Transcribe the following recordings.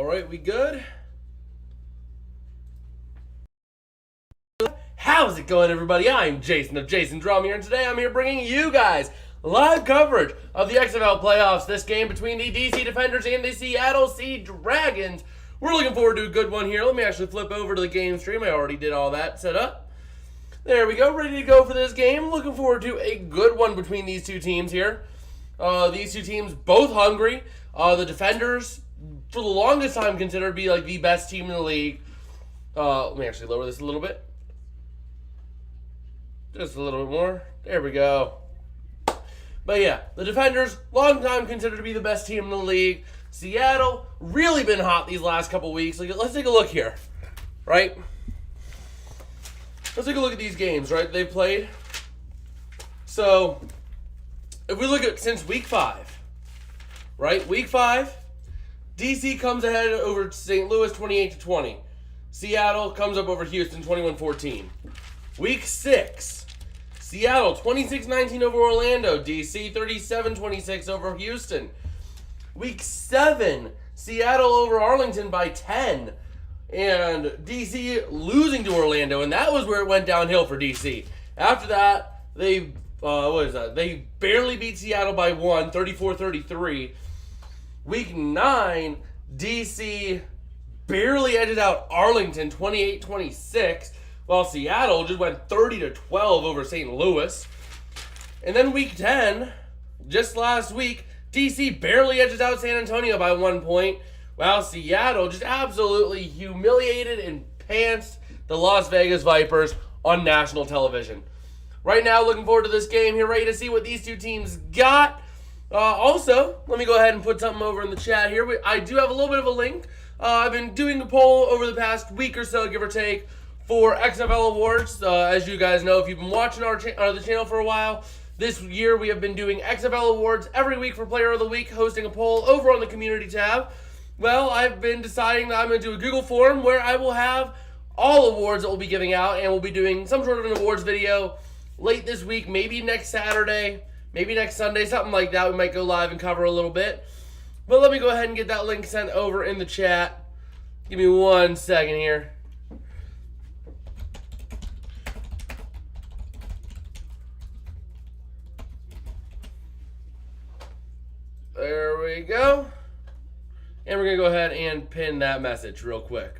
All right, we good? How's it going, everybody? I'm Jason of Jason Drum here, and today I'm here bringing you guys live coverage of the XFL playoffs. This game between the DC Defenders and the Seattle Sea Dragons. We're looking forward to a good one here. Let me actually flip over to the game stream. I already did all that set up. There we go, ready to go for this game. Looking forward to a good one between these two teams here. These two teams both hungry. The Defenders, for the longest time, considered to be like the best team in the league. Let me actually lower this a little bit. Just a little bit more. There we go. But yeah, the Defenders, long time considered to be the best team in the league. Seattle, really been hot these last couple weeks. Let's take a look here, right? Let's take a look at these games, right, they've played. So, if we look at since week 5, right? Week 5, DC comes ahead over St. Louis 28-20. Seattle comes up over Houston 21-14. Week 6, Seattle 26-19 over Orlando. DC 37-26 over Houston. Week 7, Seattle over Arlington by 10. And DC losing to Orlando, and that was where it went downhill for DC. After that, they They barely beat Seattle by 1, 34-33. Week 9, DC barely edged out Arlington 28-26, while Seattle just went 30-12 over St. Louis. And then week 10, just last week, DC barely edges out San Antonio by 1 point, while Seattle just absolutely humiliated and pantsed the Las Vegas Vipers on national television. Right now, looking forward to this game here, ready to see what these two teams got. Also, let me go ahead and put something over in the chat here. I do have a little bit of a link. I've been doing a poll over the past week or so, give or take, for XFL Awards. As you guys know, if you've been watching the channel for a while, this year we have been doing XFL Awards every week for Player of the Week, hosting a poll over on the community tab. Well, I've been deciding that I'm going to do a Google form where I will have all awards that we'll be giving out, and we'll be doing some sort of an awards video late this week, maybe next Saturday, maybe next Sunday, something like that. We might go live and cover a little bit. But let me go ahead and get that link sent over in the chat. Give me 1 second here. There we go. And we're going to go ahead and pin that message real quick.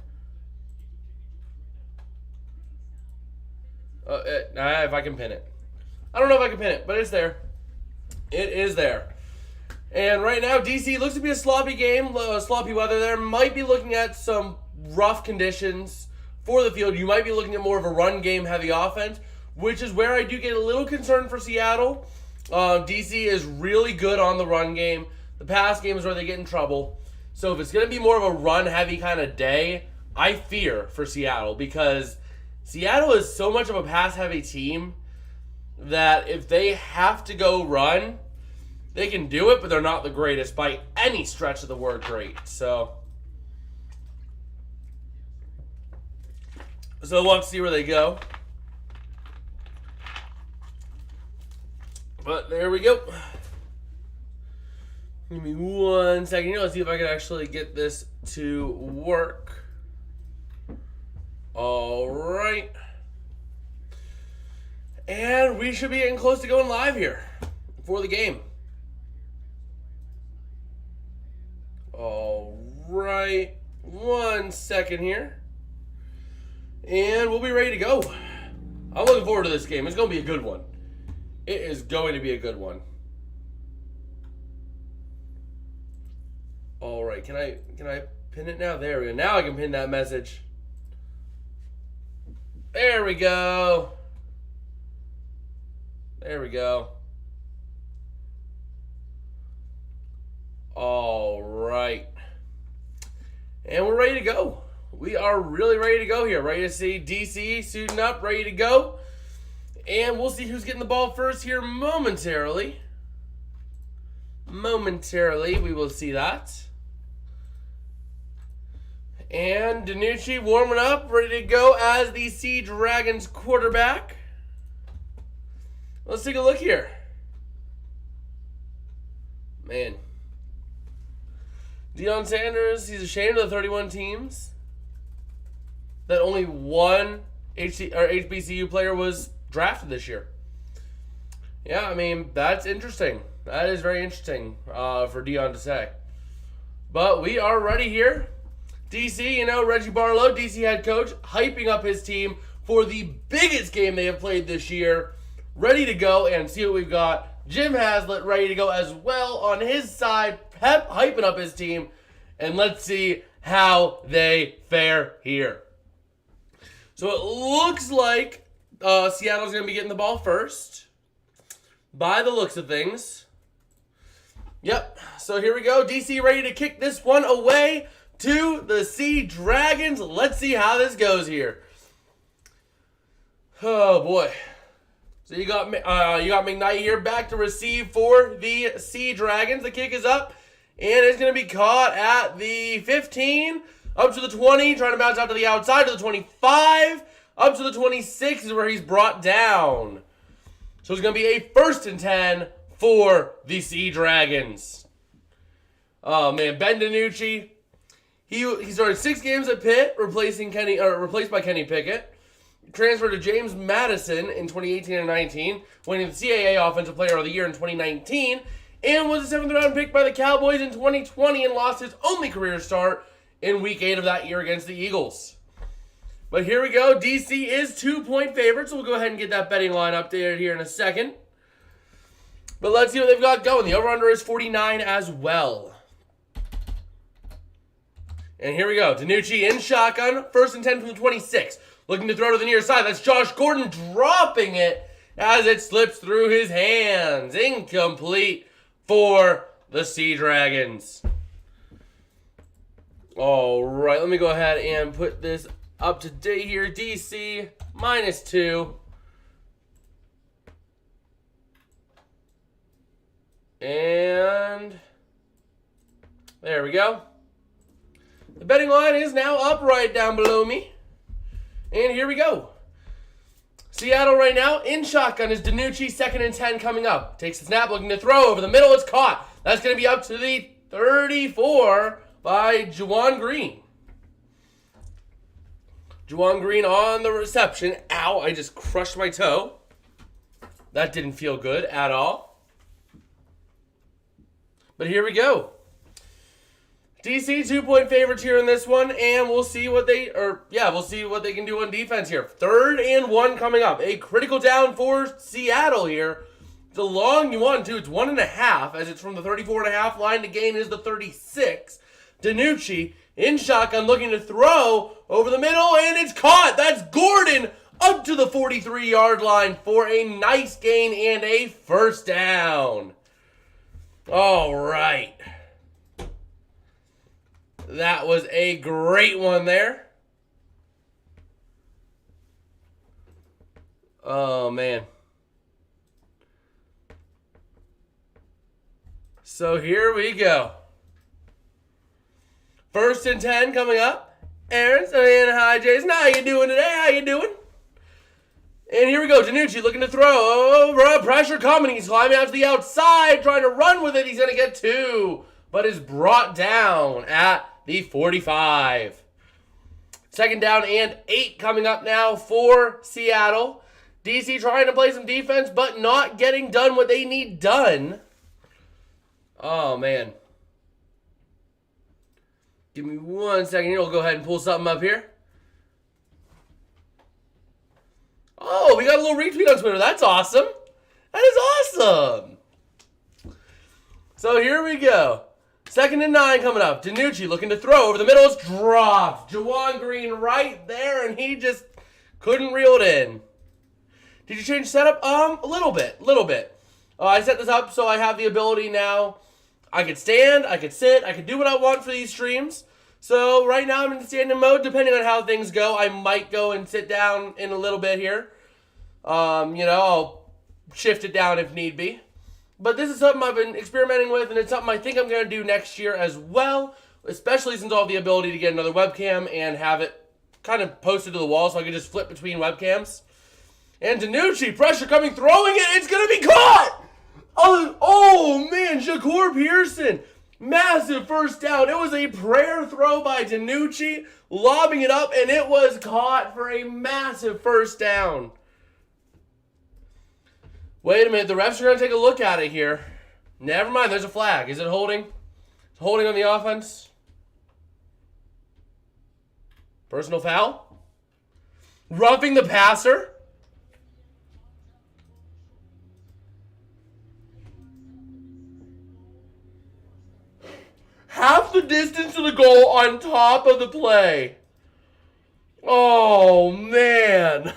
If I can pin it. I don't know if I can pin it, but it's there. It is there. And right now, DC looks to be a sloppy game, sloppy weather there. Might be looking at some rough conditions for the field. You might be looking at more of a run game heavy offense, which is where I do get a little concerned for Seattle. DC is really good on the run game. The pass game is where they get in trouble. So if it's going to be more of a run-heavy kind of day, I fear for Seattle, because Seattle is so much of a pass-heavy team that if they have to go run, they can do it, but they're not the greatest by any stretch of the word great. So we'll have to see where they go. But there we go. Give me 1 second here. Let's see if I can actually get this to work. All right. And we should be getting close to going live here for the game. All right. 1 second here. And we'll be ready to go. I'm looking forward to this game. It's going to be a good one. It is going to be a good one. All right, can I pin it now? There we go. Now I can pin that message. There we go. There we go. All right. And we're ready to go. We are really ready to go here. Ready to see DC suiting up, ready to go. And we'll see who's getting the ball first here momentarily. Momentarily, we will see that. And Danucci warming up, ready to go as the Sea Dragons quarterback. Let's take a look here. Man. Deion Sanders, he's ashamed of the 31 teams that only one HBCU player was drafted this year. Yeah, I mean, that's interesting. That is very interesting for Deion to say. But we are ready here. DC, Reggie Barlow, DC head coach, hyping up his team for the biggest game they have played this year. Ready to go and see what we've got. Jim Haslett ready to go as well on his side, hyping up his team. And let's see how they fare here. So it looks like Seattle's going to be getting the ball first, by the looks of things. Yep, so here we go. DC ready to kick this one away to the Sea Dragons. Let's see how this goes here. Oh, boy. So you got McKnight here back to receive for the Sea Dragons. The kick is up, and it's going to be caught at the 15, up to the 20, trying to bounce out to the outside to the 25, up to the 26 is where he's brought down. So it's going to be a 1st and 10 for the Sea Dragons. Oh, man, Ben DiNucci, he started 6 games at Pitt, replaced by Kenny Pickett. Transferred to James Madison in 2018 and 19, winning the CAA Offensive Player of the Year in 2019, and was a 7th round pick by the Cowboys in 2020 and lost his only career start in Week 8 of that year against the Eagles. But here we go. DC is 2-point favorites, so we'll go ahead and get that betting line updated here in a second. But let's see what they've got going. The over-under is 49 as well. And here we go. DiNucci in shotgun, 1st and 10 from the 26. Looking to throw to the near side. That's Josh Gordon dropping it as it slips through his hands. Incomplete for the Sea Dragons. All right, let me go ahead and put this up to date here. DC -2. And there we go. The betting line is now up right down below me. And here we go. Seattle right now in shotgun is DiNucci, 2nd and 10 coming up. Takes the snap, looking to throw over the middle. It's caught. That's going to be up to the 34 by Juwan Green. Juwan Green on the reception. Ow, I just crushed my toe. That didn't feel good at all. But here we go. DC 2-point favorites here in this one, and we'll see what they can do on defense here. 3rd and 1 coming up. A critical down for Seattle here. It's a long one, too. It's 1.5, as it's from the 34.5 line to gain is the 36. DiNucci in shotgun looking to throw over the middle, and it's caught. That's Gordon up to the 43-yard line for a nice gain and a 1st down. All right. That was a great one there. Oh, man. So here we go. 1st and 10 coming up. Aaron saying hi, Jason. How you doing today? How you doing? And here we go. DiNucci looking to throw. Pressure coming. He's climbing out to the outside, trying to run with it. He's going to get 2, but is brought down at the 45. 2nd down and 8 coming up now for Seattle. DC trying to play some defense, but not getting done what they need done. Oh, man. Give me 1 second here. We'll go ahead and pull something up here. Oh, we got a little retweet on Twitter. That's awesome. That is awesome. So here we go. 2nd and 9 coming up. DiNucci looking to throw over the middle. It's dropped. Juwan Green right there, and he just couldn't reel it in. Did you change setup? A little bit. I set this up so I have the ability now. I could stand, I could sit, I could do what I want for these streams. So right now I'm in standing mode. Depending on how things go, I might go and sit down in a little bit here. I'll shift it down if need be. But this is something I've been experimenting with, and it's something I think I'm going to do next year as well, especially since I'll have the ability to get another webcam and have it kind of posted to the wall so I can just flip between webcams. And DiNucci, pressure coming, throwing it, it's going to be caught! Oh man, Shakur Pearson Massive first down. It was a prayer throw by DiNucci, lobbing it up, and it was caught for a massive first down. Wait a minute. The refs are going to take a look at it here. Never mind. There's a flag. Is it holding? It's holding on the offense. Personal foul. Roughing the passer. Half the distance to the goal on top of the play. Oh, man.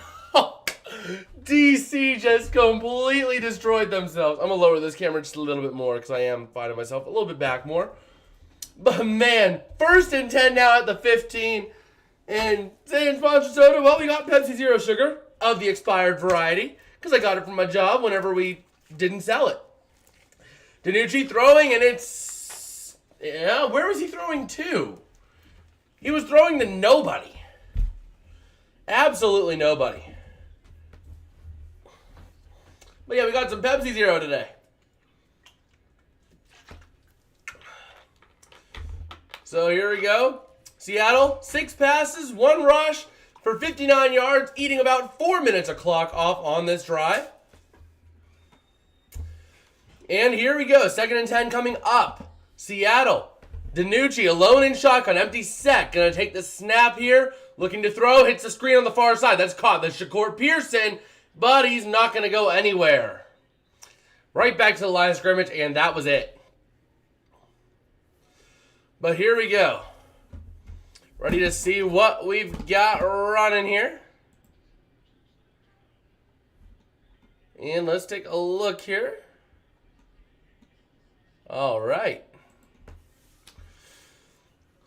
DC just completely destroyed themselves. I'm going to lower this camera just a little bit more because I am finding myself a little bit back more. But, man, 1st and 10 now at the 15. And saying sponsor soda, well, we got Pepsi Zero Sugar of the expired variety because I got it from my job whenever we didn't sell it. DiNucci throwing, and it's... Yeah, where was he throwing to? He was throwing to nobody. Absolutely nobody. But yeah, we got some Pepsi Zero today. So here we go. Seattle, 6 passes, 1 rush for 59 yards, eating about 4 minutes of clock off on this drive. And here we go. 2nd and 10 coming up. Seattle, DiNucci alone in shotgun, empty set. Going to take the snap here. Looking to throw, hits the screen on the far side. That's caught. That's Shakur Pearson, but he's not going to go anywhere. Right back to the line of scrimmage, and that was it. But here we go. Ready to see what we've got running here. And let's take a look here. All right.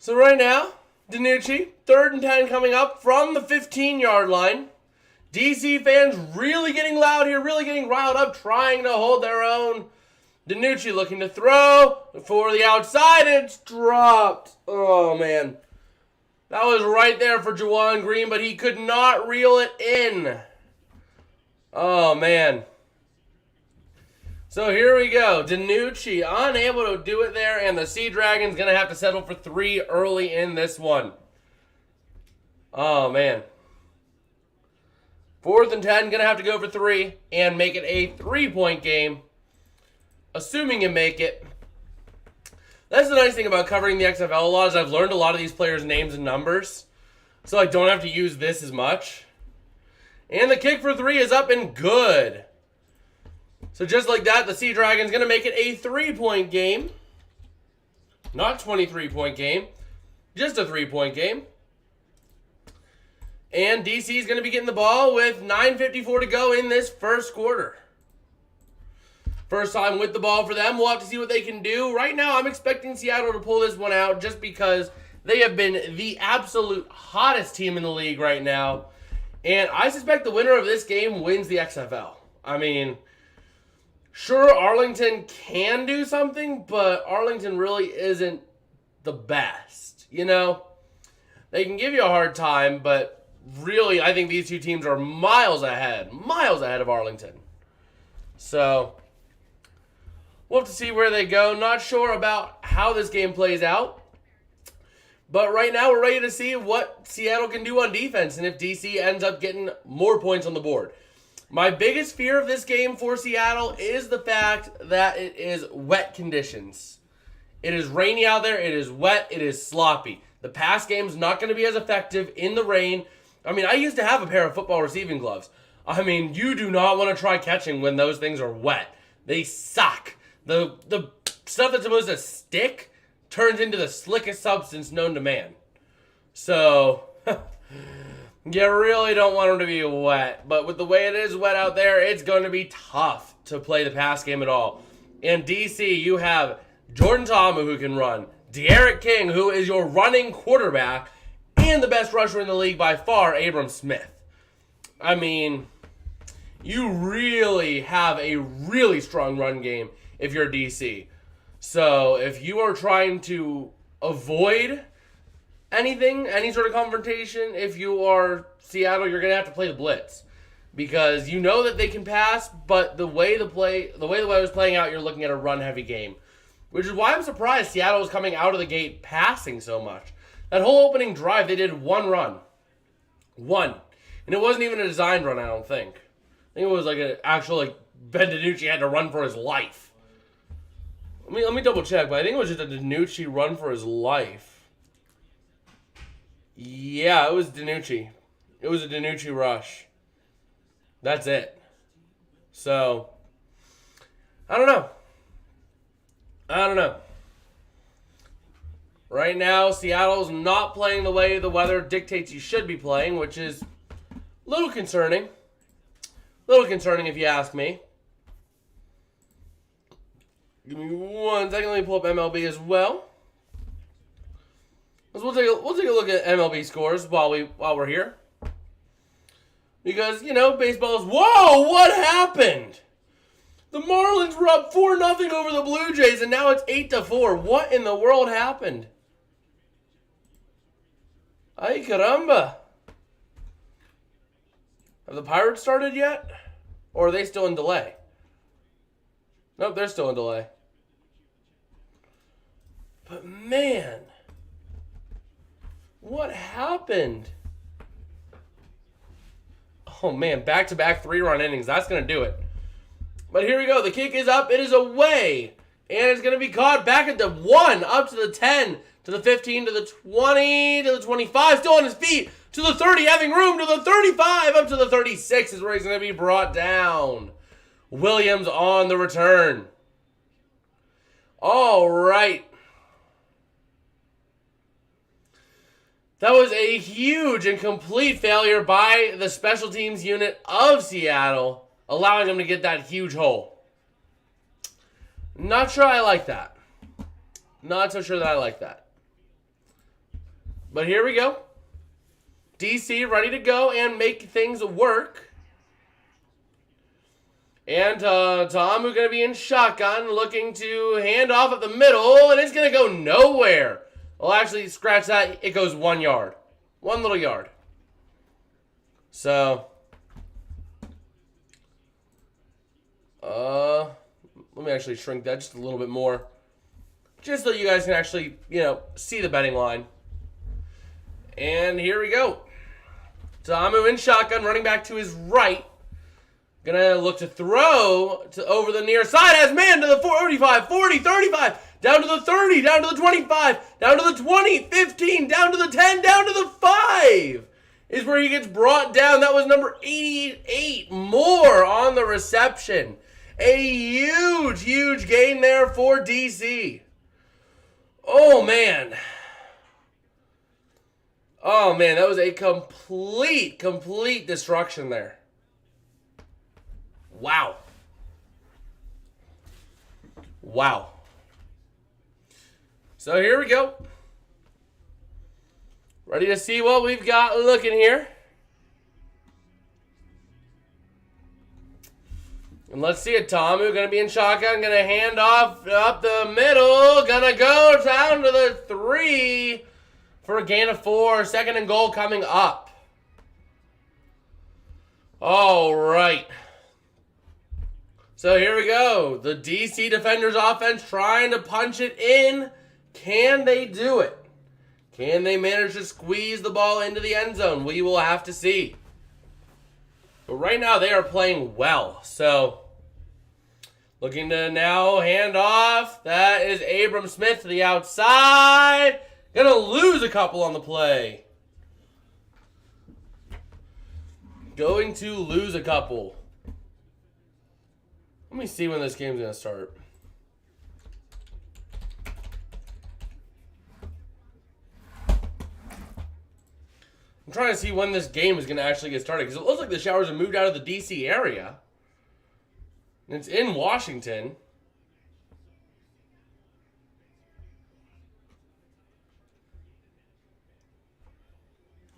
So right now, DiNucci, 3rd and 10 coming up from the 15-yard line. DC fans really getting loud here, really getting riled up, trying to hold their own. DiNucci looking to throw for the outside, and it's dropped. Oh, man. That was right there for Juwan Green, but he could not reel it in. Oh, man. So here we go. DiNucci unable to do it there, and the Sea Dragons going to have to settle for 3 early in this one. Oh, man. 4th and 10, going to have to go for 3 and make it a 3-point game. Assuming you make it. That's the nice thing about covering the XFL a lot is I've learned a lot of these players' names and numbers. So I don't have to use this as much. And the kick for 3 is up and good. So just like that, the Sea Dragons going to make it a 3-point game. Not 23-point game. Just a 3-point game. And DC is going to be getting the ball with 9:54 to go in this first quarter. First time with the ball for them. We'll have to see what they can do. Right now, I'm expecting Seattle to pull this one out just because they have been the absolute hottest team in the league right now. And I suspect the winner of this game wins the XFL. I mean, sure, Arlington can do something, but Arlington really isn't the best. You know? They can give you a hard time, but really, I think these two teams are miles ahead of Arlington. So we'll have to see where they go. Not sure about how this game plays out. But right now, we're ready to see what Seattle can do on defense and if DC ends up getting more points on the board. My biggest fear of this game for Seattle is the fact that it is wet conditions. It is rainy out there. It is wet. It is sloppy. The pass game is not going to be as effective in the rain. I mean, I used to have a pair of football receiving gloves. I mean, you do not want to try catching when those things are wet. They suck. The stuff that's supposed to stick turns into the slickest substance known to man. So, you really don't want them to be wet. But with the way it is wet out there, it's going to be tough to play the pass game at all. In DC, you have Jordan Ta'amu who can run, De'Aaron King, who is your running quarterback, and the best rusher in the league by far, Abram Smith. I mean, you really have a really strong run game if you're DC. So if you are trying to avoid anything, any sort of confrontation, if you are Seattle, you're going to have to play the blitz. Because you know that they can pass, but the way the weather's playing out, you're looking at a run-heavy game. which is why I'm surprised Seattle was coming out of the gate passing so much. That whole opening drive, they did one run. One. And it wasn't even a designed run, I don't think. I think it was like an actual, like, Ben DiNucci had to run for his life. Let me double check, but I think it was just a DiNucci run for his life. Yeah, it was DiNucci. It was a DiNucci rush. That's it. So, I don't know. Right now, Seattle's not playing the way the weather dictates you should be playing, which is a little concerning. A little concerning if you ask me. Give me 1 second. Let me pull up MLB as well. We'll take a look at MLB scores while we're here. Because, you know, baseball is... Whoa! What happened? The Marlins were up 4-0 over the Blue Jays, and now it's 8-4. What in the world happened? Ay, caramba. Have the Pirates started yet? Or are they still in delay? Nope, they're still in delay. But man, what happened? Oh man, back-to-back 3-run innings. That's going to do it. But here we go. The kick is up. It is away. And it's going to be caught back at the 1, up to the 10, to the 15, to the 20, to the 25. Still on his feet. To the 30, having room. To the 35, up to the 36 is where he's going to be brought down. Williams on the return. All right. That was a huge and complete failure by the special teams unit of Seattle, allowing them to get that huge hole. Not sure I like that. Not so sure that I like that. But here we go. DC ready to go and make things work. And Ta'amu going to be in shotgun, looking to hand off at the middle, and it's going to go nowhere. Well, actually, scratch that. It goes 1 yard. 1 little yard. So, let me actually shrink that just a little bit more. Just so you guys can actually, you know, see the betting line. And here we go. Ta'amu in shotgun, running back to his right. Gonna look to throw to over the near side. Has man to the 45, 40, 35. Down to the 30, down to the 25, down to the 20, 15, down to the 10, down to the 5 is where he gets brought down. That was number 88. More on the reception. A huge, huge gain there for DC. Oh, man. Oh, man, that was a complete destruction there. Wow. Wow. So here we go. Ready to see what we've got looking here. And let's see it. Ta'amu going to be in shotgun. Going to hand off up the middle. Going to go down to the 3 for a gain of 4. 2nd and goal coming up. All right. So here we go. The DC Defenders offense trying to punch it in. Can they do it? Can they manage to squeeze the ball into the end zone? We will have to see. But right now they are playing well. So looking to now hand off. That is Abram Smith to the outside. Gonna lose a couple on the play. Going to lose a couple. Let me see when this game's gonna start. I'm trying to see when this game is going to actually get started, because it looks like the Showers have moved out of the D.C. area. And it's in Washington.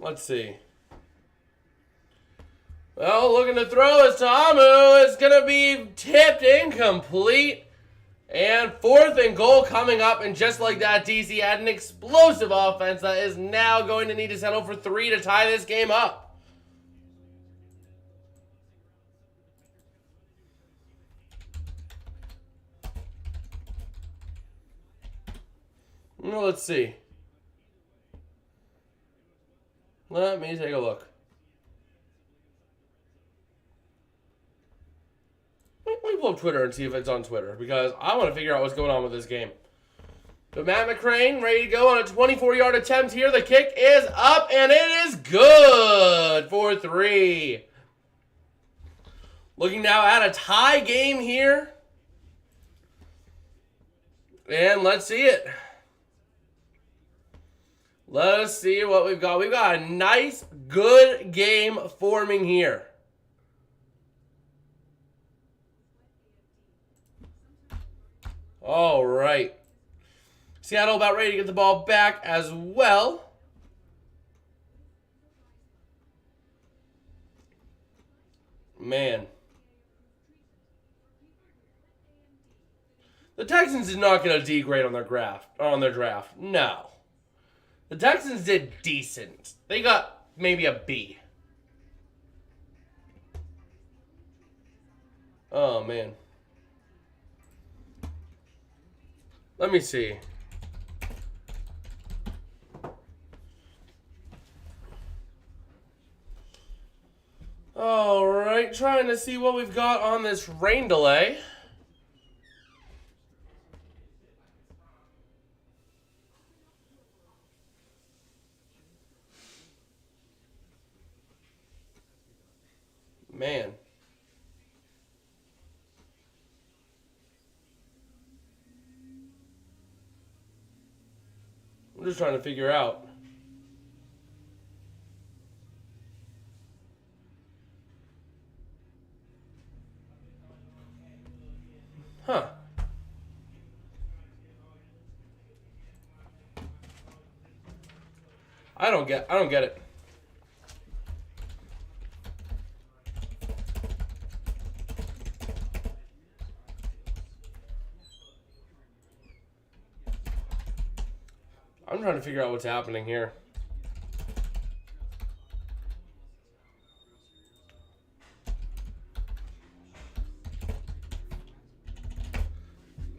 Let's see. Well, looking to throw is Ta'amu. It's going to be tipped incomplete. And 4th and goal coming up, and just like that, DC had an explosive offense that is now going to need to settle for 3 to tie this game up. Well, let's see. Let me take a look. Let me pull up Twitter and see if it's on Twitter, because I want to figure out what's going on with this game. But Matt McCrane ready to go on a 24-yard attempt here. The kick is up, and it is good for 3. Looking now at a tie game here. And let's see it. Let us see what we've got. We've got a nice, good game forming here. All right. Seattle about ready to get the ball back as well. Man. The Texans did not get a D grade on their draft. No. The Texans did decent. They got maybe a B. Oh, man. Let me see. All right, trying to see what we've got on this rain delay. Man. I'm just trying to figure out. Huh. I don't get it. I'm trying to figure out what's happening here.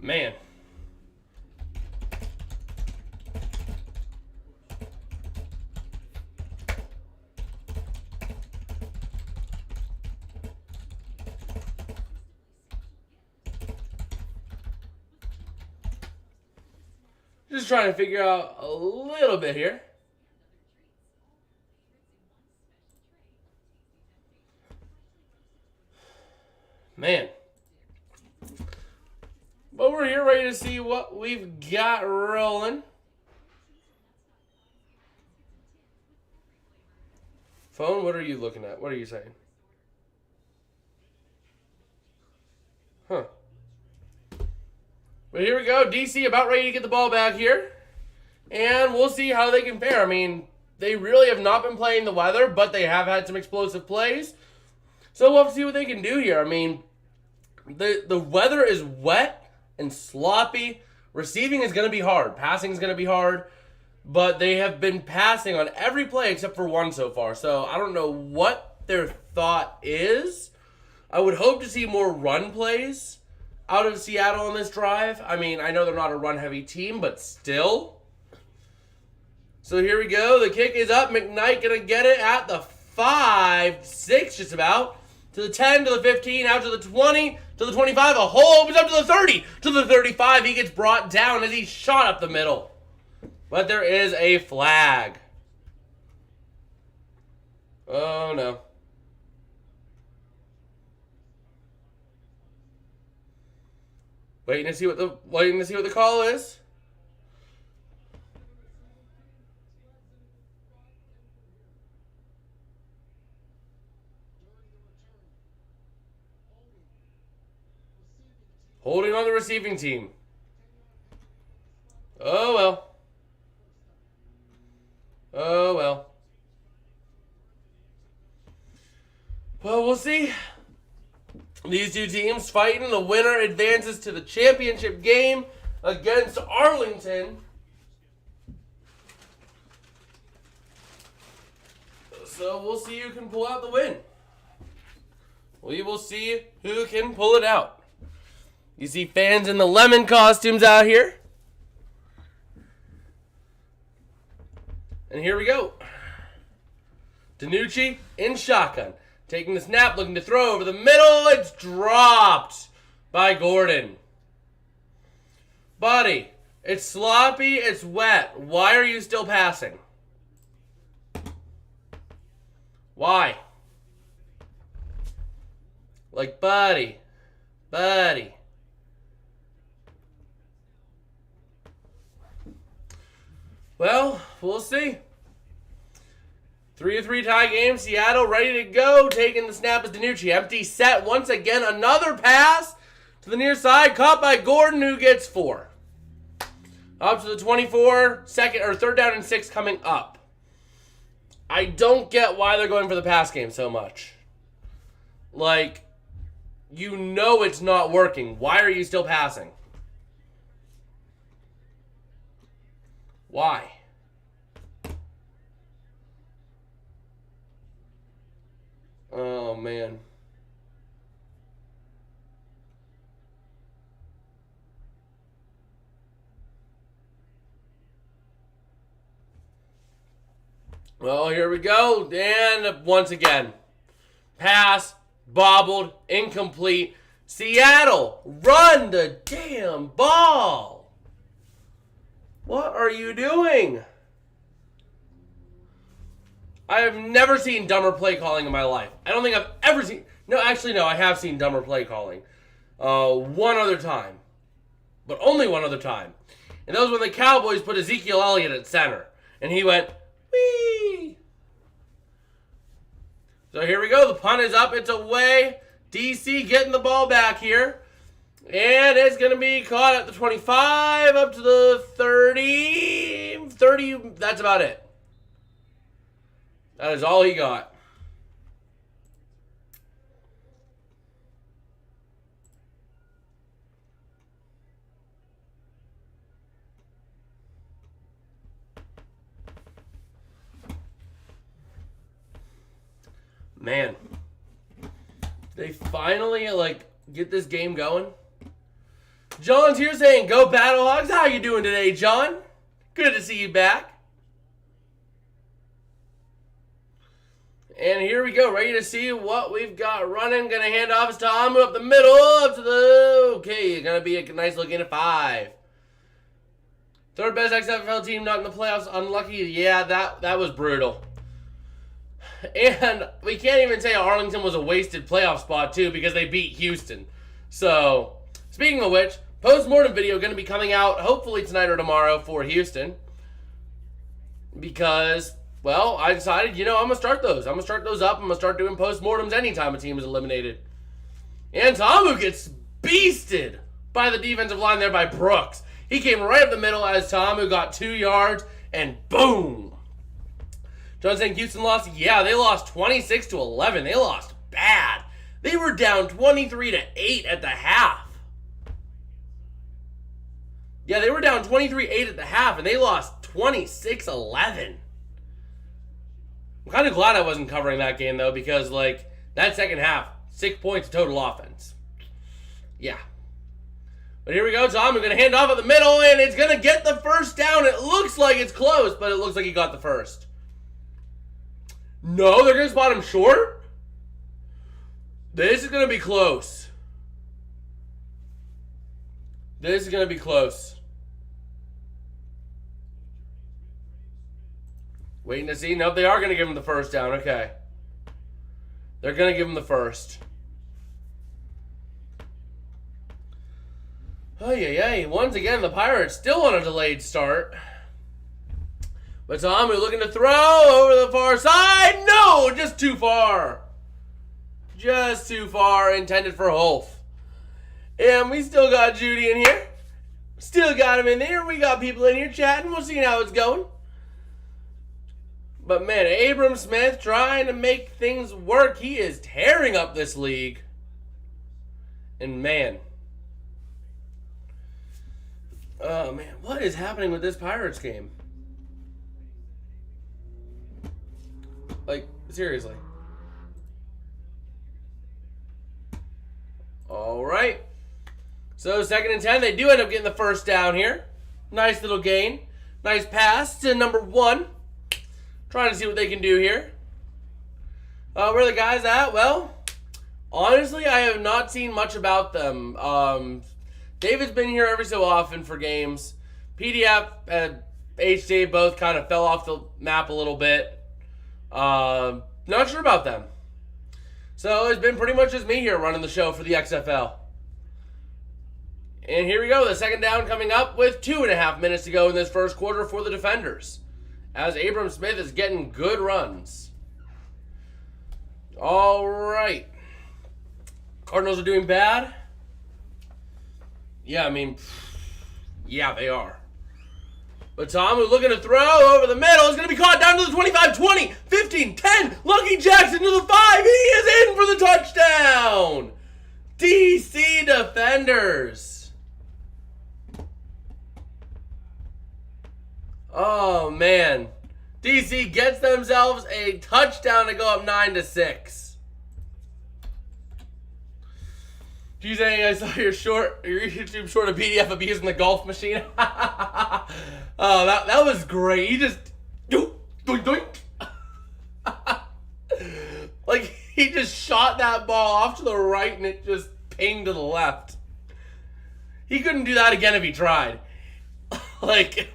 Man. Just trying to figure out a little bit here. Man. But we're here ready to see what we've got rolling. Phone, what are you looking at? What are you saying? Huh. But here we go. DC about ready to get the ball back here. And we'll see how they compare. I mean, they really have not been playing the weather, but they have had some explosive plays. So we'll have to see what they can do here. I mean, the weather is wet and sloppy. Receiving is going to be hard. Passing is going to be hard. But they have been passing on every play except for one so far. So I don't know what their thought is. I would hope to see more run plays out of Seattle on this drive. I mean, I know they're not a run-heavy team, but still. So here we go. The kick is up. McKnight going to get it at the 5, 6 just about. To the 10, to the 15, out to the 20, to the 25. A hole opens up to the 30, to the 35. He gets brought down as he shot up the middle. But there is a flag. Oh, no. Waiting to see what the call is. Holding on the receiving team. Oh, well. Oh, well. Well, we'll see. These two teams fighting. The winner advances to the championship game against Arlington. So we'll see who can pull out the win. We will see who can pull it out. You see fans in the lemon costumes out here. And here we go. DiNucci in shotgun. Taking the snap, looking to throw over the middle. It's dropped by Gordon. Buddy, it's sloppy, it's wet. Why are you still passing? Why? Like, buddy. Well, we'll see. 3-3 tie game. Seattle ready to go. Taking the snap is DiNucci. Empty set once again. Another pass to the near side. Caught by Gordon, who gets 4. Up to the 24. Third down and 6 coming up. I don't get why they're going for the pass game so much. Like, you know it's not working. Why are you still passing? Why? Oh, man. Well, here we go. And once again, pass, bobbled, incomplete. Seattle, run the damn ball. What are you doing? I have never seen dumber play calling in my life. I don't think I've ever seen... No, actually, no, I have seen dumber play calling. One other time. But only one other time. And that was when the Cowboys put Ezekiel Elliott at center. And he went, whee! So here we go. The punt is up. It's away. DC getting the ball back here. And it's going to be caught at the 25, up to the 30. 30, that's about it. That is all he got. Man. They finally, get this game going. John's here saying, go Battlehawks. How you doing today, John? Good to see you back. And here we go, ready to see what we've got running. Gonna hand off to Tom up the middle, up to the... Okay, gonna be a nice looking at 5. Third best XFL team not in the playoffs. Unlucky. Yeah, that was brutal. And we can't even say Arlington was a wasted playoff spot, too, because they beat Houston. So, speaking of which, post-mortem video going to be coming out hopefully tonight or tomorrow for Houston. Because, well, I decided, I'm going to start those. I'm going to start those up. I'm going to start doing post-mortems anytime a team is eliminated. And Tamu gets beasted by the defensive line there by Brooks. He came right up the middle as Tamu got 2 yards, and boom. John saying Houston lost. Yeah, they lost 26-11. They lost bad. They were down 23-8 at the half. Yeah, they were down 23-8 at the half, and they lost 26-11. I'm kind of glad I wasn't covering that game, though, because, that second half, 6 points total offense. Yeah. But here we go, Tom. We're going to hand off at the middle, and it's going to get the first down. It looks like it's close, but it looks like he got the first. No, they're going to spot him short? This is going to be close. This is going to be close. Waiting to see. Nope, they are going to give him the first down. Okay. They're going to give him the first. Oh, yeah. Once again, the Pirates still on a delayed start. But Tom, we're looking to throw over the far side. No, just too far. Just too far. Intended for Holf. And we still got Judy in here. Still got him in there. We got people in here chatting. We'll see how it's going. But man, Abram Smith trying to make things work. He is tearing up this league. And man. Oh man, what is happening with this Pirates game? Seriously. All right. So 2nd and 10. They do end up getting the first down here. Nice little gain. Nice pass to number 1. Trying to see what they can do here. Where are the guys at? Well, honestly, I have not seen much about them. David's been here every so often for games. PDF and HJ both kind of fell off the map a little bit. Not sure about them. So it's been pretty much just me here running the show for the XFL. And here we go, the second down coming up with 2.5 minutes to go in this first quarter for the defenders, as Abram Smith is getting good runs. All right. Cardinals are doing bad. Yeah, yeah, they are. But Tom, looking to throw over the middle, is going to be caught down to the 25, 20, 15, 10. Lucky Jackson to the 5. He is in for the touchdown. DC defenders. Oh, man. DC gets themselves a touchdown to go up 9-6. GJ, I saw your YouTube short of PDF of using the golf machine. Oh, that was great. He just like he just shot that ball off to the right and it just pinged to the left. He couldn't do that again if he tried. Like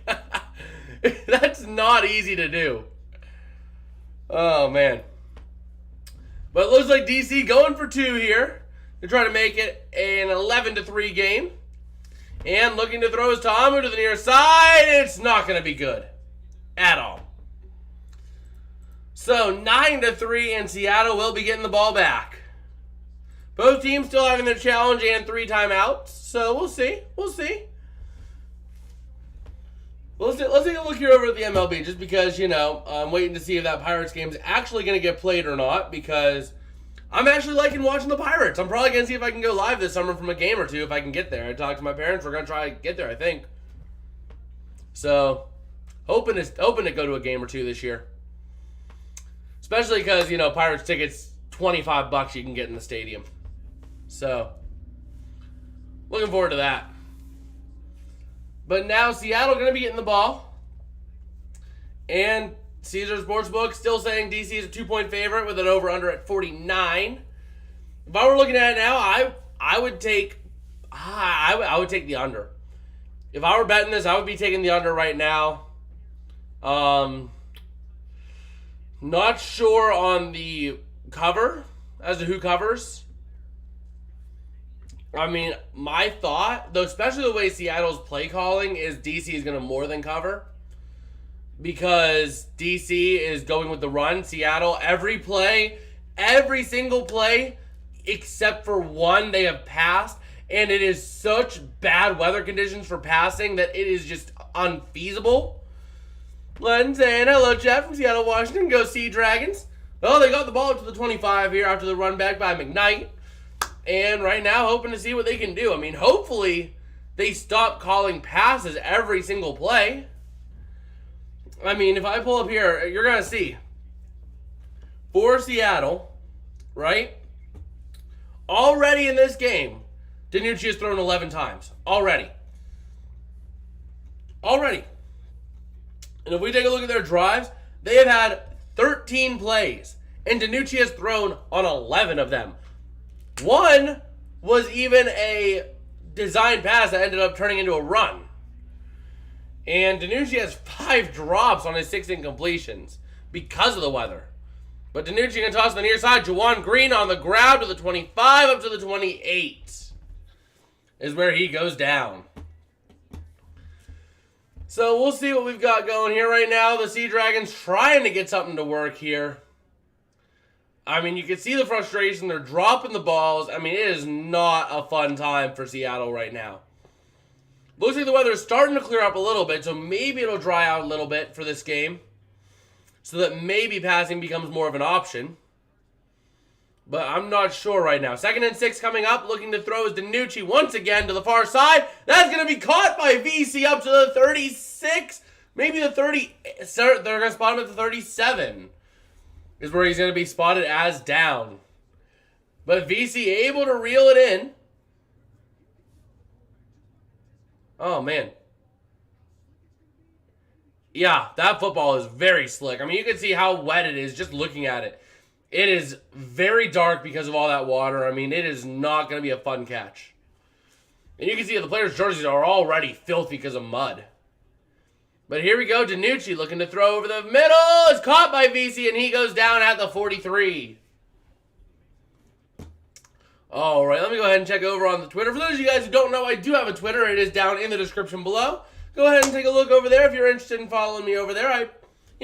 that's not easy to do. Oh man. But it looks like DC going for 2 here. To try to make it an 11-3 game. And looking to throw his Tomu to the near side. It's not going to be good. At all. So 9-3 and Seattle will be getting the ball back. Both teams still having their challenge and 3 timeouts. So we'll see. We'll see. Let's take a look here over at the MLB. Just because, I'm waiting to see if that Pirates game is actually going to get played or not. Because I'm actually liking watching the Pirates. I'm probably going to see if I can go live this summer from a game or two if I can get there. I talked to my parents. We're going to try to get there, I think. So, hoping to go to a game or two this year. Especially because, Pirates tickets, $25 you can get in the stadium. So, looking forward to that. But now Seattle going to be getting the ball. And Caesars Sportsbook still saying DC is a 2-point favorite with an over-under at 49. If I were looking at it now, I would take the under. If I were betting this, I would be taking the under right now. Not sure on the cover as to who covers. My thought, though, especially the way Seattle's play calling, is DC is going to more than cover. Because DC is going with the run. Seattle, every single play, except for one, they have passed. And it is such bad weather conditions for passing that it is just unfeasible. Len saying, hello, Jeff from Seattle, Washington. Go Sea Dragons. Well, they got the ball up to the 25 here after the run back by McKnight. And right now, hoping to see what they can do. Hopefully, they stop calling passes every single play. If I pull up here, you're going to see. For Seattle, right? Already in this game, DiNucci has thrown 11 times. Already. And if we take a look at their drives, they have had 13 plays. And DiNucci has thrown on 11 of them. One was even a design pass that ended up turning into a run. And DiNucci has 5 drops on his 6 incompletions because of the weather. But DiNucci can toss to the near side. Juwan Green on the ground to the 25 up to the 28 is where he goes down. So we'll see what we've got going here right now. The Sea Dragons trying to get something to work here. You can see the frustration. They're dropping the balls. It is not a fun time for Seattle right now. Looks like the weather is starting to clear up a little bit, so maybe it'll dry out a little bit for this game. So that maybe passing becomes more of an option. But I'm not sure right now. 2nd and 6 coming up. Looking to throw is DiNucci once again to the far side. That's going to be caught by VC up to the 36. Maybe the 30. They're going to spot him at the 37. Is where he's going to be spotted as down. But VC able to reel it in. Oh, man. Yeah, that football is very slick. I mean, you can see how wet it is just looking at it. It is very dark because of all that water. I mean, it is not going to be a fun catch. And you can see the players' jerseys are already filthy because of mud. But here we go. DiNucci looking to throw over the middle. It's caught by VC, and he goes down at the 43. All right, let me go ahead and check over on the Twitter. For those of you guys who don't know, I do have a Twitter. It is down in the description below. Go ahead and take a look over there if you're interested in following me over there.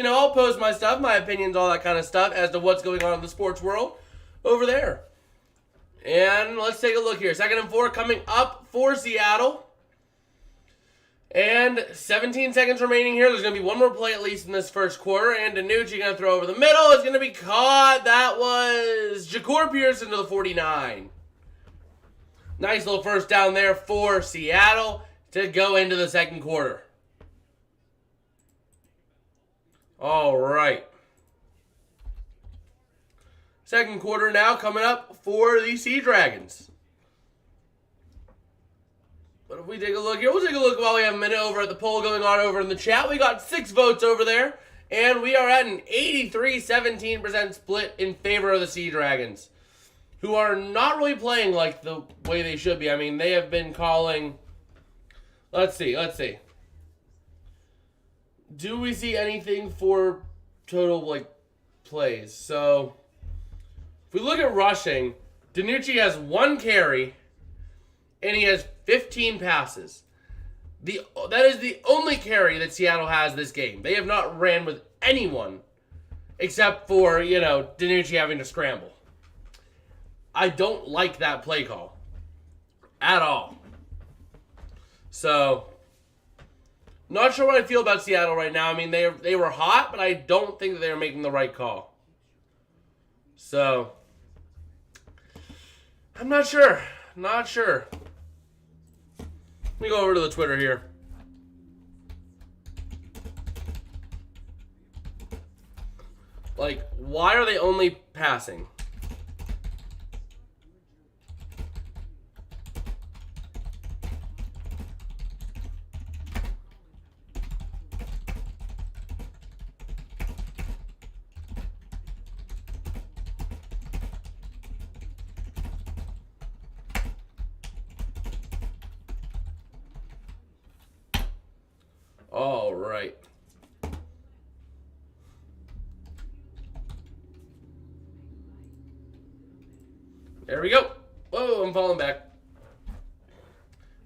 I'll post my stuff, my opinions, all that kind of stuff as to what's going on in the sports world over there. And let's take a look here. 2nd and 4 coming up for Seattle. And 17 seconds remaining here. There's going to be one more play at least in this first quarter. And DiNucci going to throw over the middle. It's going to be caught. That was Ja'Cour Pearson to the 49. Nice little first down there for Seattle to go into the second quarter. All right. Second quarter now coming up for the Sea Dragons. But if we take a look here, we'll take a look while we have a minute over at the poll going on over in the chat. We got 6 votes over there, and we are at an 83-17% split in favor of the Sea Dragons, who are not really playing like the way they should be. I mean, they have been calling... Let's see. Do we see anything for total, plays? So, if we look at rushing, DiNucci has 1 carry, and he has 15 passes. That is the only carry that Seattle has this game. They have not ran with anyone, except for, DiNucci having to scramble. I don't like that play call at all. So, not sure what I feel about Seattle right now. I mean, they were hot, but I don't think that they were making the right call. So, I'm not sure. Not sure. Let me go over to the Twitter here. Why are they only passing? All right. There we go. Whoa, I'm falling back.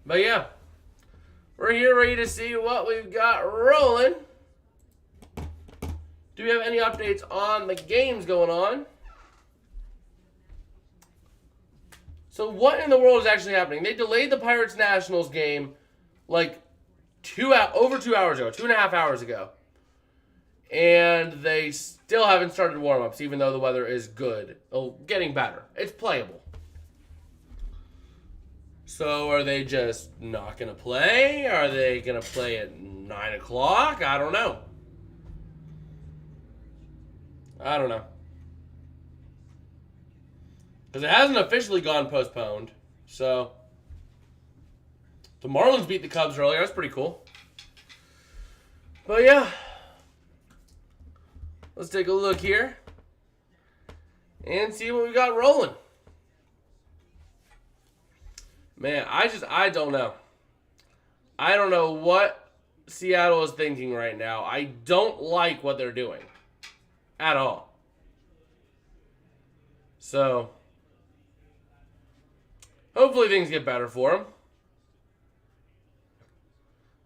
But yeah, we're here ready to see what we've got rolling. Do we have any updates on the games going on? So what in the world is actually happening? They delayed the Pirates-Nationals game over 2 hours ago, 2.5 hours ago. And they still haven't started warm-ups, even though the weather is good. Oh, getting better. It's playable. So are they just not going to play? Are they going to play at 9 o'clock? I don't know. Because it hasn't officially gone postponed. So, the Marlins beat the Cubs earlier. That's pretty cool. But yeah. Let's take a look here. And see what we got rolling. Man, I don't know. I don't know what Seattle is thinking right now. I don't like what they're doing. At all. So, hopefully things get better for them.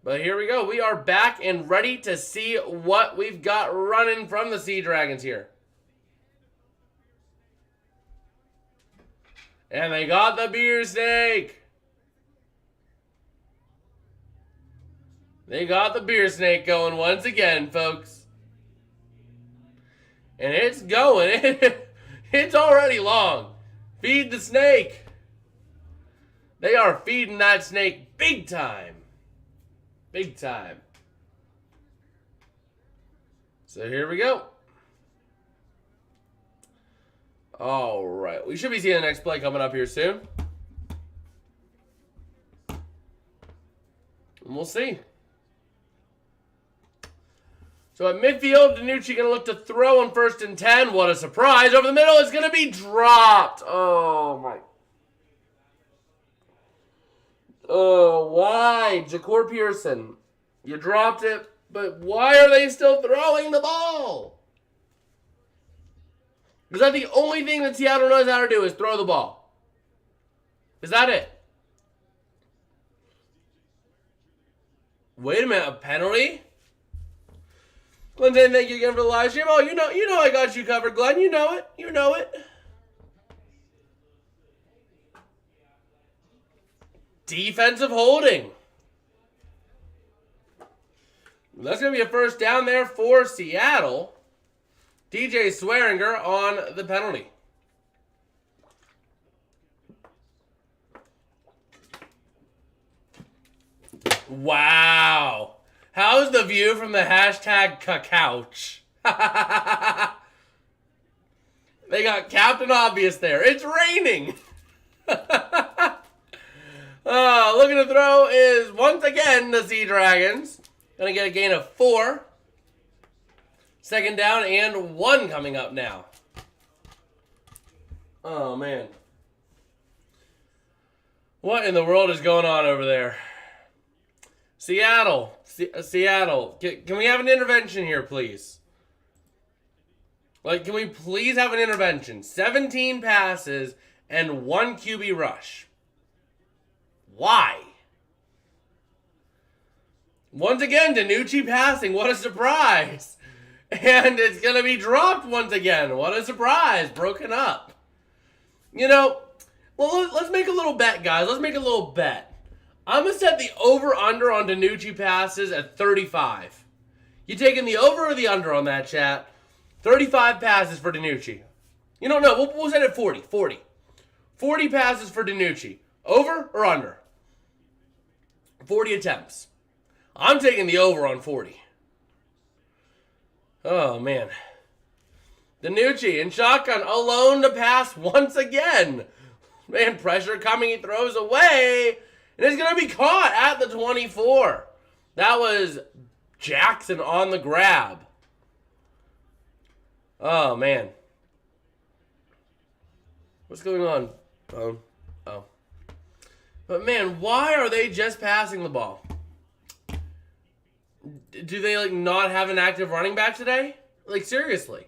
But here we go. We are back and ready to see what we've got running from the Sea Dragons here. And they got the beer snake. They got the beer snake going once again, folks. And it's going. It's already long. Feed the snake. They are feeding that snake big time. Big time. So here we go. All right. We should be seeing the next play coming up here soon. And we'll see. So at midfield, DiNucci going to look to throw on 1st and 10. What a surprise. Over the middle, it's going to be dropped. Oh, my. Oh, why? Ja'Cour Pearson. You dropped it, but why are they still throwing the ball? Is that the only thing that Seattle knows how to do is throw the ball? Is that it? Wait a minute, a penalty? Glenn, thank you again for the live stream. Oh, you know I got you covered, Glenn. You know it. You know it. Defensive holding. That's going to be a first down there for Seattle. DJ Swearinger on the penalty. Wow. How's the view from the hashtag couch? They got Captain Obvious there. It's raining. Looking to throw is once again the Sea Dragons. Going to get a gain of 4. Second down and 1 coming up now. Oh, man. What in the world is going on over there? Seattle. Seattle. Can we have an intervention here, please? Like, can we please have an intervention? 17 passes and 1 QB rush. Why? Once again, DiNucci passing. What a surprise. And it's going to be dropped once again. What a surprise. Broken up. You know, well, let's make a little bet, guys. Let's make a little bet. I'm going to set the over-under on DiNucci passes at 35. You taking the over or the under on that, chat? 35 passes for DiNucci. You don't know. We'll set it at 40. 40 passes for DiNucci. Over or under? 40 attempts. I'm taking the over on 40. Oh, man. DiNucci in shotgun, alone to pass once again. Man, pressure coming, he throws away. And it's going to be caught at the 24. That was Jackson on the grab. Oh, man. What's going on, Bone? Oh. But, man, why are they just passing the ball? Do they, like, not have an active running back today? Like, seriously.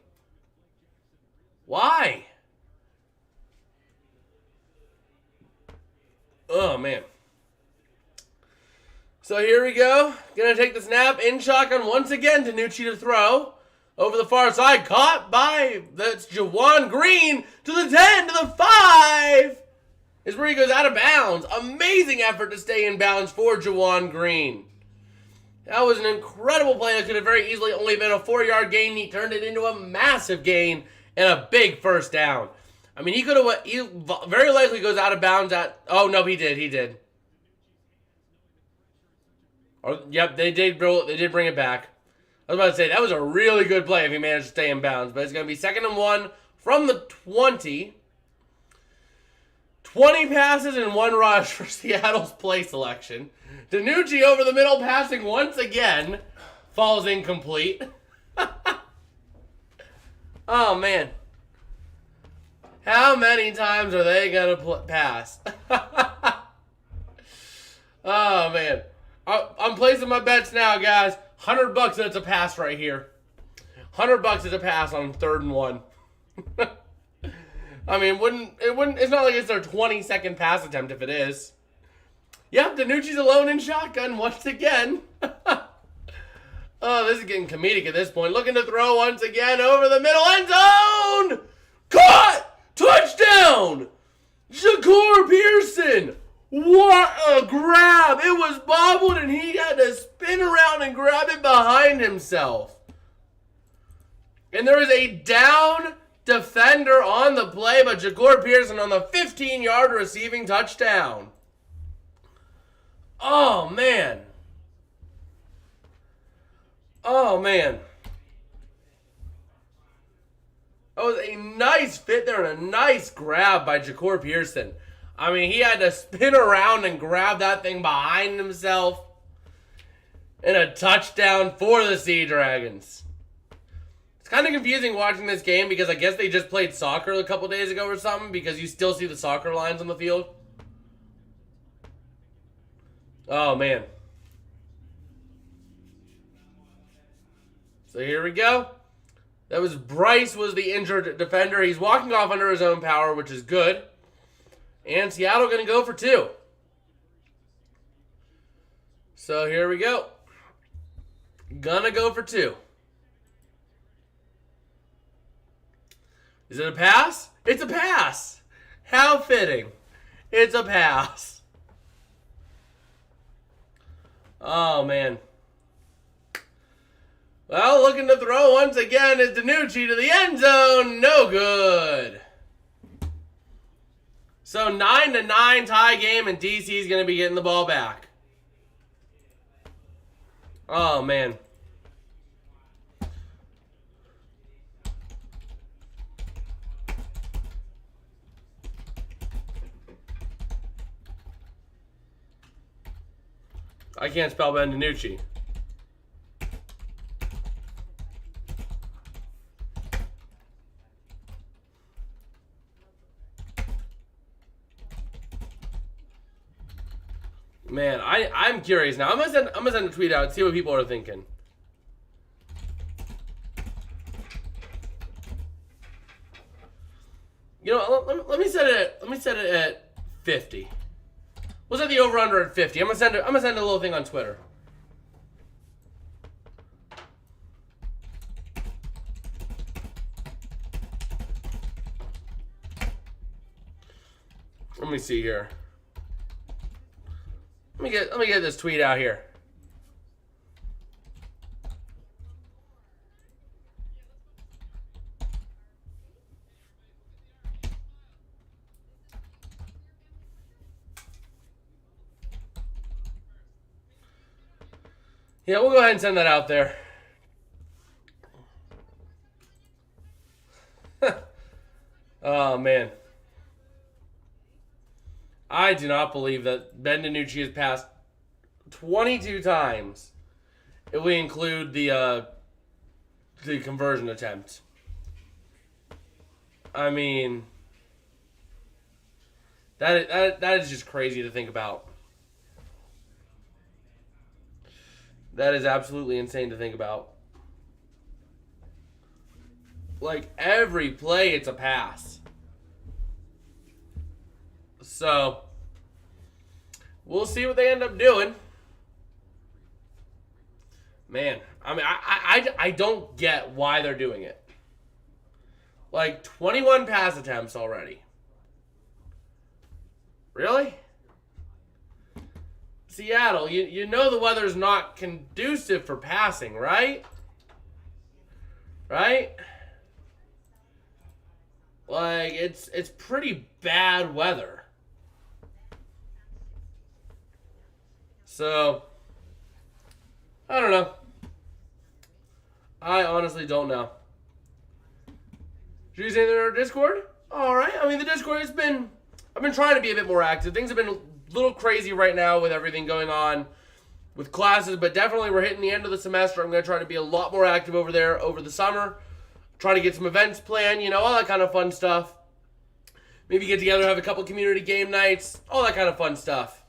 Why? Oh, man. So here we go. Gonna take the snap in shotgun once again. DiNucci to throw. Over the far side. Caught by, that's Juwan Green to the 10, to the 5. Is where he goes out of bounds. Amazing effort to stay in bounds for Juwan Green. That was an incredible play that could have very easily only been a 4-yard gain. He turned it into a massive gain and a big first down. I mean, he very likely goes out of bounds at, oh no, he did. Or, yep, they did bring it back. I was about to say, that was a really good play if he managed to stay in bounds. But it's going to be 2nd and 1 from the 20. 20 passes and 1 rush for Seattle's play selection. DiNucci over the middle passing once again. Falls incomplete. Oh, man. How many times are they going to pass? Oh, man. I'm placing my bets now, guys. $100 and it's a pass right here. $100 is a pass on 3rd and 1. I mean, it's not like it's their 22nd pass attempt if it is. Yep, DiNucci's alone in shotgun once again. Oh, this is getting comedic at this point. Looking to throw once again over the middle end zone. Caught! Touchdown! Ja'Cour Pearson! What a grab! It was bobbled and he had to spin around and grab it behind himself. And there was a down defender on the play, but Ja'Cour Pearson on the 15-yard receiving touchdown. Oh, man. Oh, man. That was a nice fit there and a nice grab by Ja'Cour Pearson. I mean, he had to spin around and grab that thing behind himself. And a touchdown for the Sea Dragons. It's kind of confusing watching this game because I guess they just played soccer a couple days ago or something because you still see the soccer lines on the field. Oh, man. So here we go. That was Bryce was the injured defender. He's walking off under his own power, which is good. And Seattle going to go for 2. So here we go. Gonna go for 2. Is it a pass? It's a pass. How fitting. It's a pass. Oh, man. Well, looking to throw once again is DiNucci to the end zone. No good. So 9-9 tie game, and DC is going to be getting the ball back. Oh, man. I can't spell Ben DiNucci. Man, I'm curious now. I'm gonna send a tweet out and see what people are thinking. You know, let me set it at 50. We'll set the over under at 50. I'm gonna send a little thing on Twitter. Let me see here. Let me get this tweet out here. Yeah, we'll go ahead and send that out there. Oh, man. I do not believe that Ben DiNucci has passed 22 times if we include the conversion attempt. I mean, that is just crazy to think about. That is absolutely insane to think about. Like, every play, it's a pass. So, we'll see what they end up doing. Man, I mean, I don't get why they're doing it. Like, 21 pass attempts already. Really? Seattle, you know the weather's not conducive for passing, right? Right? Like, it's pretty bad weather. So, I don't know. I honestly don't know. Did you say they're in our Discord? Alright, I mean, the Discord I've been trying to be a bit more active. Things have been a little crazy right now with everything going on with classes, but definitely we're hitting the end of the semester. I'm going to try to be a lot more active over there over the summer. Try to get some events planned, you know, all that kind of fun stuff. Maybe get together, have a couple community game nights, all that kind of fun stuff.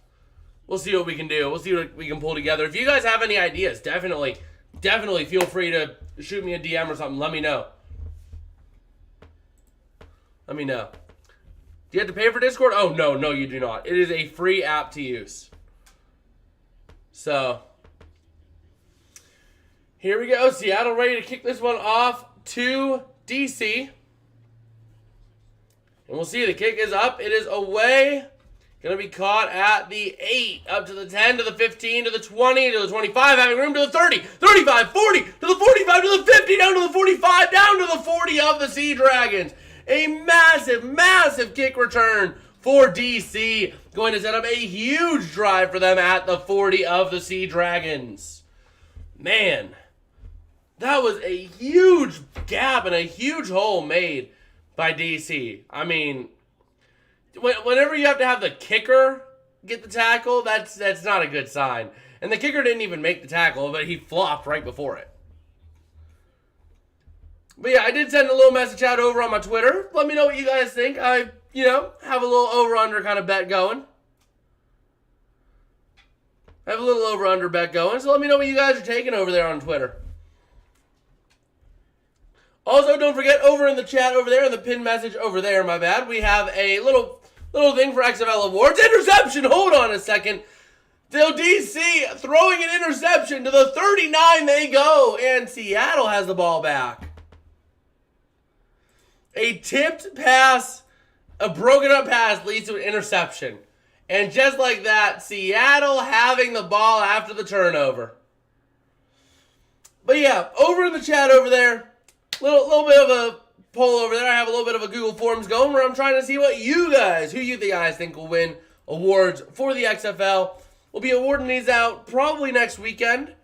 We'll see what we can do. We'll see what we can pull together. If you guys have any ideas, definitely feel free to shoot me a DM or something. Let me know. Let me know. Do you have to pay for Discord? Oh, no, you do not. It is a free app to use. So, here we go. Seattle ready to kick this one off to DC. And we'll see. The kick is up. It is away. Going to be caught at the 8, up to the 10, to the 15, to the 20, to the 25, having room to the 30, 35, 40, to the 45, to the 50, down to the 45, down to the 40 of the Sea Dragons. A massive, massive kick return for DC. Going to set up a huge drive for them at the 40 of the Sea Dragons. Man, that was a huge gap and a huge hole made by DC. I mean, whenever you have to have the kicker get the tackle, that's not a good sign. And the kicker didn't even make the tackle, but he flopped right before it. But yeah, I did send a little message out over on my Twitter. Let me know what you guys think. I, have a little over-under kind of bet going. I have a little over-under bet going, so let me know what you guys are taking over there on Twitter. Also, don't forget, over in the chat over there, in the pinned message over there, my bad, we have a little thing for XFL Awards. Interception! Hold on a second. Still DC throwing an interception to the 39 they go, and Seattle has the ball back. A tipped pass, a broken up pass leads to an interception. And just like that, Seattle having the ball after the turnover. But yeah, over in the chat over there, little bit of a poll over there. I have a little bit of a Google Forms going where I'm trying to see who you guys think will win awards for the XFL. We'll be awarding these out probably next weekend.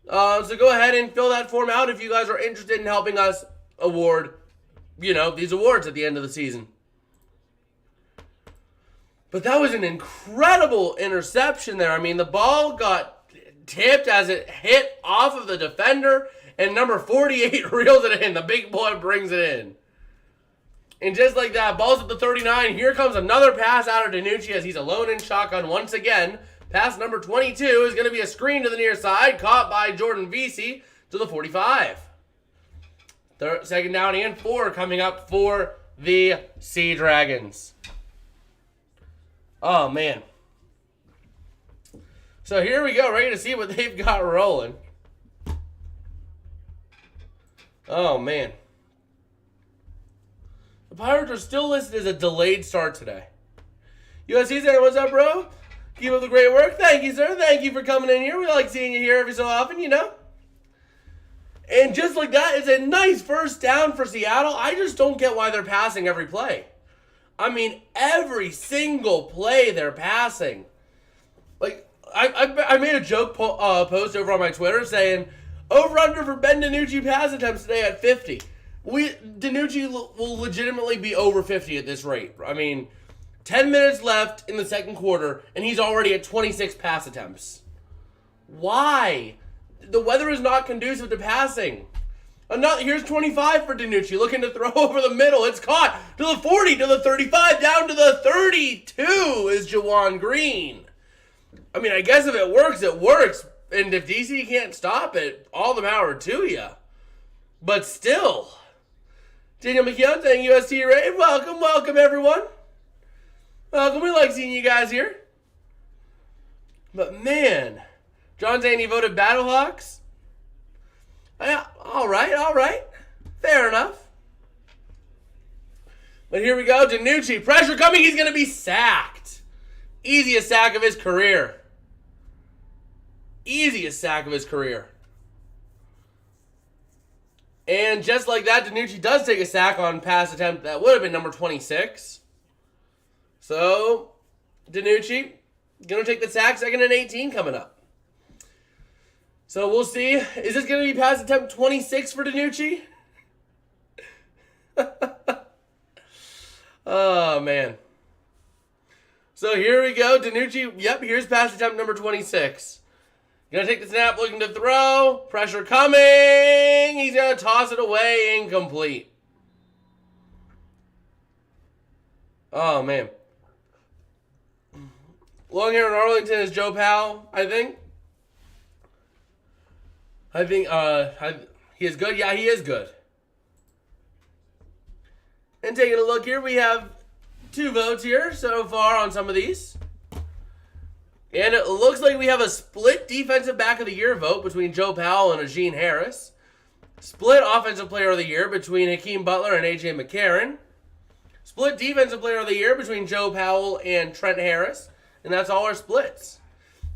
So go ahead and fill that form out if you guys are interested in helping us award, these awards at the end of the season. But that was an incredible interception there. I mean, the ball got tipped as it hit off of the defender, and number 48 reels it in. The big boy brings it in. And just like that, ball's at the 39. Here comes another pass out of DiNucci as he's alone in shotgun once again. Pass number 22 is going to be a screen to the near side, caught by Jordan Vesey to the 45. Second down and 4 coming up for the Sea Dragons. Oh, man. So here we go, ready to see what they've got rolling. Oh, man. The Pirates are still listed as a delayed start today. USC saying, what's up, bro? Keep up the great work. Thank you, sir. Thank you for coming in here. We like seeing you here every so often, And just like that, it's a nice first down for Seattle. I just don't get why they're passing every play. I mean, every single play they're passing. Like, I made a joke post over on my Twitter saying, over-under for Ben DiNucci pass attempts today at 50. DiNucci will legitimately be over 50 at this rate. I mean, 10 minutes left in the second quarter, and he's already at 26 pass attempts. Why? The weather is not conducive to passing. Here's 25 for DiNucci, looking to throw over the middle. It's caught to the 40, to the 35, down to the 32 is Jawan Green. I mean, I guess if it works, it works. And if DC can't stop it, all the power to you. But still. Daniel McKeown saying UST Ray, welcome everyone. Welcome, we like seeing you guys here. But man, John saying he voted Battlehawks. Yeah, all right. Fair enough. But here we go. DiNucci. Pressure coming. He's going to be sacked. Easiest sack of his career. And just like that, DiNucci does take a sack on pass attempt. That would have been number 26. So, DiNucci going to take the sack. 2nd and 18 coming up. So we'll see. Is this going to be pass attempt 26 for DiNucci? Oh, man. So here we go. DiNucci, yep, here's pass attempt number 26. Going to take the snap, looking to throw. Pressure coming. He's going to toss it away. Incomplete. Oh, man. Long hair in Arlington is Joe Powell, I think. He is good. Yeah, he is good. And taking a look here, we have 2 votes here so far on some of these. And it looks like we have a split Defensive Back of the Year vote between Joe Powell and Najee Harris. Split Offensive Player of the Year between Hakeem Butler and A.J. McCarron. Split Defensive Player of the Year between Joe Powell and Trent Harris. And that's all our splits.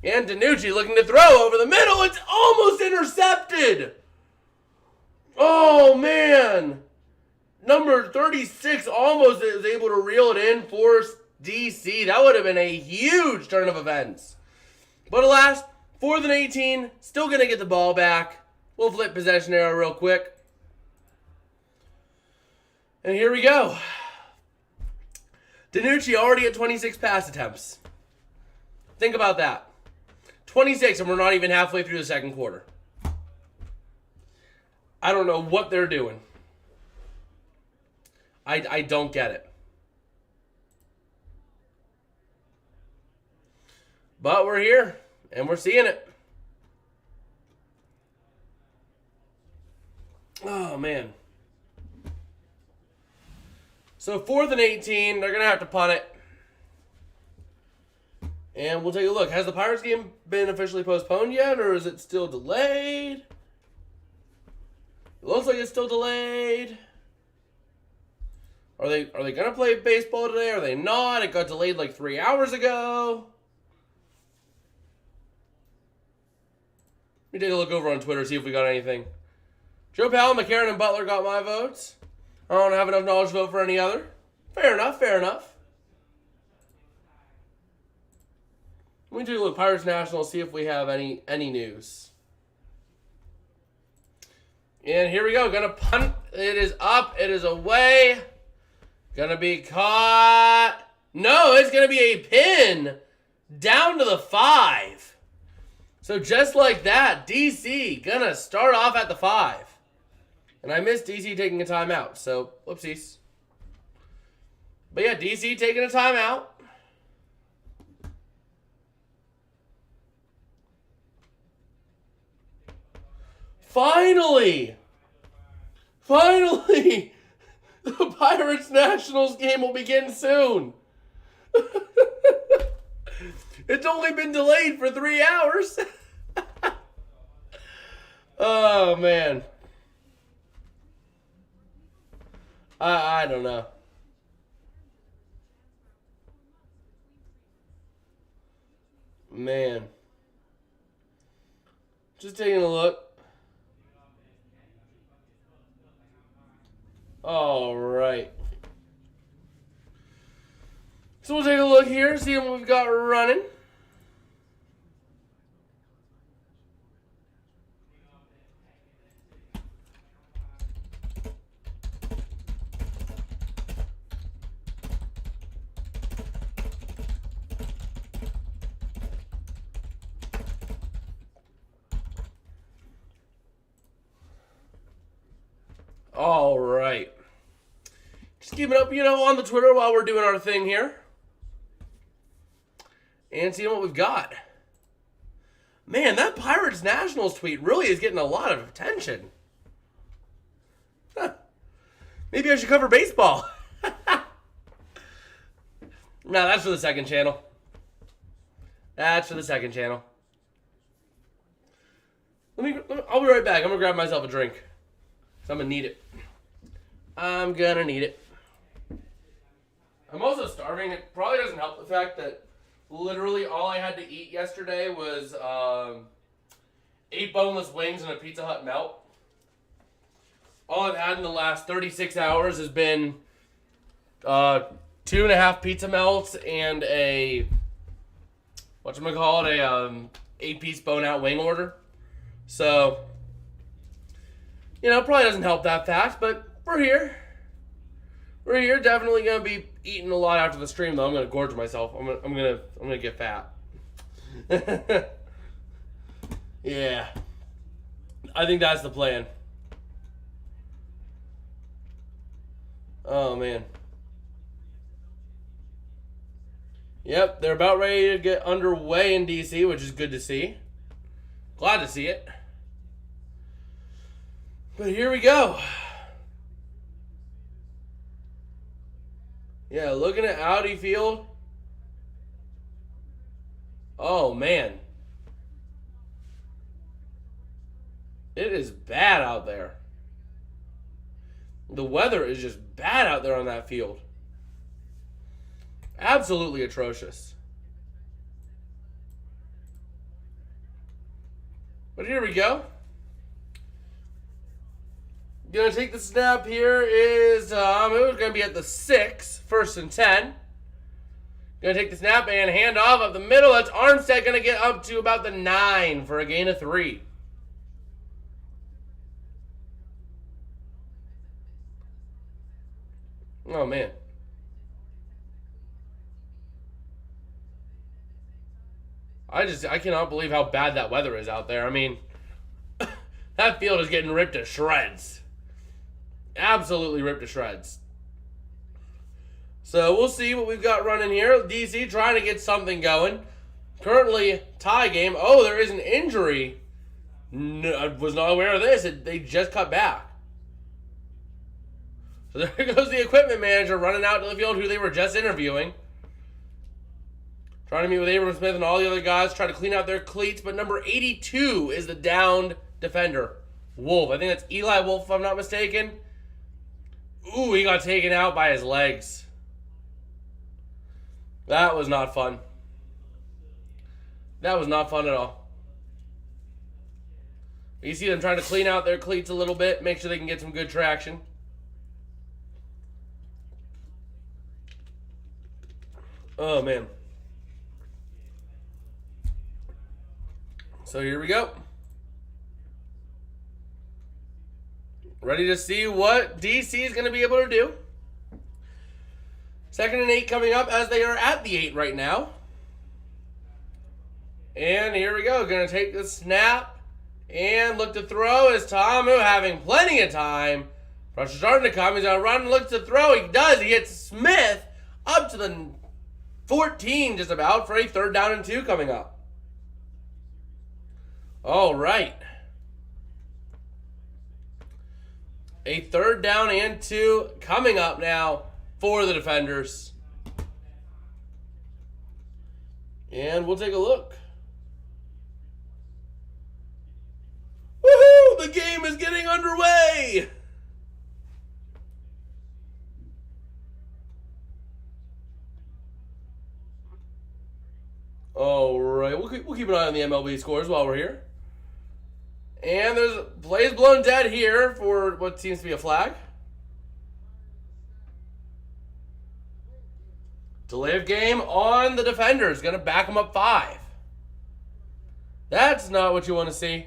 And DiNucci looking to throw over the middle. It's almost intercepted. Oh, man. Number 36 almost is able to reel it in for DC. That would have been a huge turn of events. But alas, 4th and 18. Still going to get the ball back. We'll flip possession arrow real quick. And here we go. DiNucci already at 26 pass attempts. Think about that. 26, and we're not even halfway through the second quarter. I don't know what they're doing. I don't get it. But we're here, and we're seeing it. Oh, man. So 4th and 18, they're going to have to punt it. And we'll take a look. Has the Pirates game been officially postponed yet, or is it still delayed? It looks like it's still delayed. Are they going to play baseball today? Are they not? It got delayed like 3 hours ago. Let me take a look over on Twitter, see if we got anything. Joe Powell, McCarron, and Butler got my votes. I don't have enough knowledge to vote for any other. Fair enough, fair enough. Let me take a look. Pirates Nationals, see if we have any news. And here we go. Gonna punt. It is up. It is away. Gonna be caught. No, it's gonna be a pin down to the 5. So just like that, DC gonna start off at the 5. And I missed DC taking a timeout, so whoopsies. But yeah, DC taking a timeout. Finally, the Pirates Nationals game will begin soon. It's only been delayed for 3 hours. Oh, man. I don't know. Man. Just taking a look. All right. So we'll take a look here, see what we've got running. All right. Just keeping up, on the Twitter while we're doing our thing here. And seeing what we've got. Man, that Pirates Nationals tweet really is getting a lot of attention. Huh. Maybe I should cover baseball. No, that's for the second channel. That's for the second channel. I'll be right back. I'm going to grab myself a drink. I'm going to need it. I'm going to need it. I'm also starving. It probably doesn't help the fact that literally all I had to eat yesterday was 8 boneless wings and a Pizza Hut melt. All I've had in the last 36 hours has been 2.5 pizza melts and a, whatchamacallit, a 8-piece bone-out wing order. So, probably doesn't help that fast, but we're here. We're here. Definitely gonna be eating a lot after the stream, though. I'm gonna gorge myself. I'm gonna get fat. Yeah, I think that's the plan. Oh man. Yep, they're about ready to get underway in DC, which is good to see. Glad to see it. But here we go. Yeah, looking at Audi Field. Oh, man. It is bad out there. The weather is just bad out there on that field. Absolutely atrocious. But here we go. Gonna take the snap here is, it was gonna be at the 6, 1st and 10. Gonna take the snap and hand off up the middle. That's Armstead gonna get up to about the 9 for a gain of 3. Oh, man. I cannot believe how bad that weather is out there. I mean, that field is getting ripped to shreds. Absolutely ripped to shreds. So we'll see what we've got running here. DC trying to get something going. Currently, tie game. Oh, there is an injury. No, I was not aware of this. They just cut back. So there goes the equipment manager running out to the field who they were just interviewing. Trying to meet with Abram Smith and all the other guys, trying to clean out their cleats. But number 82 is the downed defender. Wolf. I think that's Eli Wolf, if I'm not mistaken. Ooh, he got taken out by his legs. That was not fun. That was not fun at all. You see them trying to clean out their cleats a little bit, make sure they can get some good traction. Oh, man. So here we go. Ready to see what DC is going to be able to do. 2nd and 8 coming up as they are at the 8 right now. And here we go. Going to take the snap and look to throw. Is Tamu having plenty of time. Pressure starting to come. He's going to run and look to throw. He does. He hits Smith up to the 14 just about for a 3rd down and 2 coming up. All right. A 3rd down and 2 coming up now for the defenders. And we'll take a look. Woohoo! The game is getting underway! All right, we'll keep an eye on the MLB scores while we're here. And there's plays blown dead here for what seems to be a flag. Delay of game on the defenders. Going to back them up 5. That's not what you want to see.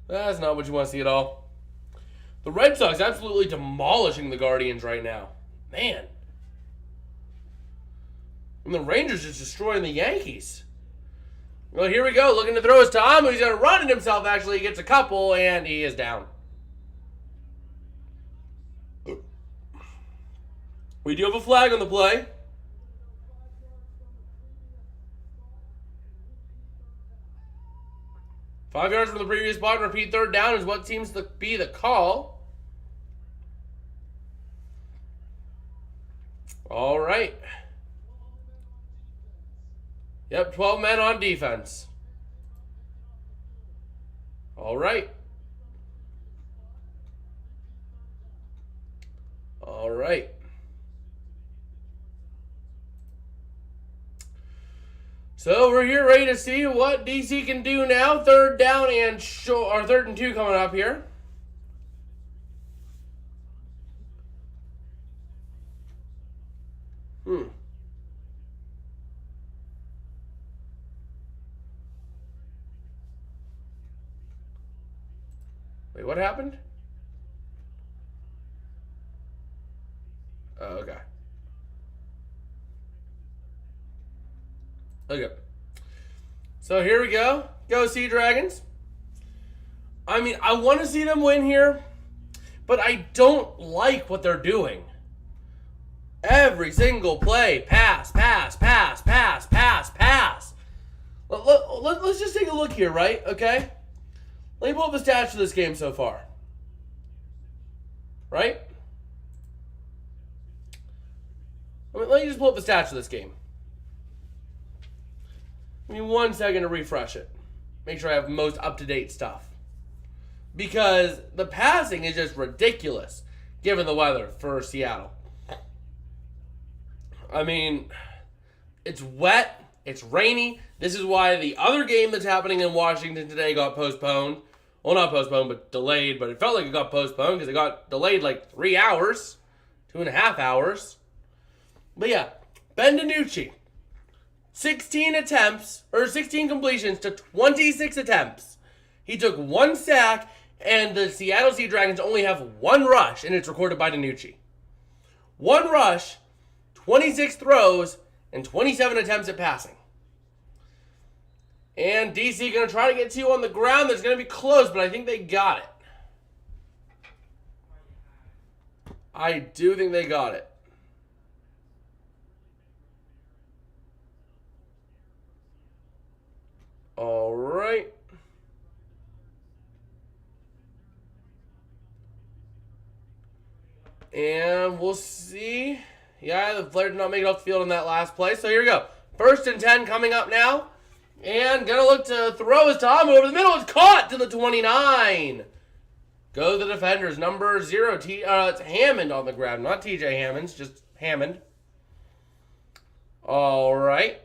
That's not what you want to see at all. The Red Sox absolutely demolishing the Guardians right now. Man. And the Rangers just destroying the Yankees. Well, here we go. Looking to throw his Tom. He's going to run it himself, actually. He gets a couple, and he is down. We do have a flag on the play. Five yards from the previous spot and repeat 3rd down is what seems to be the call. All right. Yep, 12 men on defense. All right. All right. So we're here ready to see what DC can do now. 3rd down and 3rd and 2 coming up here. Wait, what happened? Oh, okay. Okay. So here we go. Go Sea Dragons. I mean, I want to see them win here, but I don't like what they're doing. Every single play, pass, pass, pass, pass, pass, pass. Let's just take a look here, right? Okay? Let me pull up the stats for this game so far. Right? Let me just pull up the stats for this game. Give me 1 second to refresh it. Make sure I have most up-to-date stuff. Because the passing is just ridiculous, given the weather for Seattle. I mean, it's wet, it's rainy. This is why the other game that's happening in Washington today got postponed. Well, not postponed, but delayed. But it felt like it got postponed because it got delayed like 3 hours, 2.5 hours. But yeah, Ben DiNucci. 16 completions to 26 attempts. He took 1 sack, and the Seattle Sea Dragons only have 1 rush, and it's recorded by DiNucci. 1 rush, 26 throws, and 27 attempts at passing. And DC going to try to get 2 on the ground. That's going to be close, but I think they got it. I do think they got it. All right. And we'll see. Yeah, the player did not make it off the field in that last play. So here we go. 1st and 10 coming up now. And going to look to throw his Tom over the middle. It's caught to the 29. Go the defenders. Number 0. It's Hammond on the grab. Not TJ Hammonds, just Hammond. All right.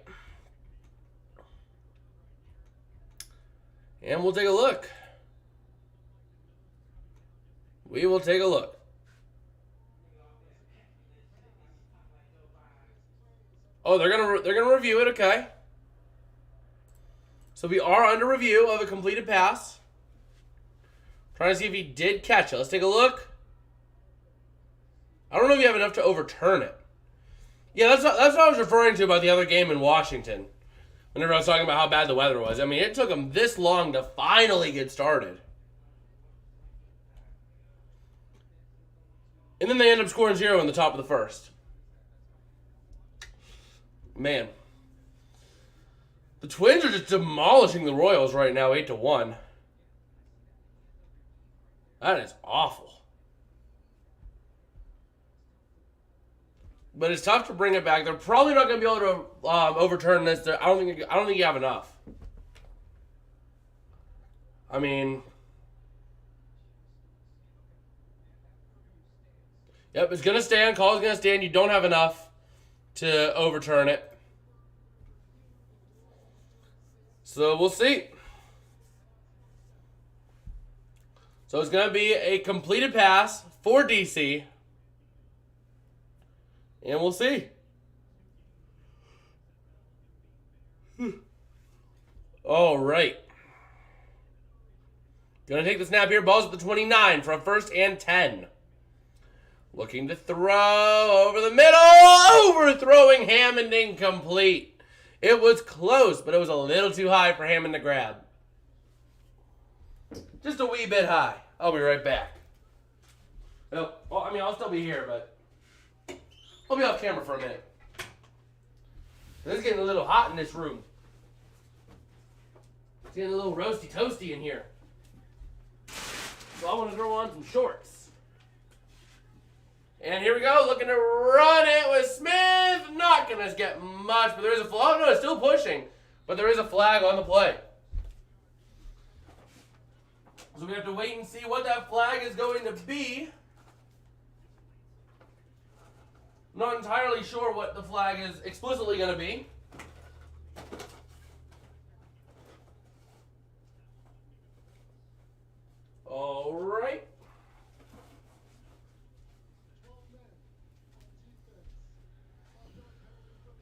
And we'll take a look. We will take a look. Oh, they're gonna review it, okay. So we are under review of a completed pass. Trying to see if he did catch it. Let's take a look. I don't know if you have enough to overturn it. Yeah, that's what I was referring to about the other game in Washington. Whenever I was talking about how bad the weather was. I mean, it took them this long to finally get started. And then they end up scoring 0 in the top of the first. Man. The Twins are just demolishing the Royals right now, 8-1. That is awful. But it's tough to bring it back. They're probably not going to be able to overturn this. I don't think you have enough. I mean, yep, it's going to stand. Call's going to stand. You don't have enough to overturn it. So we'll see. So it's going to be a completed pass for DC. And we'll see. All right. Gonna take the snap here. Ball's at the 29 for a 1st and 10. Looking to throw over the middle. Overthrowing Hammond, incomplete. It was close, but it was a little too high for Hammond to grab. Just a wee bit high. I'll be right back. Oh, well, I mean, I'll still be here, but I'll be off camera for a minute. It's getting a little hot in this room. It's getting a little roasty toasty in here. So I want to throw on some shorts. And here we go, looking to run it with Smith. Not going to get much, but there is a flag. Oh, no, it's still pushing. But there is a flag on the play. So we have to wait and see what that flag is going to be. Not entirely sure what the flag is explicitly going to be. All right.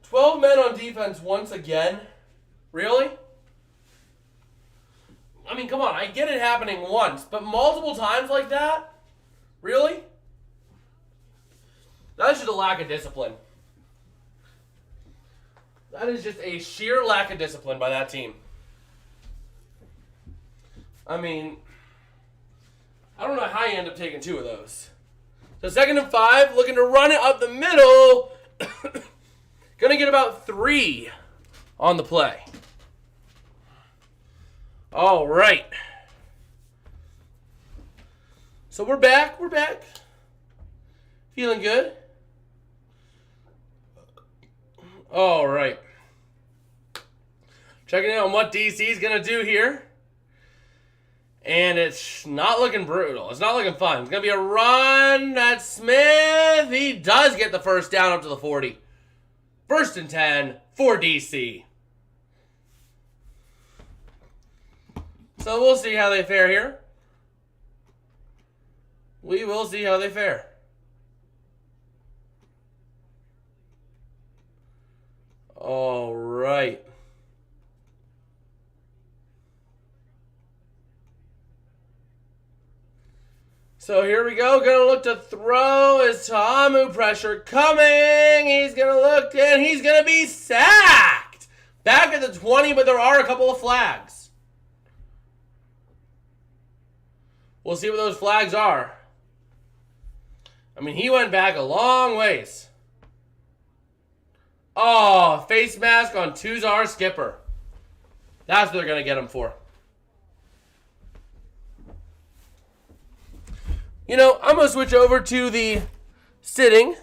"12 men on defense once again." Really? I mean, come on. I get it happening once, but multiple times like that? Really? That's just a lack of discipline. That is just a sheer lack of discipline by that team. I mean, I don't know how you end up taking 2 of those. So 2nd and 5, looking to run it up the middle. Gonna get about 3 on the play. All right. So we're back. Feeling good. All right. Checking in on what DC's going to do here. And it's not looking brutal. It's not looking fun. It's going to be a run at Smith. He does get the 1st down up to the 40. 1st and 10 for DC. So we'll see how they fare here. We will see how they fare. All right. So here we go. Gonna look to throw. Is Tamu pressure coming? He's gonna look and he's gonna be sacked. Back at the 20, but there are a couple of flags. We'll see what those flags are. I mean, he went back a long ways. Oh, face mask on Tuzar Skipper. That's what they're going to get him for. You know, I'm going to switch over to the sitting. I'm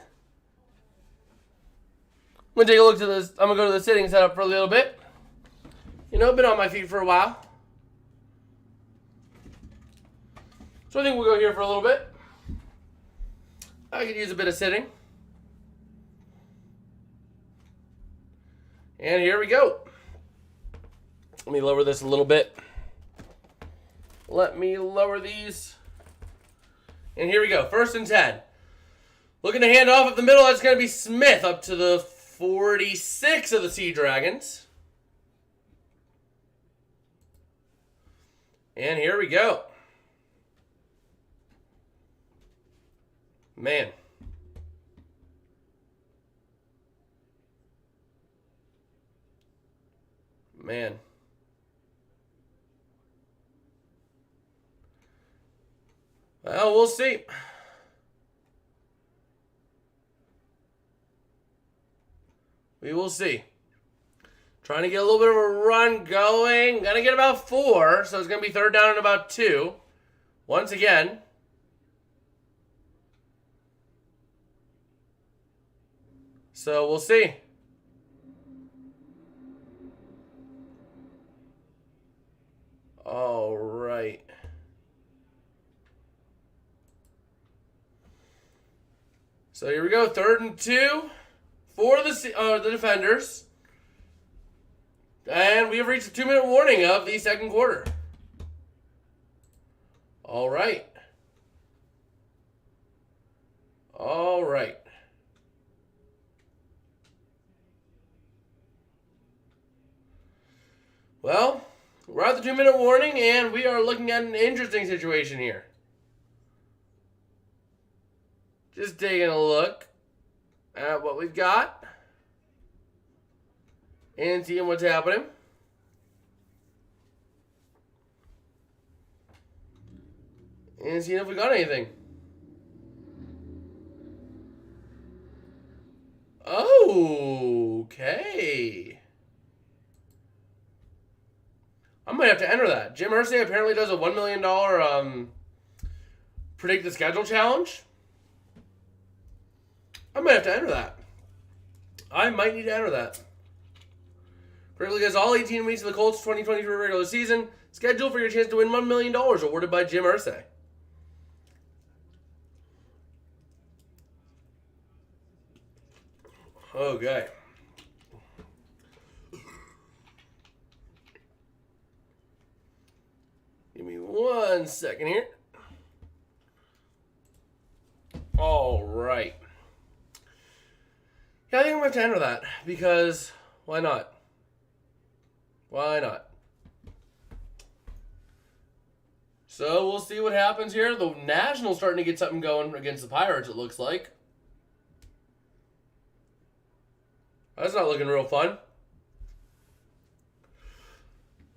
going to take a look to this. I'm going to go to the sitting setup for a little bit. You know, I've been on my feet for a while. So I think we'll go here for a little bit. I could use a bit of sitting. And here we go. Let me lower this a little bit. Let me lower these. And here we go. 1st and 10. Looking to hand off up the middle. That's going to be Smith up to the 46 of the Sea Dragons. And here we go. Man. Well, we'll see. We will see. Trying to get a little bit of a run going. Gonna get about 4, so it's gonna be 3rd down and about 2. Once again. So we'll see. All right. So here we go. 3rd and 2 for the defenders. And we have reached the 2-minute warning of the 2nd quarter. All right. All right. Well, we're at the 2-minute warning, and we are looking at an interesting situation here. Just taking a look at what we've got and seeing what's happening. And seeing if we got anything. Okay. I might have to enter that. Jim Irsay apparently does a $1 million predict the schedule challenge. I might have to enter that. I might need to enter that. Correctly guess all 18 weeks of the Colts 2023 regular season. Schedule for your chance to win $1 million awarded by Jim Irsay. Okay. Give me 1 second here. All right. Yeah, I think I'm going to have to enter that because why not? Why not? So we'll see what happens here. The Nationals starting to get something going against the Pirates, it looks like. That's not looking real fun.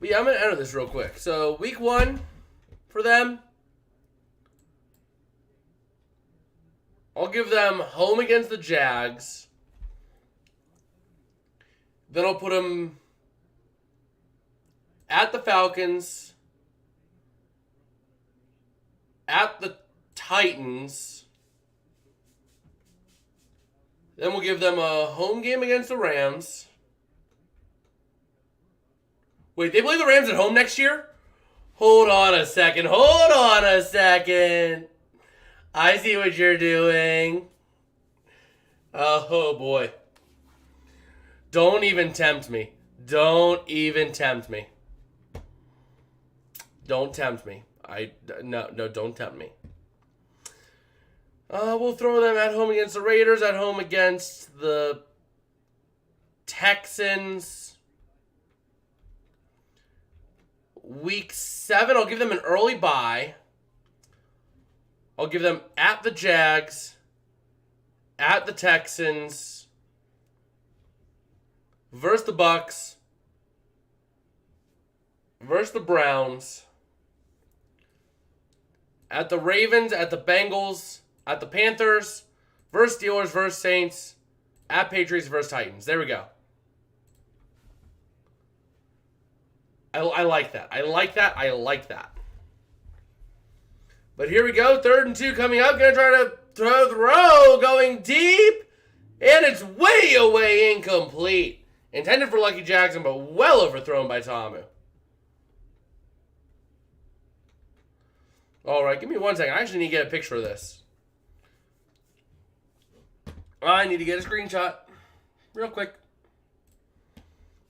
But yeah, I'm going to enter this real quick. So week 1 for them. I'll give them home against the Jags. Then I'll put them at the Falcons, at the Titans. Then we'll give them a home game against the Rams. Wait, they play the Rams at home next year? Hold on a second. Hold on a second. I see what you're doing. Oh, boy. Don't even tempt me. Don't even tempt me. Don't tempt me. No, don't tempt me. We'll throw them at home against the Raiders, at home against the Texans. Week 7, I'll give them an early bye. I'll give them at the Jags, at the Texans, versus the Bucks, versus the Browns, at the Ravens, at the Bengals, at the Panthers, versus Steelers, versus Saints, at Patriots, versus Titans. There we go. I like that. I like that. I like that. But here we go. 3rd and 2 coming up. Going to try to throw. Going deep. And it's way away incomplete. Intended for Lucky Jackson, but well overthrown by Tamu. All right, give me 1 second. I actually need to get a picture of this. I need to get a screenshot real quick.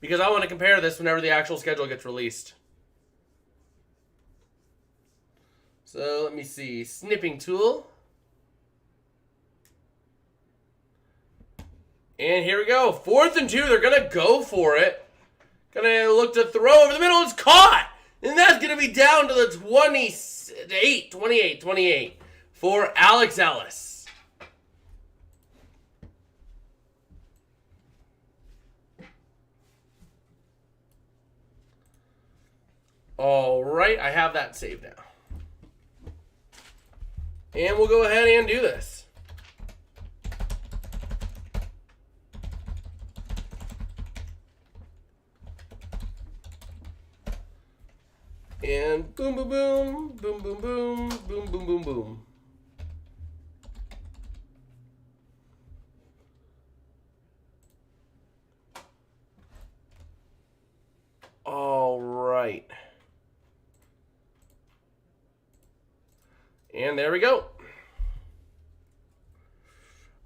Because I want to compare this whenever the actual schedule gets released. So let me see. Snipping tool. And here we go. 4th and 2. They're going to go for it. Going to look to throw over the middle. It's caught. And that's going to be down to the 28 for Alex Ellis. All right, I have that saved now. And we'll go ahead and do this. And boom, boom, boom, boom, boom, boom, boom, boom, boom, boom. All right. And there we go.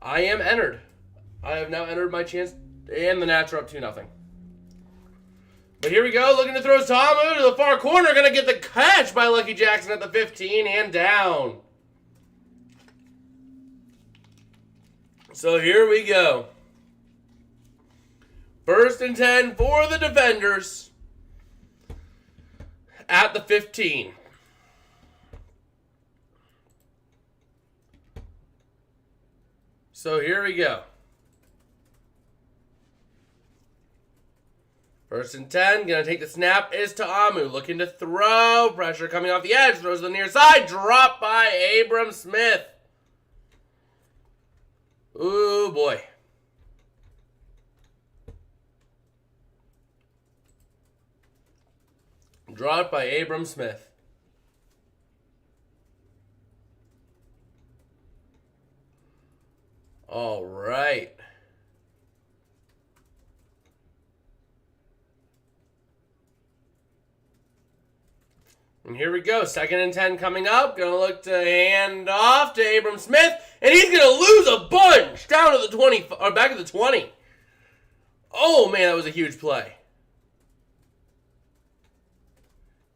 I am entered. I have now entered my chance, and the Nats are up 2-0. But here we go, looking to throw Tamu to the far corner. Going to get the catch by Lucky Jackson at the 15 and down. So here we go. 1st and 10 for the defenders at the 15. So here we go. 1st and 10. Going to take the snap is Ta'amu. Looking to throw. Pressure coming off the edge. Throws to the near side. Dropped by Abram Smith. Ooh, boy. Dropped by Abram Smith. All right. And here we go. 2nd and 10 coming up. Going to look to hand off to Abram Smith. And he's going to lose a bunch down to the 20, or back at the 20. Oh, man, that was a huge play.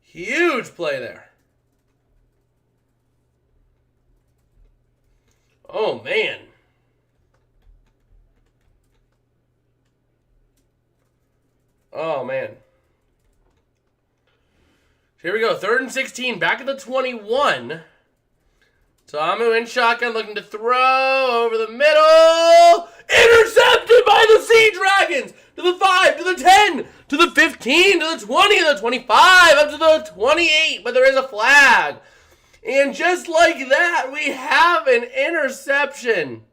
Huge play there. Oh, man. Oh, man. Here we go. 3rd and 16. Back at the 21. Tamu in shotgun looking to throw over the middle. Intercepted by the Sea Dragons. To the 5, to the 10, to the 15, to the 20, to the 25, up to the 28. But there is a flag. And just like that, we have an interception.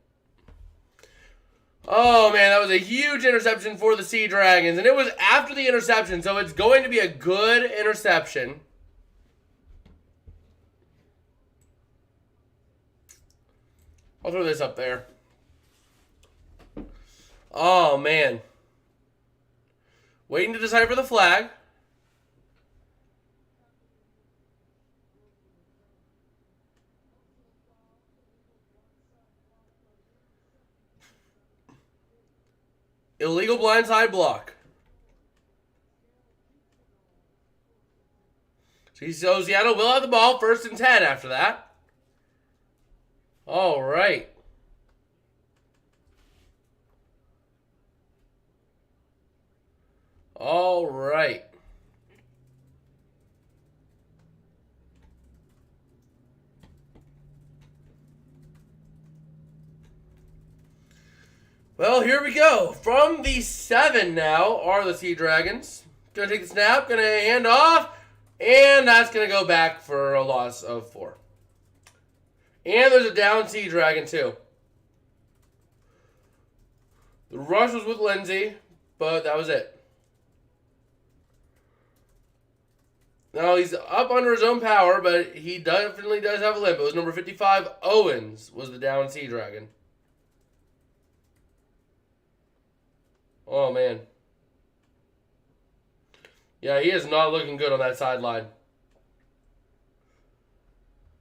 Oh, man, that was a huge interception for the Sea Dragons. And it was after the interception, so it's going to be a good interception. I'll throw this up there. Oh, man. Waiting to decide for the flag. Illegal blindside block. So Seattle will have the ball. 1st and 10 after that. All right. All right. Well, here we go. From the 7 now are the Sea Dragons. Gonna take the snap, gonna hand off, and that's gonna go back for a loss of 4. And there's a down Sea Dragon too. The rush was with Lindsay, but that was it. Now he's up under his own power, but he definitely does have a limp. It was number 55, Owens, was the down Sea Dragon. Oh, man. Yeah, he is not looking good on that sideline.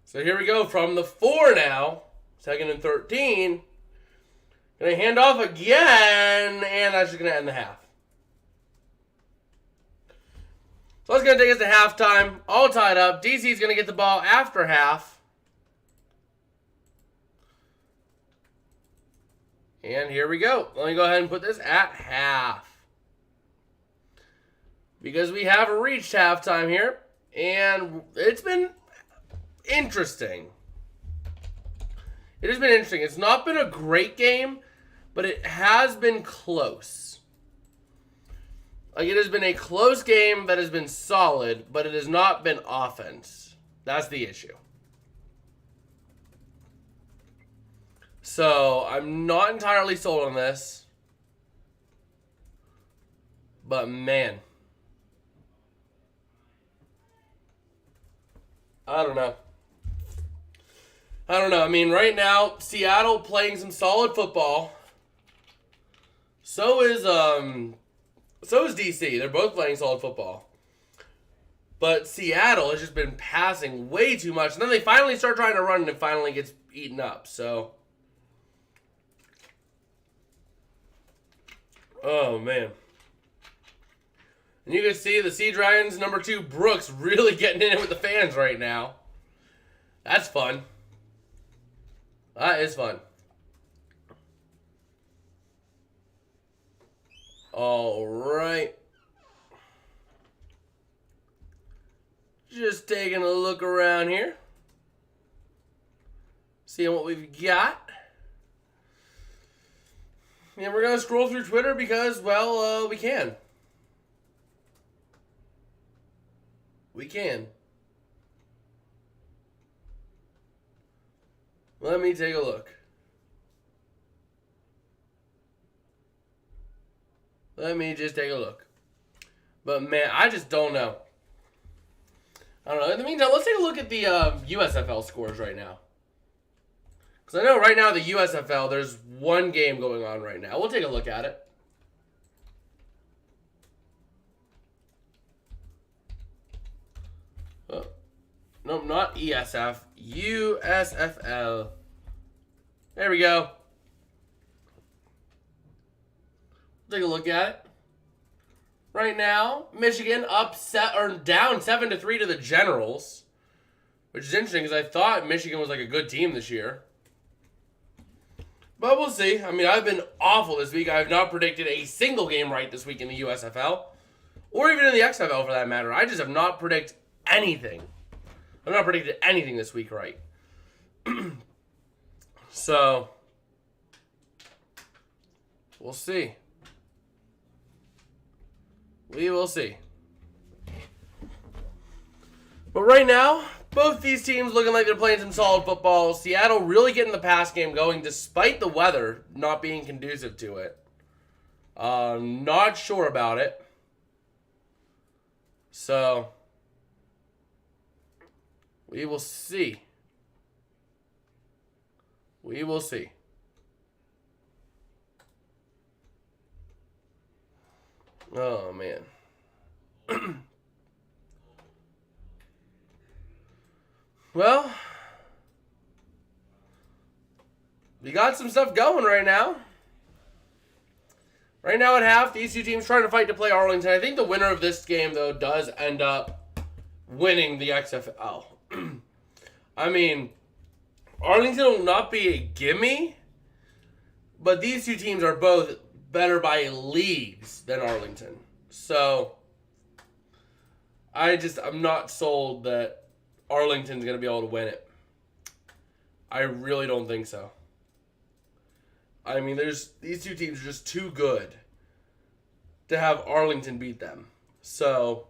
So here we go from the 4 now. 2nd and 13. Going to hand off again, and that's just going to end the half. So that's going to take us to halftime. All tied up. DC's going to get the ball after half. And here we go. Let me go ahead and put this at half. Because we have reached halftime here. And it's been interesting. It has been interesting. It's not been a great game, but it has been close. Like, it has been a close game that has been solid, but it has not been offense. That's the issue. So, I'm not entirely sold on this. But, man. I don't know. I mean, right now, Seattle playing some solid football. So is DC. They're both playing solid football. But Seattle has just been passing way too much. And then they finally start trying to run and it finally gets eaten up. So, oh, man. And you can see the Sea Dragons, number 2, Brooks, really getting in it with the fans right now. That's fun. That is fun. All right. Just taking a look around here. Seeing what we've got. And we're going to scroll through Twitter because, well, we can. We can. Let me take a look. Let me just take a look. But, man, I just don't know. I don't know. In the meantime, let's take a look at the USFL scores right now. Because I know right now the USFL, there's one game going on right now. We'll take a look at it. Oh. Nope, not ESF. USFL. There we go. Take a look at it. Right now, Michigan down 7-3 to the Generals, which is interesting because I thought Michigan was like a good team this year. But we'll see. I mean, I've been awful this week. I have not predicted a single game right this week in the USFL, or even in the XFL for that matter. I just have not predicted anything. I've not predicted anything this week right. So, we'll see. We will see. But right now, both these teams looking like they're playing some solid football. Seattle really getting the pass game going despite the weather not being conducive to it. Not sure about it. So, we will see. We will see. Oh, man. Well, we got some stuff going right now. Right now at half, these two teams trying to fight to play Arlington. I think the winner of this game, though, does end up winning the XFL. I mean, Arlington will not be a gimme, but these two teams are both better by leagues than Arlington. So, I'm not sold that Arlington's going to be able to win it. I really don't think so. I mean, these two teams are just too good to have Arlington beat them. So,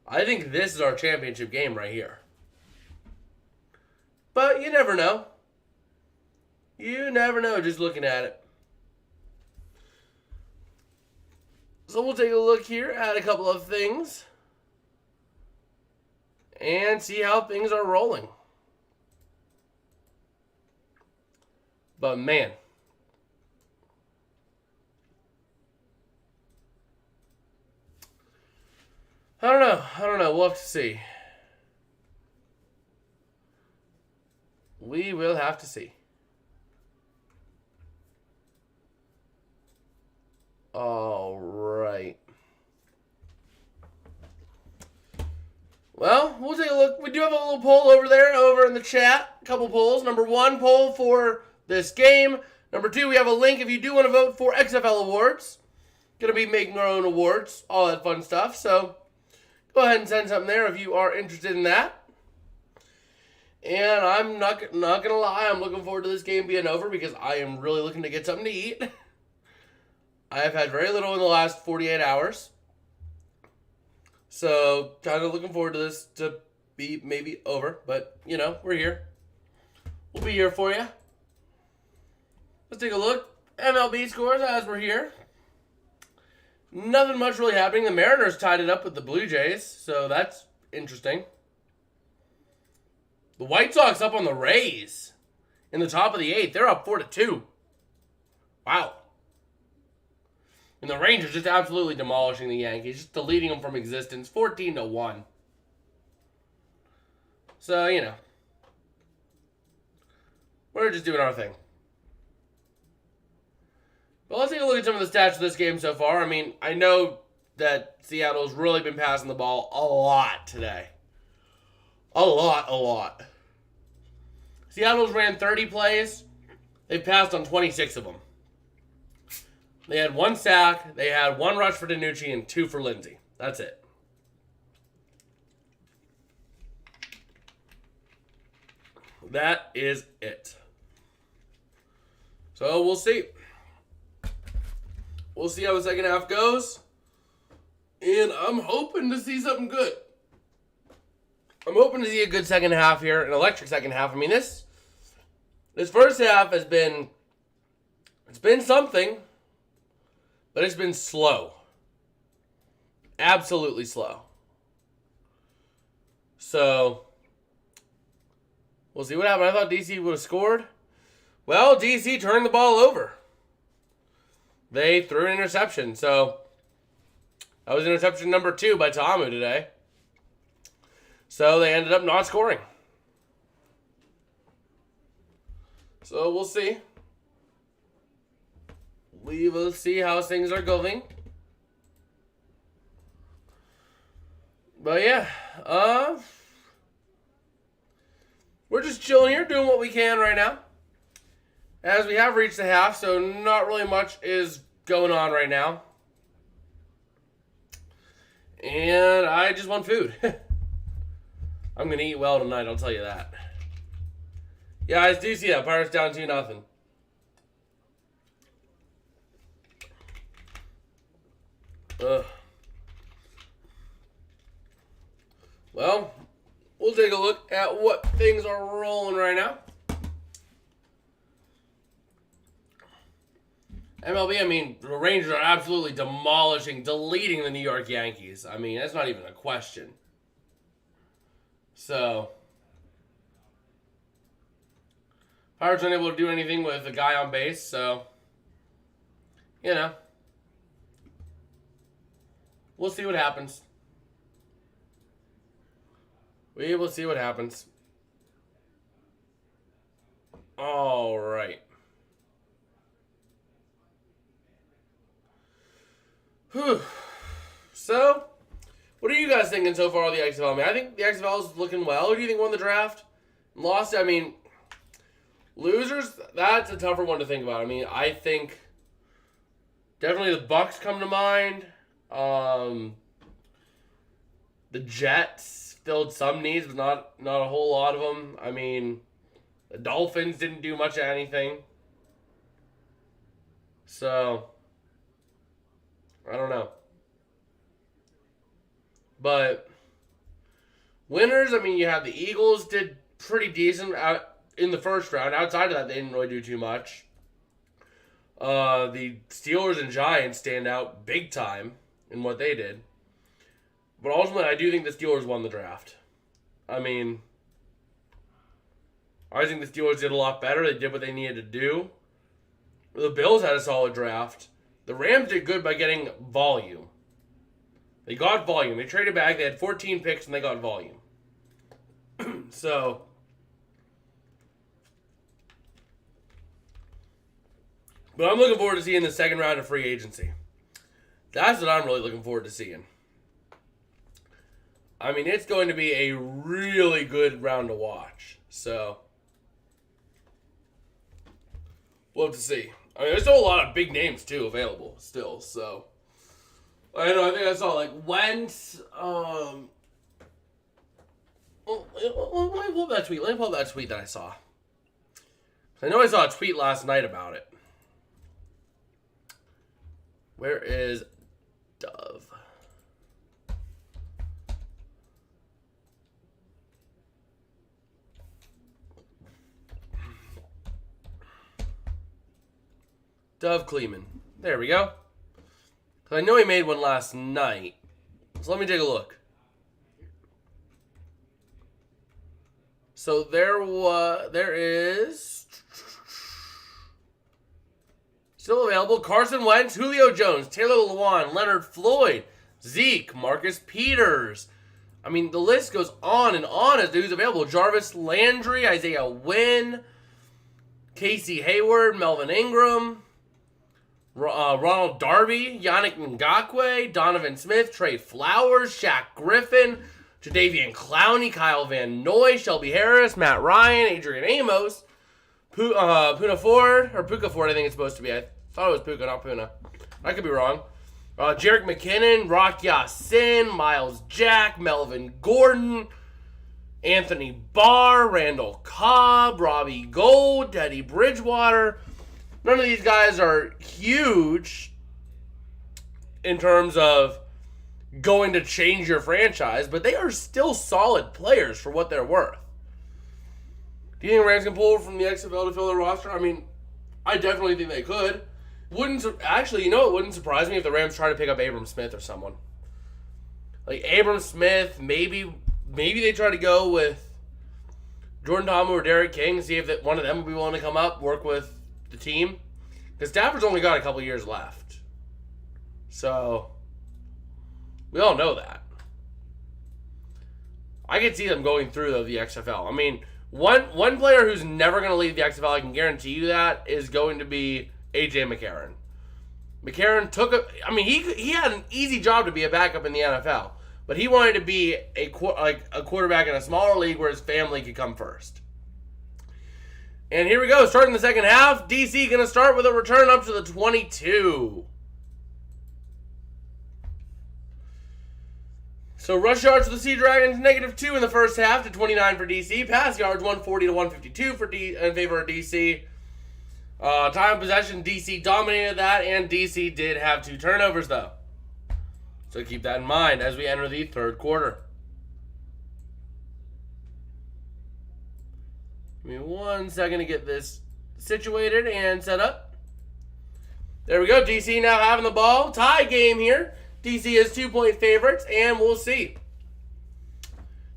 I think this is our championship game right here. But you never know. You never know just looking at it. So we'll take a look here at a couple of things and see how things are rolling. But man, I don't know. We'll have to see. We will have to see. All right. Well, we'll take a look. We do have a little poll over there, over in the chat. A couple polls. Number 1 poll for this game. Number 2, we have a link if you do want to vote for XFL Awards. Going to be making our own awards, all that fun stuff. So go ahead and send something there if you are interested in that. And I'm not going to lie, I'm looking forward to this game being over because I am really looking to get something to eat. I have had very little in the last 48 hours. So, kind of looking forward to this to be maybe over. But, you know, we're here. We'll be here for you. Let's take a look. MLB scores as we're here. Nothing much really happening. The Mariners tied it up with the Blue Jays. So, that's interesting. The White Sox up on the Rays in the top of the 8th. They're up 4-2. Wow. And the Rangers just absolutely demolishing the Yankees, just deleting them from existence, 14-1. So, you know, we're just doing our thing. But let's take a look at some of the stats of this game so far. I mean, I know that Seattle's really been passing the ball a lot today. A lot. Seattle's ran 30 plays. They've passed on 26 of them. They had 1 sack. They had 1 rush for DiNucci and 2 for Lindsey. That's it. That is it. So we'll see. We'll see how the second half goes. And I'm hoping to see something good. I'm hoping to see a good second half here, an electric second half. I mean, this first half has been, it's been something, but it's been slow. Absolutely slow. So, we'll see what happened. I thought DC would have scored. Well, DC turned the ball over. They threw an interception. So, that was interception number 2 by Ta'amu today. So they ended up not scoring. So we'll see. We will see how things are going. But yeah, we're just chilling here, doing what we can right now. As we have reached the half, so not really much is going on right now. And I just want food. I'm going to eat well tonight, I'll tell you that. Yeah, I do see that. Pirates down 2-0. Well, we'll take a look at what things are rolling right now. MLB, I mean, the Rangers are absolutely demolishing, deleting the New York Yankees. I mean, that's not even a question. So, Pirates aren't able to do anything with a guy on base, so, you know, we'll see what happens. We will see what happens. All right. Whew. So, what are you guys thinking so far of the XFL? I mean, I think the XFL is looking well. Who do you think won the draft? Lost? I mean, losers, that's a tougher one to think about. I mean, I think definitely the Bucks come to mind. The Jets filled some needs, but not a whole lot of them. I mean, the Dolphins didn't do much of anything. So, I don't know. But winners, I mean, you have the Eagles did pretty decent out in the first round. Outside of that, they didn't really do too much. The Steelers and Giants stand out big time in what they did. But ultimately, I do think the Steelers won the draft. I mean, I think the Steelers did a lot better. They did what they needed to do. The Bills had a solid draft. The Rams did good by getting volume. They got volume. They traded back. They had 14 picks, and they got volume. So, but I'm looking forward to seeing the second round of free agency. That's what I'm really looking forward to seeing. I mean, it's going to be a really good round to watch. So, we'll have to see. I mean, there's still a lot of big names, too, available still. So, I know, I think I saw, like, Wentz. Let me pull up that tweet. Let me pull up that tweet that I saw. I know I saw a tweet last night about it. Where is Dove? Dove Kleeman. There we go. I know he made one last night. So let me take a look. So there is still available Carson Wentz, Julio Jones, Taylor Lewan, Leonard Floyd, Zeke, Marcus Peters. I mean, the list goes on and on as to who's available. Jarvis Landry, Isaiah Wynn, Casey Hayward, Melvin Ingram, Ronald Darby, Yannick Ngakoue, Donovan Smith, Trey Flowers, Shaq Griffin, Jadeveon Clowney, Kyle Van Noy, Shelby Harris, Matt Ryan, Adrian Amos, Puka Ford, I think it's supposed to be. I thought it was Puka, not Puna. I could be wrong. Jerick McKinnon, Rock Ya-Sin, Miles Jack, Melvin Gordon, Anthony Barr, Randall Cobb, Robbie Gould, Teddy Bridgewater. None of these guys are huge in terms of going to change your franchise, but they are still solid players for what they're worth. Do you think Rams can pull from the XFL to fill their roster? I mean, I definitely think they could. Actually, you know, it wouldn't surprise me if the Rams try to pick up Abram Smith or someone. Like Abram Smith, maybe they try to go with Jordan Ta'amu or Derek King, see if one of them would be willing to come up, work with the team. Because Stafford's only got a couple years left. So, we all know that. I could see them going through, though, the XFL. I mean, one player who's never going to leave the XFL, I can guarantee you that, is going to be A.J. McCarron. McCarron he had an easy job to be a backup in the NFL. But he wanted to be a quarterback in a smaller league where his family could come first. And here we go, starting the second half. DC going to start with a return up to the 22. So rush yards for the Sea Dragons, -2 in the first half to 29 for DC. Pass yards, 140 to 152 in favor of DC. Time of possession, DC dominated that, and DC did have 2 turnovers, though. So keep that in mind as we enter the third quarter. Give me 1 second to get this situated and set up. There we go. DC now having the ball. Tie game here. DC is 2-point favorites, and we'll see.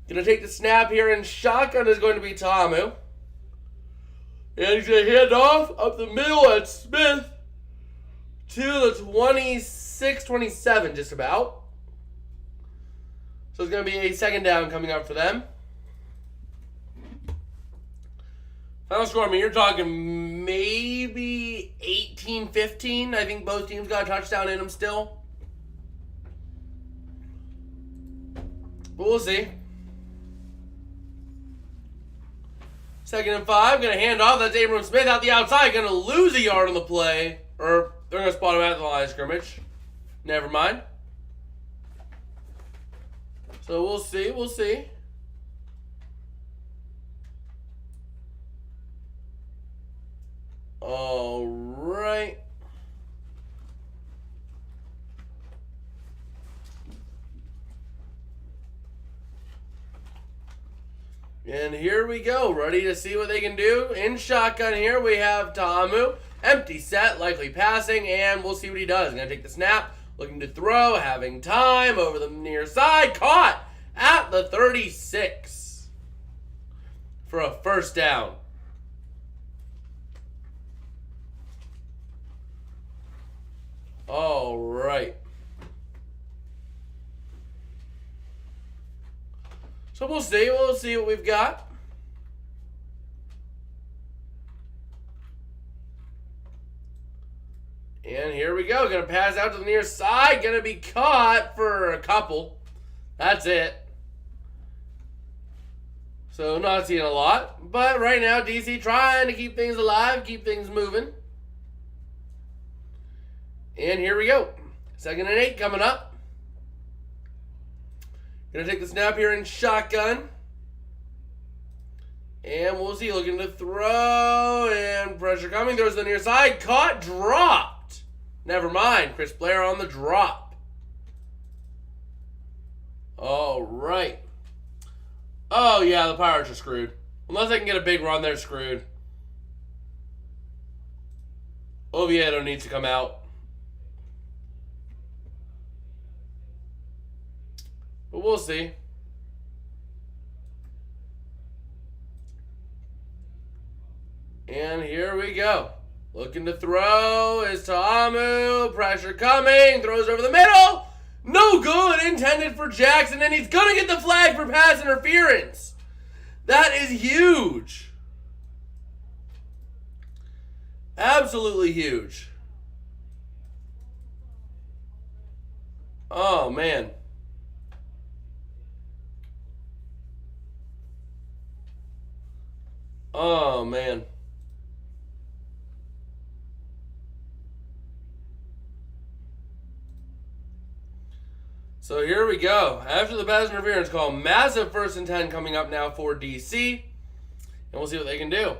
Going to take the snap here, and shotgun is going to be Ta'amu. And he's going to hand off up the middle at Smith to the 26-27, just about. So it's going to be a second down coming up for them. Final score, I mean, you're talking maybe 18-15. I think both teams got a touchdown in them still. But we'll see. 2nd and 5. Going to hand off. That's Abram Smith out the outside. Going to lose a yard on the play. Or they're going to spot him at the line of scrimmage. Never mind. So we'll see. We'll see. All right. And here we go, ready to see what they can do. In shotgun here, we have Ta'amu. Empty set, likely passing, and we'll see what he does. Gonna take the snap, looking to throw, having time over the near side. Caught at the 36 for a first down. All right. So we'll see what we've got. And here we go. Gonna pass out to the near side. Gonna be caught for a couple. That's it. So not seeing a lot. But right now, DC trying to keep things alive, keep things moving. And here we go. 2nd and 8 coming up. Gonna take the snap here in shotgun. And we'll see. Looking to throw. And pressure coming. Throws to the near side. Caught. Dropped. Never mind. Chris Blair on the drop. All right. Oh, yeah. The Pirates are screwed. Unless they can get a big run, they're screwed. Oviedo needs to come out. But we'll see. And here we go. Looking to throw is Ta'amu. Pressure coming. Throws over the middle. No good. Intended for Jackson. And he's going to get the flag for pass interference. That is huge. Absolutely huge. Oh, man. Oh, man. So here we go. After the pass interference call, massive 1st and 10 coming up now for DC. And we'll see what they can do.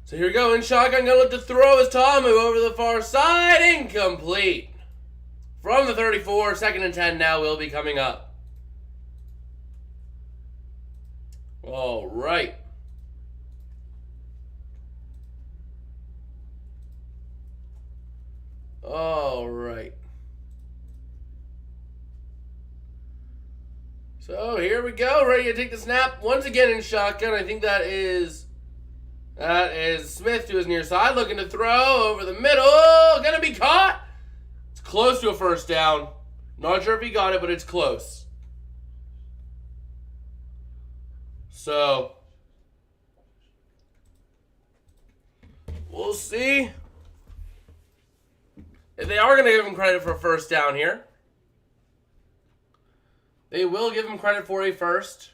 So here we go. In shotgun, gonna look to throw his Ta'amu over the far side. Incomplete. From the 34, 2nd and 10 now will be coming up. All right. All right. So here we go. Ready to take the snap once again in shotgun. I think that is Smith to his near side. Looking to throw over the middle. Gonna be caught. It's close to a first down. Not sure if he got it, but it's close. So, we'll see if they are going to give him credit for a first down here. They will give him credit for a first.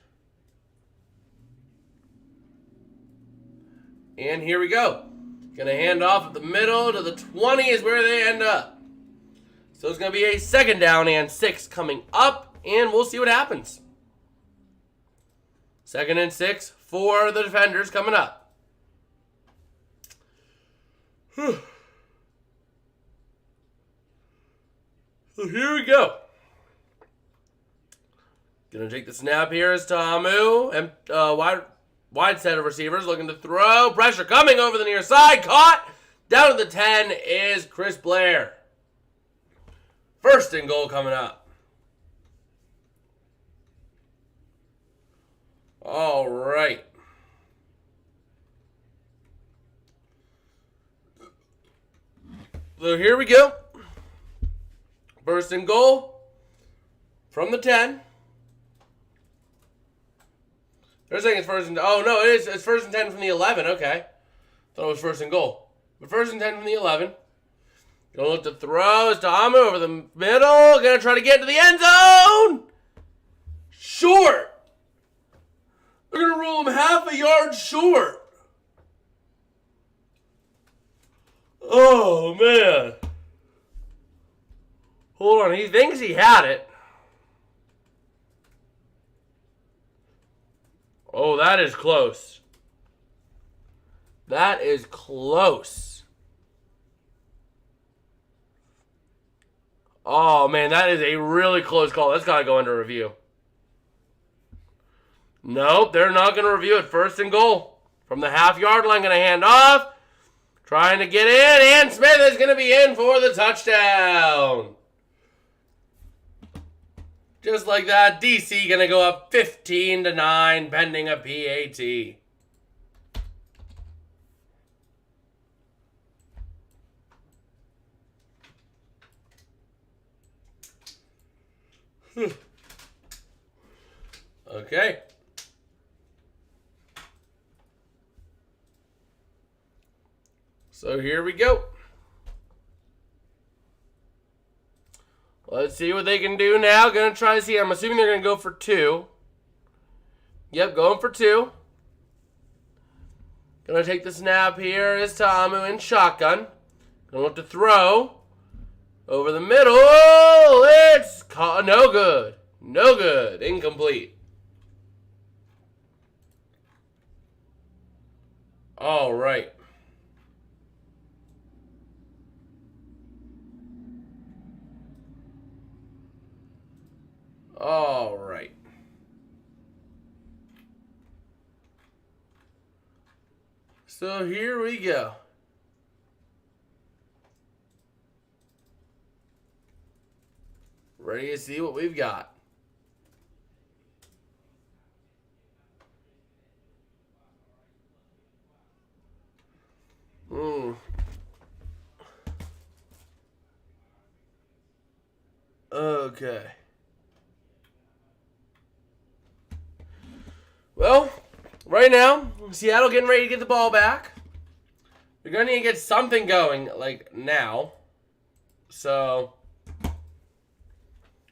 And here we go. Going to hand off at the middle to the 20 is where they end up. So it's going to be a 2nd down and 6 coming up, and we'll see what happens. 2nd and 6 for the defenders coming up. So here we go. Gonna take the snap here is Ta'amu. And wide set of receivers looking to throw. Pressure coming over the near side. Caught. Down to the 10 is Chris Blair. 1st and goal coming up. All right. So here we go. 1st and goal from the 10. They're saying it's 1st and... Oh, no, it is. It's 1st and 10 from the 11. Okay. Thought it was 1st and goal. But 1st and 10 from the 11. Gonna look to throw. It's Ta'amu over the middle. Gonna try to get to the end zone. Short. They're going to roll him half a yard short. Oh, man. Hold on. He thinks he had it. Oh, that is close. That is close. Oh, man, that is a really close call. That's got to go under review. Nope, they're not going to review it. 1st and goal. From the half-yard line, going to hand off. Trying to get in, and Smith is going to be in for the touchdown. Just like that, DC going to go up 15-9, pending a PAT. Okay. So here we go. Let's see what they can do now. Gonna try to see. I'm assuming they're gonna go for 2. Yep, going for 2. Gonna take the snap here. Is Ta'amu in shotgun. Gonna look to throw. Over the middle. It's no good. No good. Incomplete. All right. All right. So here we go. Ready to see what we've got. Okay. Well, right now, Seattle getting ready to get the ball back. They're going to need to get something going, like, now. So,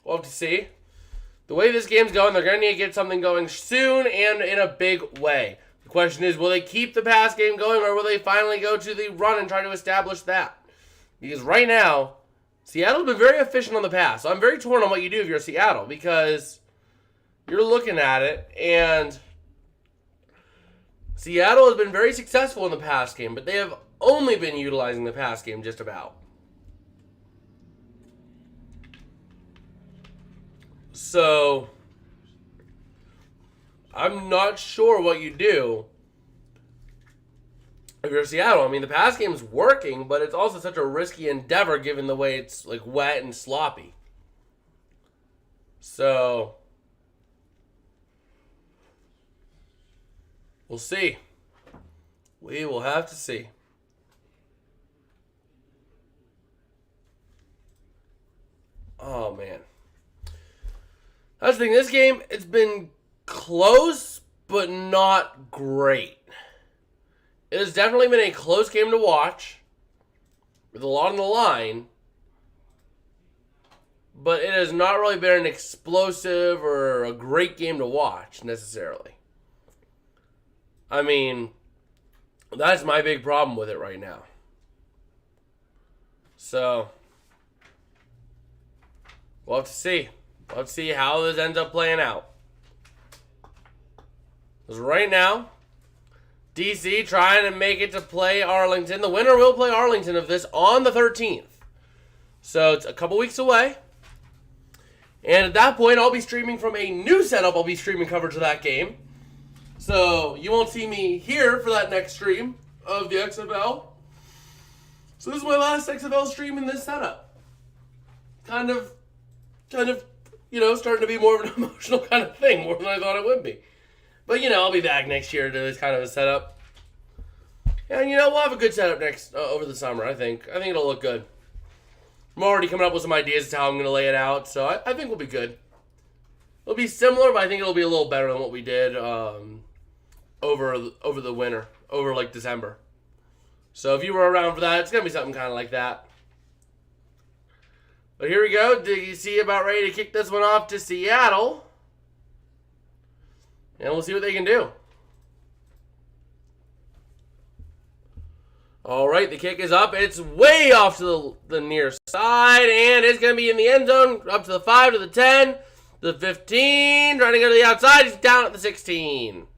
we'll have to see. The way this game's going, they're going to need to get something going soon and in a big way. The question is, will they keep the pass game going, or will they finally go to the run and try to establish that? Because right now, Seattle's been very efficient on the pass. So I'm very torn on what you do if you're Seattle, because you're looking at it, and Seattle has been very successful in the pass game, but they have only been utilizing the pass game just about. So, I'm not sure what you do if you're Seattle. I mean, the pass game's working, but it's also such a risky endeavor given the way it's like wet and sloppy. So, we'll see. We will have to see. Oh, man. That's the thing. This game, it's been close, but not great. It has definitely been a close game to watch, with a lot on the line, but it has not really been an explosive or a great game to watch, necessarily. I mean, that's my big problem with it right now. So, we'll have to see. We'll have to see how this ends up playing out. Because right now, DC trying to make it to play Arlington. The winner will play Arlington of this on the 13th. So it's a couple weeks away. And at that point, I'll be streaming from a new setup. I'll be streaming coverage of that game. So you won't see me here for that next stream of the XFL. So this is my last XFL stream in this setup. Kind of, you know, starting to be more of an emotional kind of thing, more than I thought it would be. But, you know, I'll be back next year to this kind of a setup. And, you know, we'll have a good setup next over the summer, I think. I think it'll look good. I'm already coming up with some ideas as to how I'm going to lay it out, so I think we'll be good. It'll be similar, but I think it'll be a little better than what we did over the winter, over, like, December. So if you were around for that, it's going to be something kind of like that. But here we go. Do you see about ready to kick this one off to Seattle? And we'll see what they can do. All right, the kick is up. It's way off to the near side, and it's going to be in the end zone, up to the 5, to the 10, to the 15, trying to go to the outside. He's down at the 16.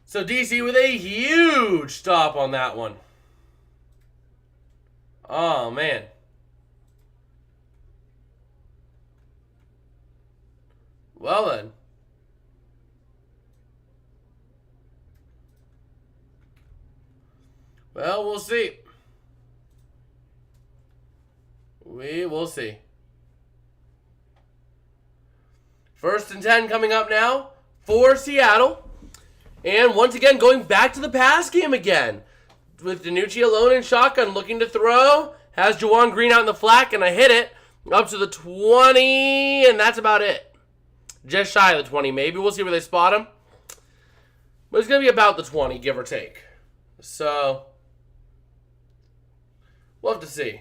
So DC with a huge stop on that one. Oh, man. Well, then. Well, we'll see. We will see. 1st and 10 coming up now for Seattle. And once again, going back to the pass game again. With DiNucci alone in shotgun, looking to throw. Has Juwan Green out in the flat, and I hit it up to the 20, and that's about it. Just shy of the 20, maybe. We'll see where they spot him. But it's going to be about the 20, give or take. So, we'll have to see.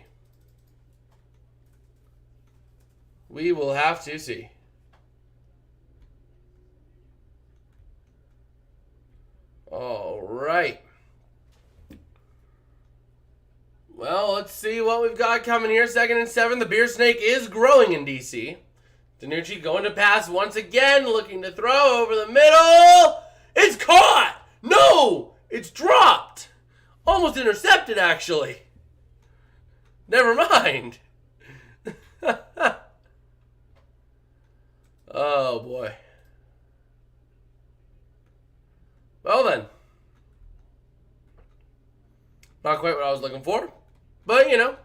We will have to see. All right. Well, let's see what we've got coming here. 2nd and 7. The beer snake is growing in DC. DiNucci going to pass once again, looking to throw over the middle. It's caught! No! It's dropped! Almost intercepted, actually. Never mind. Oh, boy. Well, then. Not quite what I was looking for. But, you know,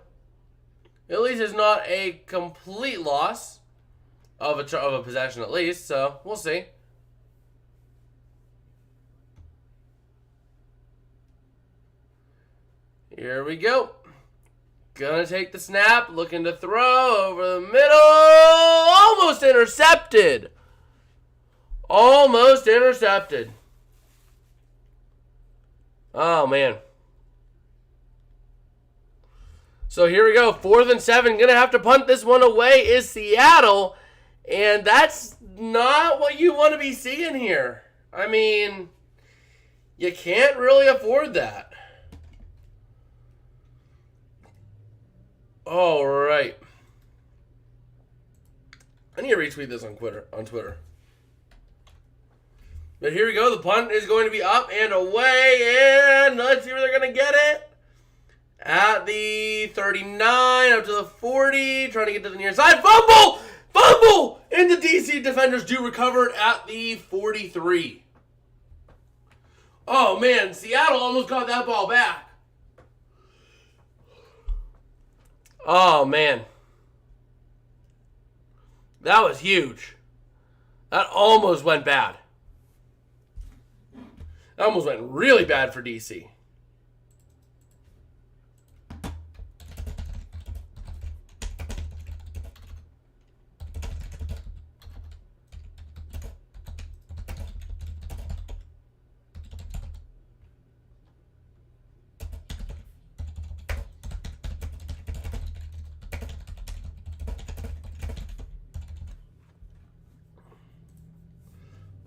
at least it's not a complete loss of a possession at least. So, we'll see. Here we go. Gonna take the snap. Looking to throw over the middle. Almost intercepted. Almost intercepted. Oh, man. So here we go. 4th and 7. Going to have to punt this one away is Seattle. And that's not what you want to be seeing here. I mean, you can't really afford that. All right. I need to retweet this on Twitter. But here we go. The punt is going to be up and away. And let's see where they're going to get it. At the 39, up to the 40, trying to get to the near side. Fumble! Fumble! And the DC defenders do recover it at the 43. Oh, man. Seattle almost got that ball back. Oh, man. That was huge. That almost went bad. That almost went really bad for DC.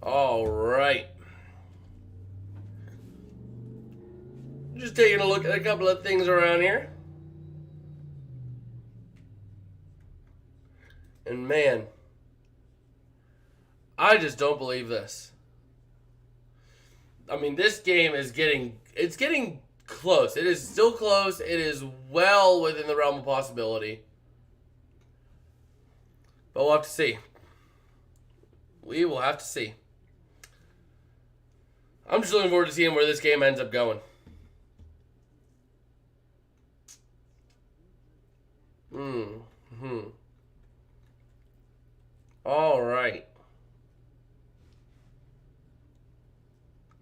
All right. Just taking a look at a couple of things around here. And man, I just don't believe this. I mean, this game is getting close. It is still close. It is well within the realm of possibility. But we'll have to see. We will have to see. I'm just looking forward to seeing where this game ends up going. All right.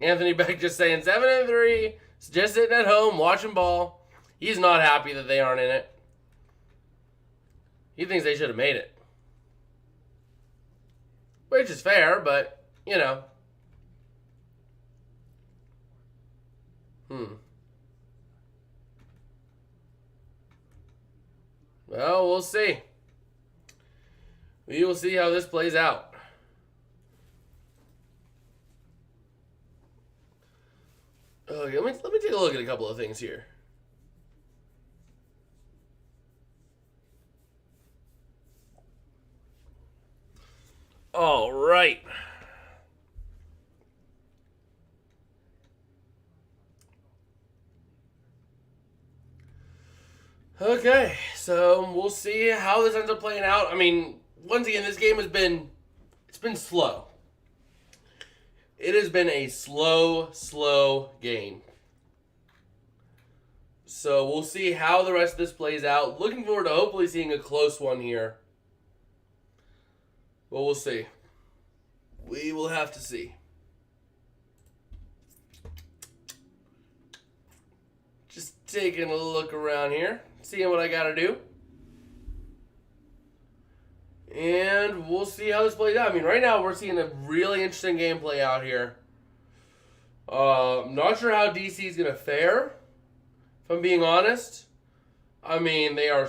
Anthony Beck just saying 7-3. Just sitting at home watching ball. He's not happy that they aren't in it. He thinks they should have made it. Which is fair, but, you know. Well, we'll see. We will see how this plays out. Okay, let me take a look at a couple of things here. All right. Okay, so we'll see how this ends up playing out. I mean, once again, this game it's been slow. It has been a slow game. So we'll see how the rest of this plays out. Looking forward to hopefully seeing a close one here. But we'll see. We will have to see. Just taking a look around here, seeing what I gotta do. And we'll see how this plays out. I mean, right now we're seeing a really interesting game play out here. I'm not sure how DC is gonna fare, if I'm being honest. I mean, they are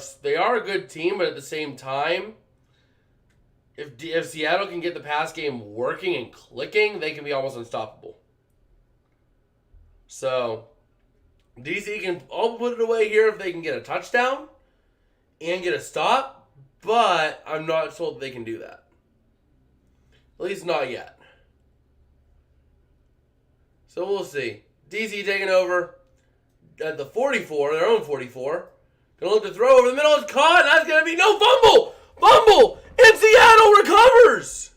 a good team, but at the same time, if Seattle can get the pass game working and clicking, they can be almost unstoppable. So DC can all put it away here if they can get a touchdown and get a stop, but I'm not told they can do that. At least not yet. So we'll see. DC taking over at the 44, their own 44. Gonna look to throw over the middle. It's caught. That's gonna be no fumble. Fumble, and Seattle recovers.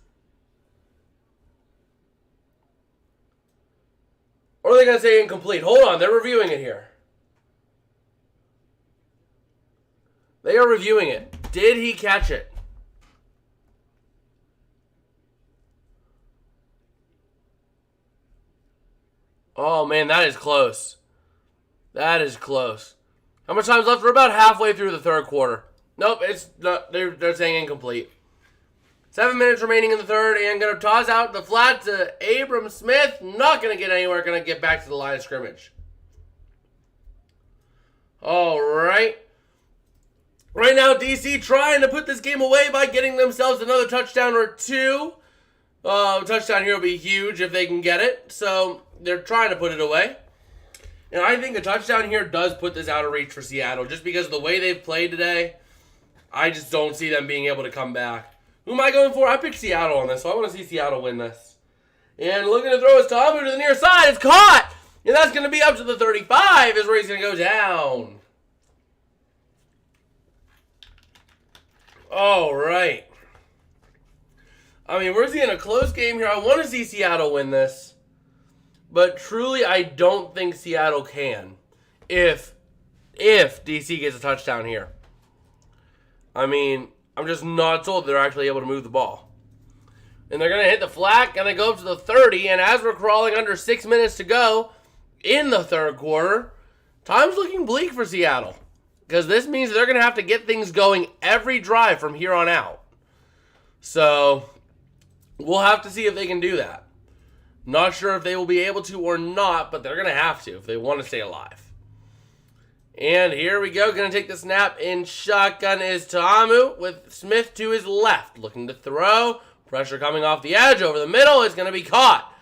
Or are they gonna say incomplete? Hold on, they're reviewing it here. They are reviewing it. Did he catch it? Oh man, that is close. That is close. How much time's left? We're about halfway through the third quarter. Nope, it's not. They're saying incomplete. 7 minutes remaining in the third, and going to toss out the flat to Abram Smith. Not going to get anywhere. Going to get back to the line of scrimmage. All right. Right now, DC trying to put this game away by getting themselves another touchdown or two. Touchdown here will be huge if they can get it. So they're trying to put it away. And I think a touchdown here does put this out of reach for Seattle. Just because of the way they've played today, I just don't see them being able to come back. Who am I going for? I picked Seattle on this, so I want to see Seattle win this. And looking to throw his Tamu to the near side. It's caught! And that's going to be up to the 35 is where he's going to go down. All right. I mean, we're seeing a close game here. I want to see Seattle win this. But truly, I don't think Seattle can if DC gets a touchdown here. I mean, I'm just not told they're actually able to move the ball. And they're going to hit the flat, going to go up to the 30, and as we're crawling under 6 minutes to go in the third quarter, time's looking bleak for Seattle. Because this means they're going to have to get things going every drive from here on out. So, we'll have to see if they can do that. Not sure if they will be able to or not, but they're going to have to if they want to stay alive. And here we go. Going to take the snap in shotgun is Tamu with Smith to his left. Looking to throw. Pressure coming off the edge over the middle. It's going to be caught.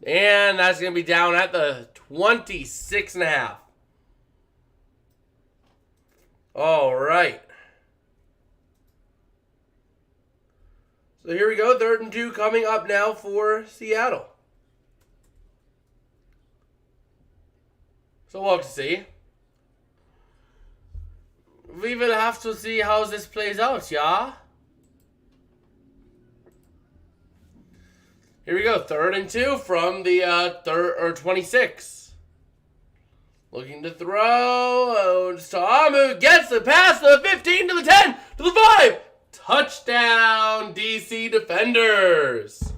And that's going to be down at the 26.5. All right. So here we go. 3rd and 2 coming up now for Seattle. So we'll have to see. We will have to see how this plays out, yeah? Here we go. 3rd and 2 from the 26. Looking to throw. Tamu gets the pass to the 15, to the 10, to the 5. Touchdown, DC Defenders.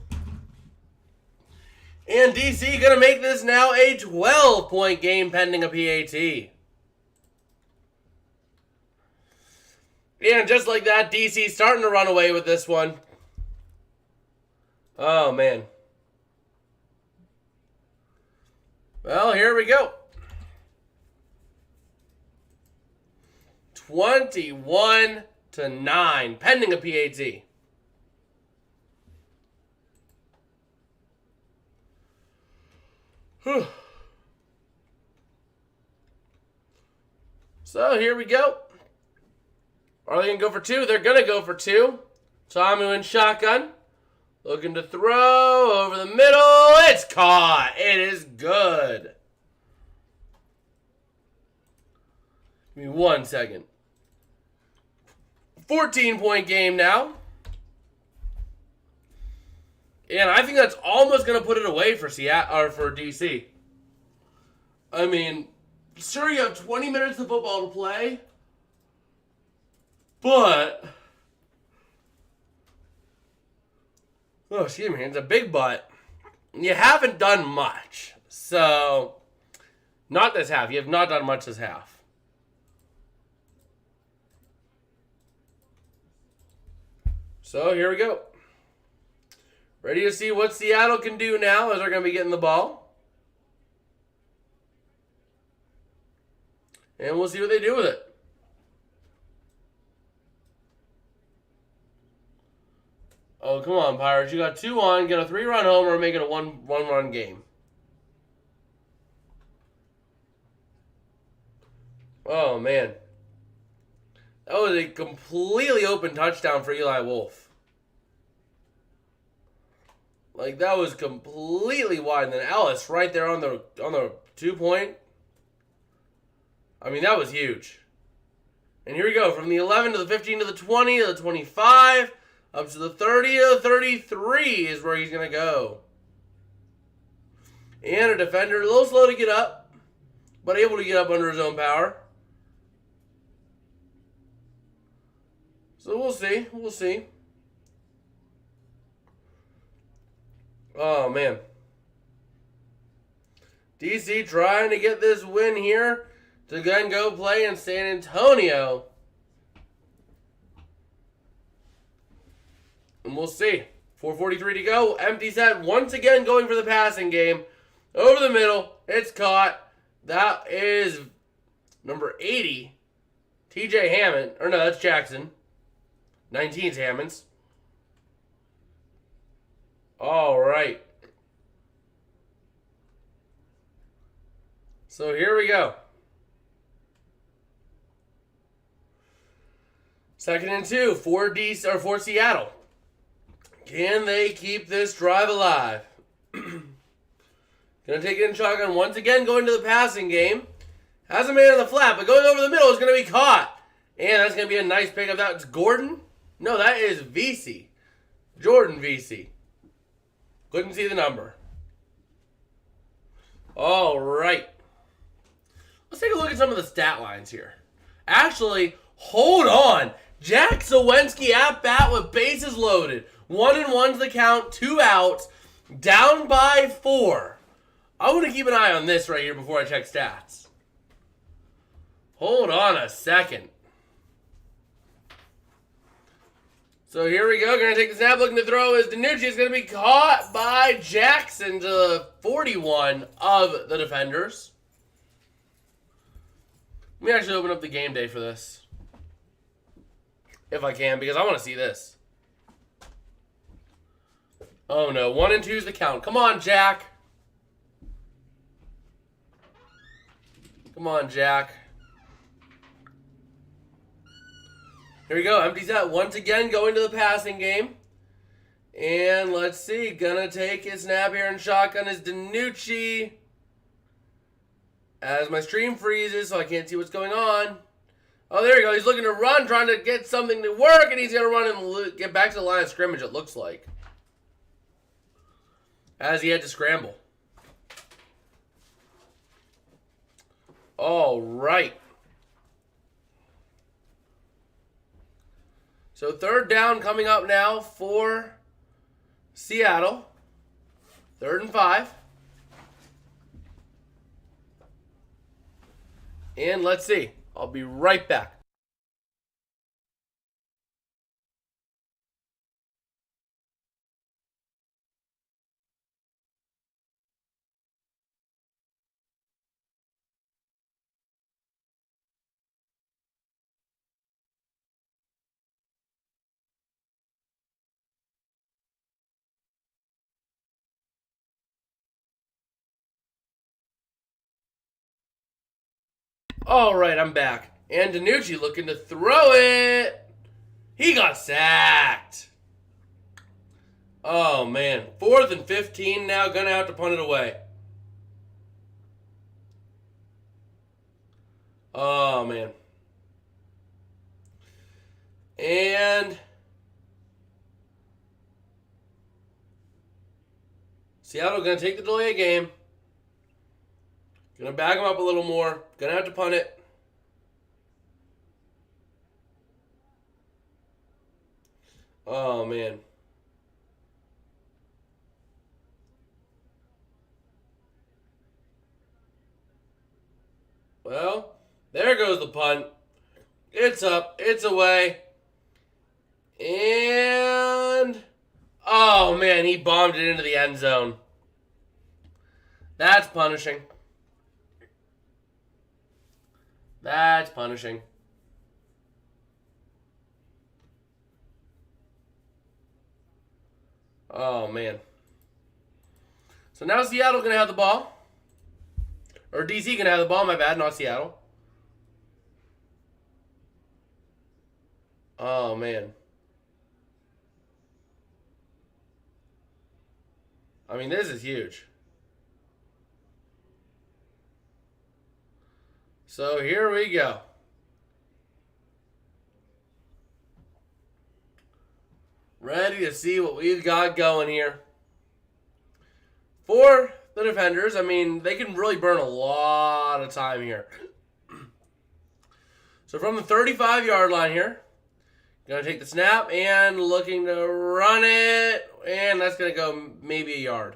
And DC going to make this now a 12-point game pending a PAT. And just like that, DC starting to run away with this one. Oh, man. Well, here we go. 21-9, pending a PAT. Whew. So, here we go. Are they going to go for 2? They're going to go for 2. Tamu in shotgun. Looking to throw over the middle. It's caught. It is good. Give me 1 second. 14-point game now. And I think that's almost going to put it away for Seattle or for DC. I mean, sure, you have 20 minutes of football to play, but oh, excuse me, it's a big but. You haven't done much. So, not this half. You have not done much this half. So, here we go. Ready to see what Seattle can do now as they're going to be getting the ball. And we'll see what they do with it. Oh, come on, Pirates. You got 2 on, get a 3-run home, or make it a one-run game. Oh, man. That was a completely open touchdown for Eli Wolf. Like, that was completely wide. And then Ellis right there on the 2-point. I mean, that was huge. And here we go. From the 11 to the 15 to the 20 to the 25. Up to the 30 to the 33 is where he's going to go. And a defender, a little slow to get up. But able to get up under his own power. So we'll see. We'll see. Oh, man. DC trying to get this win here to then go play in San Antonio. And we'll see. 4:43 to go. Empty set once again going for the passing game. Over the middle. It's caught. That is number 80. TJ Hammond. Or no, that's Jackson. 19's Hammonds. All right. So here we go. 2nd and 2 for Seattle. Can they keep this drive alive? Gonna take it in shotgun once again, going to the passing game. Has a man in the flat, but going over the middle is gonna be caught. And that's gonna be a nice pickup. That's Gordon? No, that is VC. Jordan VC. Couldn't see the number. All right. Let's take a look at some of the stat lines here. Actually, hold on. Jack Sawinski at bat with bases loaded. 1-1's the count, 2 outs, down by 4. I want to keep an eye on this right here before I check stats. Hold on a second. So here we go. Going to take the snap, looking to throw as DiNucci is going to be caught by Jackson to the 41 of the defenders. Let me actually open up the game day for this. If I can, because I want to see this. Oh no, 1 and 2 is the count. Come on, Jack. Come on, Jack. Here we go. Empty set once again, going to the passing game. And let's see. Gonna take his snap here and shotgun is DiNucci. As my stream freezes, so I can't see what's going on. Oh, there we go. He's looking to run, trying to get something to work, and he's going to run and get back to the line of scrimmage, it looks like. As he had to scramble. All right. So 3rd down coming up now for Seattle. 3rd and 5. And let's see. I'll be right back. All right, I'm back. And DiNucci looking to throw it. He got sacked. Oh, man. 4th and 15 now. Gonna have to punt it away. Oh, man. And Seattle going to take the delay game. Going to back them up a little more. Going to have to punt it. Oh, man. Well, there goes the punt. It's up. It's away. And oh, man, he bombed it into the end zone. That's punishing. That's punishing. Oh, man. So now Seattle going to have the ball. Or DC going to have the ball, my bad, not Seattle. Oh, man. I mean, this is huge. So here we go. Ready to see what we've got going here. For the defenders, I mean, they can really burn a lot of time here. So from the 35-yard line here, going to take the snap and looking to run it. And that's going to go maybe a yard.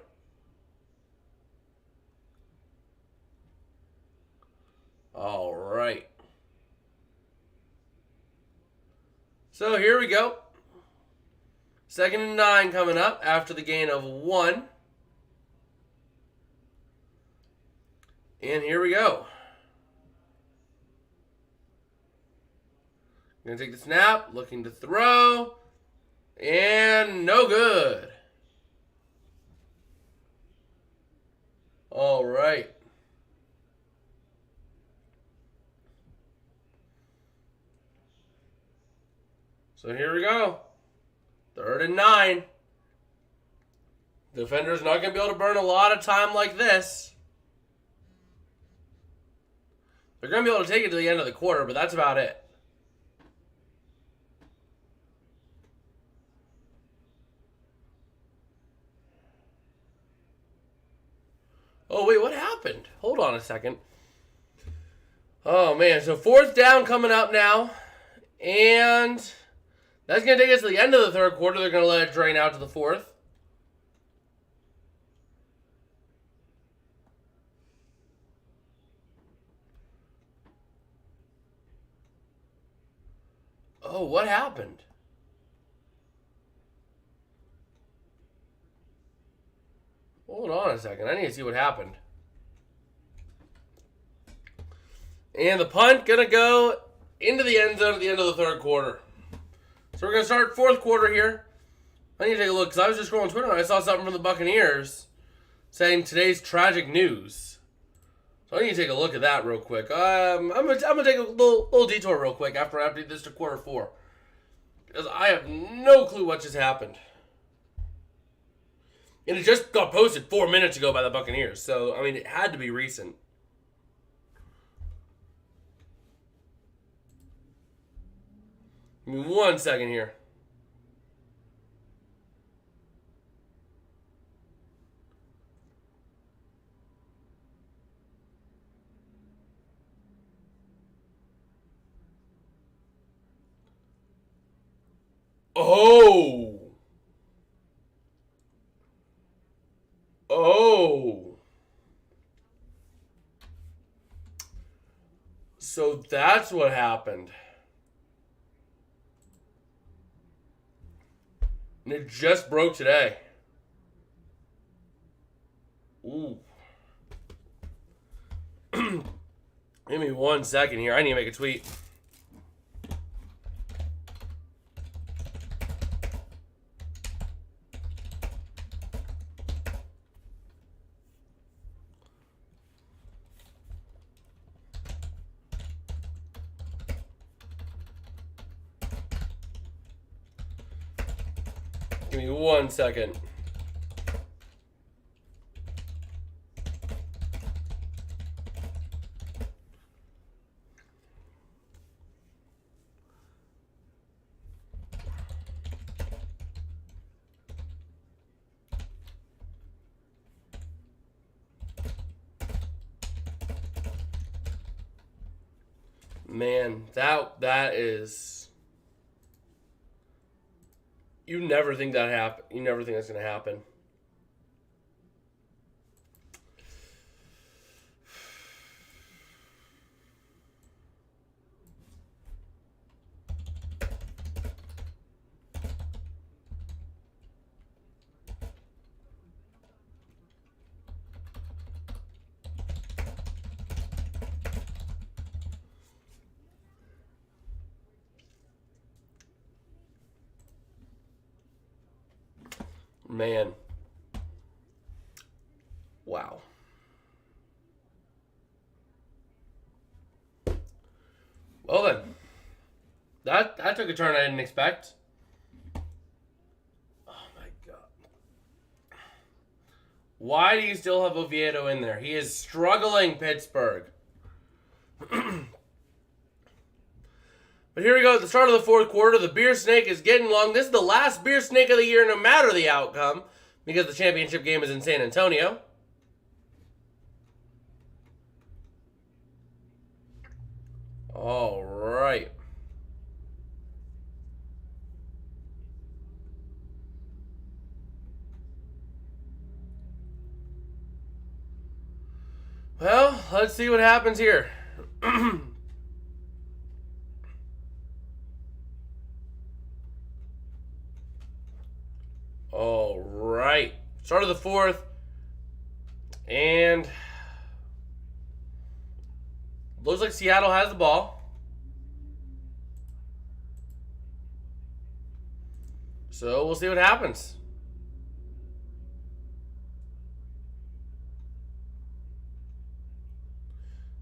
All right. So here we go. 2nd and 9 coming up after the gain of 1. And here we go. Going to take the snap, looking to throw, and no good. All right. So here we go. 3rd and 9. The defender's not going to be able to burn a lot of time like this. They're going to be able to take it to the end of the quarter, but that's about it. Oh, wait, what happened? Hold on a second. Oh, man. So 4th down coming up now. And that's going to take us to the end of the 3rd quarter. They're going to let it drain out to the 4th. Oh, what happened? Hold on a second. I need to see what happened. And the punt going to go into the end zone at the end of the 3rd quarter. So we're going to start 4th quarter here. I need to take a look because I was just scrolling Twitter and I saw something from the Buccaneers saying today's tragic news. So I need to take a look at that real quick. I'm gonna take a little detour real quick after I update this to quarter 4. Because I have no clue what just happened. And it just got posted 4 minutes ago by the Buccaneers. So, I mean, it had to be recent. Give me 1 second here. Oh. Oh. So that's what happened. And it just broke today. Ooh. Give me 1 second here. I need to make a tweet. Give me 1 second. Man, that is. You never think that happen. You never think that's gonna happen. Man. Wow. Well then. That took a turn I didn't expect. Oh my god. Why do you still have Oviedo in there? He is struggling, Pittsburgh. But here we go at the start of the fourth quarter. The beer snake is getting long. This is the last beer snake of the year, no matter the outcome, because the championship game is in San Antonio. All right. Well, let's see what happens here. All right. Start of the fourth. And looks like Seattle has the ball. So we'll see what happens.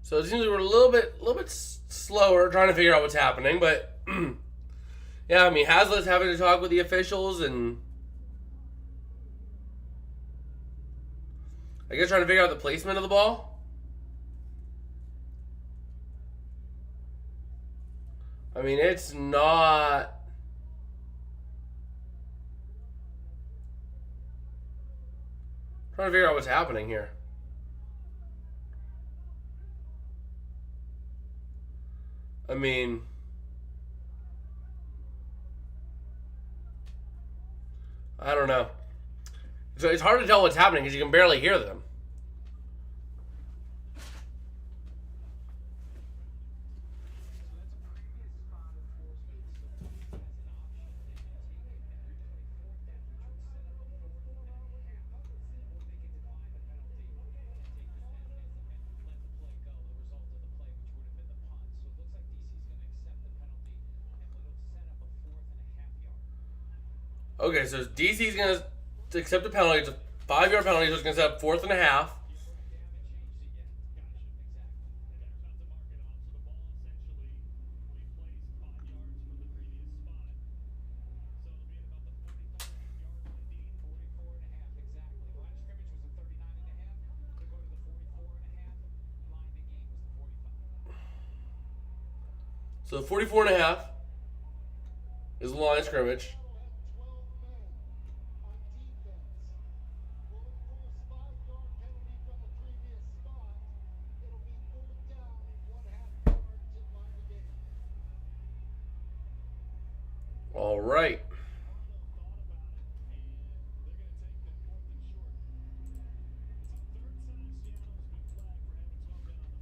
So it seems like we're a little bit slower trying to figure out what's happening, but yeah, I mean Hazlitt's having to talk with the officials and I guess trying to figure out the placement of the ball. I mean, it's not. Trying to figure out what's happening here. I mean, I don't know. So it's hard to tell what's happening because you can barely hear them. Okay, so DC's going to accept a penalty. It's a 5-yard penalty, so it's going to set up 4th and a half. So 44 and a half is the line of scrimmage. All right.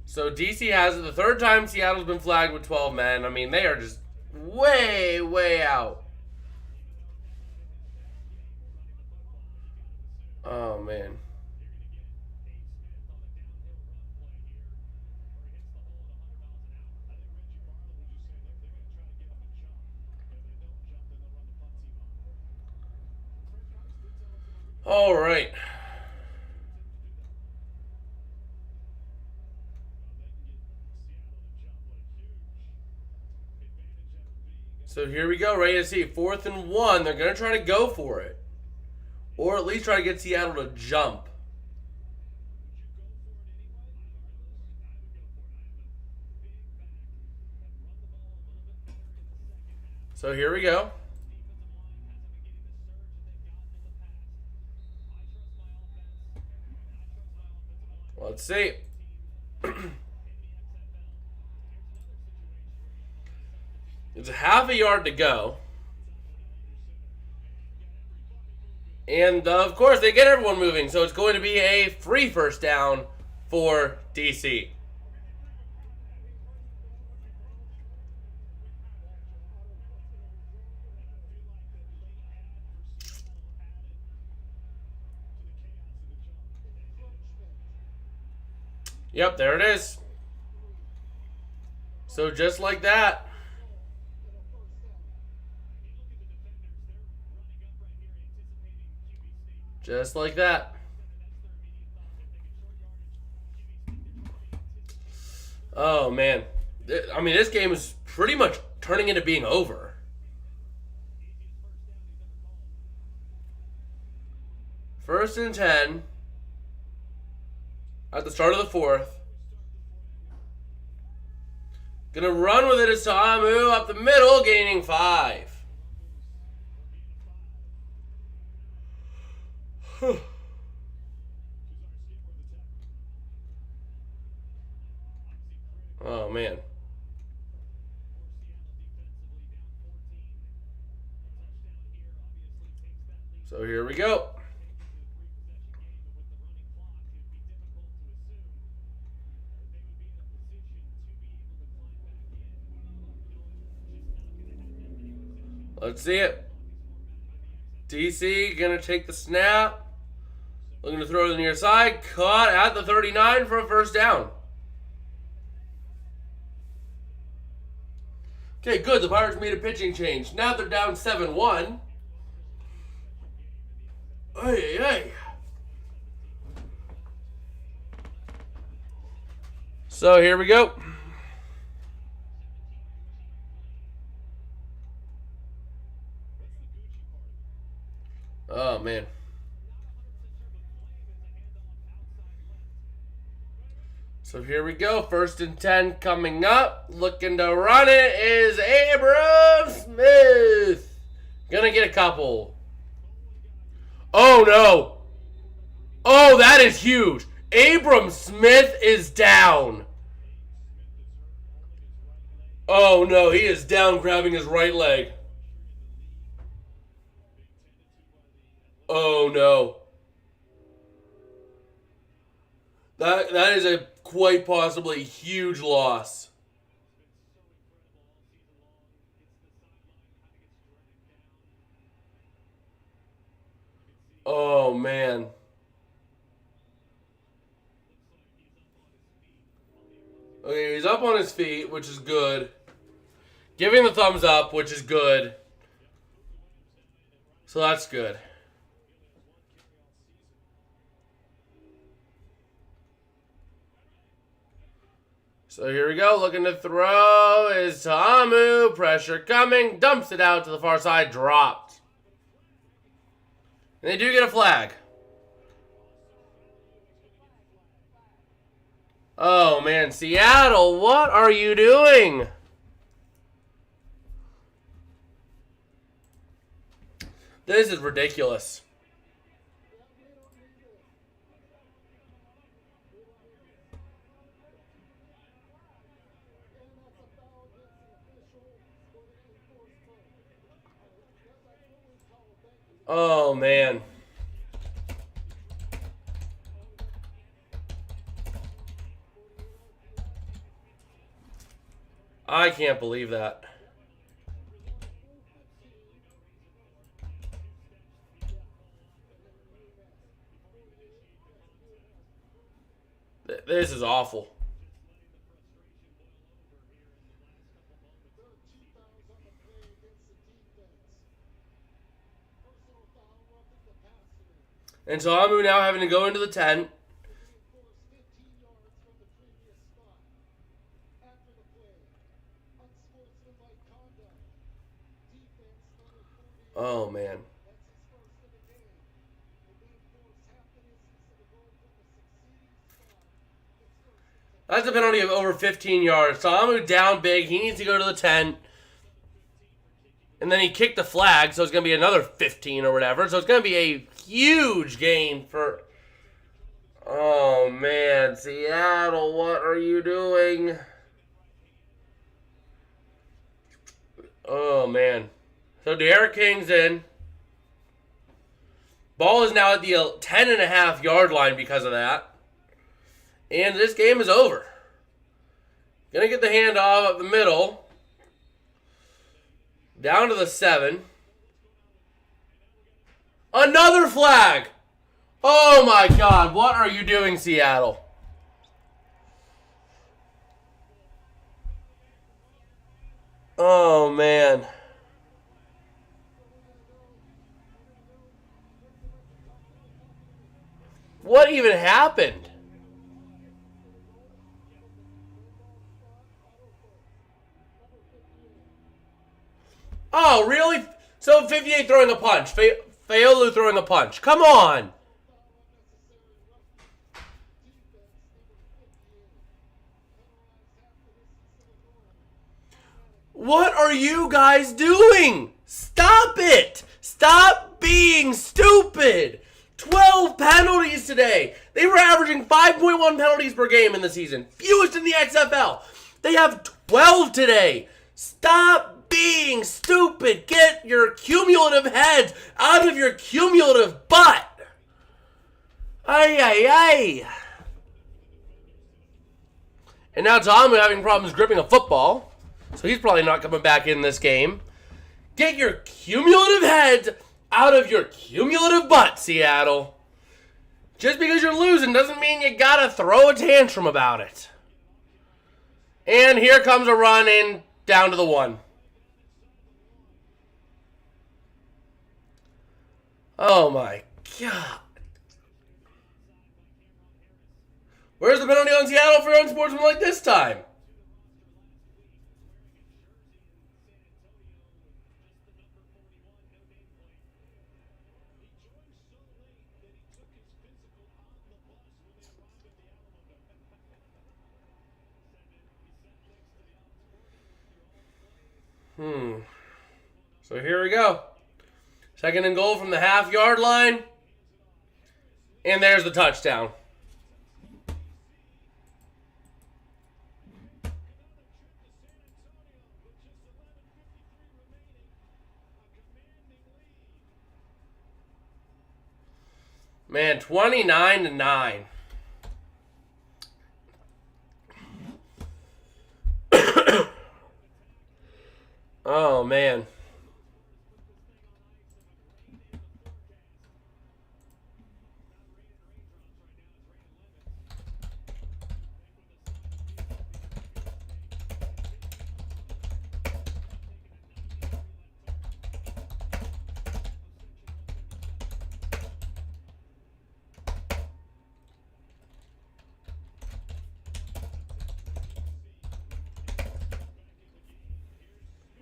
So DC has it the third time Seattle's been flagged with 12 men. I mean, they are just way, way out. Oh, man. All right. So here we go, ready to see 4th and 1. They're going to try to go for it. Or at least try to get Seattle to jump. So here we go. Let's see. It's a half a yard to go. And, of course, they get everyone moving, so it's going to be a free first down for DC. Yep, there it is. So just like that. Just like that. Oh, man. I mean, this game is pretty much turning into being over. First and 10 at the start of the fourth. Gonna run with it as Ta'amu up the middle, gaining 5. Oh, man. So here we go. Let's see it. DC gonna take the snap. Looking to throw to the near side. Caught at the 39 for a first down. Okay, good. The Pirates made a pitching change. Now they're down 7-1. Hey, hey. So here we go. Oh, man. So here we go. First and 10 coming up. Looking to run it is Abram Smith. Gonna get a couple. Oh, no. Oh, that is huge. Abram Smith is down. Oh, no. He is down grabbing his right leg. Oh, no. That is a quite possibly huge loss. Oh, man. Okay, he's up on his feet, which is good. Giving the thumbs up, which is good. So that's good. So here we go. Looking to throw is Ta'amu. Pressure coming. Dumps it out to the far side. Dropped. And they do get a flag. Oh, man. Seattle, what are you doing? This is ridiculous. Oh, man. I can't believe that. This is awful. And so Amu now having to go into the tent. Oh, man. That's a penalty of over 15 yards. So Amu down big. He needs to go to the tent. And then he kicked the flag, so it's going to be another 15 or whatever. So it's going to be a huge gain for... Oh, man. Seattle, what are you doing? Oh, man. So Derrick King's in. Ball is now at the 10.5-yard line because of that. And this game is over. Gonna get the handoff up the middle. Down to the 7. Another flag! Oh my God, what are you doing, Seattle? Oh man. What even happened? Oh, really? So 58 throwing a punch. Faolu throwing a punch. Come on. What are you guys doing? Stop it. Stop being stupid. 12 penalties today. They were averaging 5.1 penalties per game in the season. Fewest in the XFL. They have 12 today. Stop being stupid. Get your cumulative heads out of your cumulative butt. Ay, ay, ay. And now Tom is having problems gripping a football. So he's probably not coming back in this game. Get your cumulative heads out of your cumulative butt, Seattle. Just because you're losing doesn't mean you gotta throw a tantrum about it. And here comes a run in down to the 1. Oh my God. Where's the penalty on Seattle for unsportsmanlike this time? So here we go. 2nd and goal from the half-yard line. And there's the touchdown. Man, 29-9. Oh, man.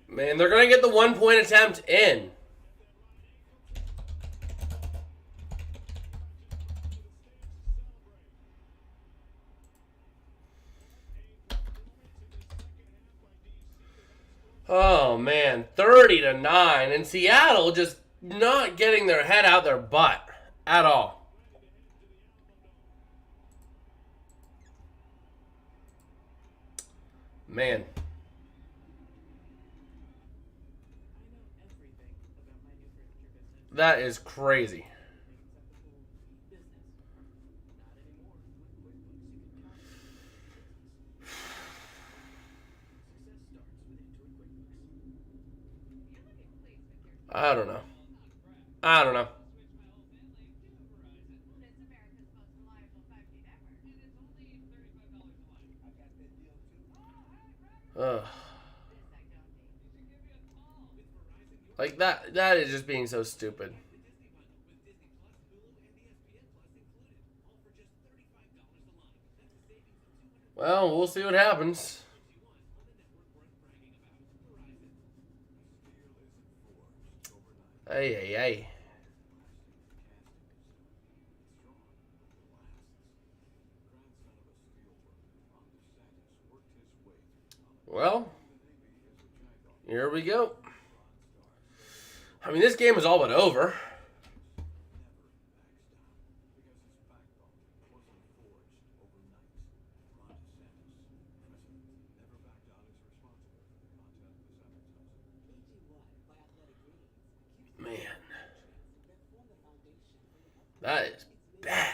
Man, they're going to get the 1-point attempt in. Oh, man. 30-9. And Seattle just not getting their head out their butt at all. Man. That is crazy. I don't know. I don't know. Ugh. Like that is just being so stupid. Well, we'll see what happens. Ay, ay, ay. Well, here we go. I mean, this game is all but over. That is bad.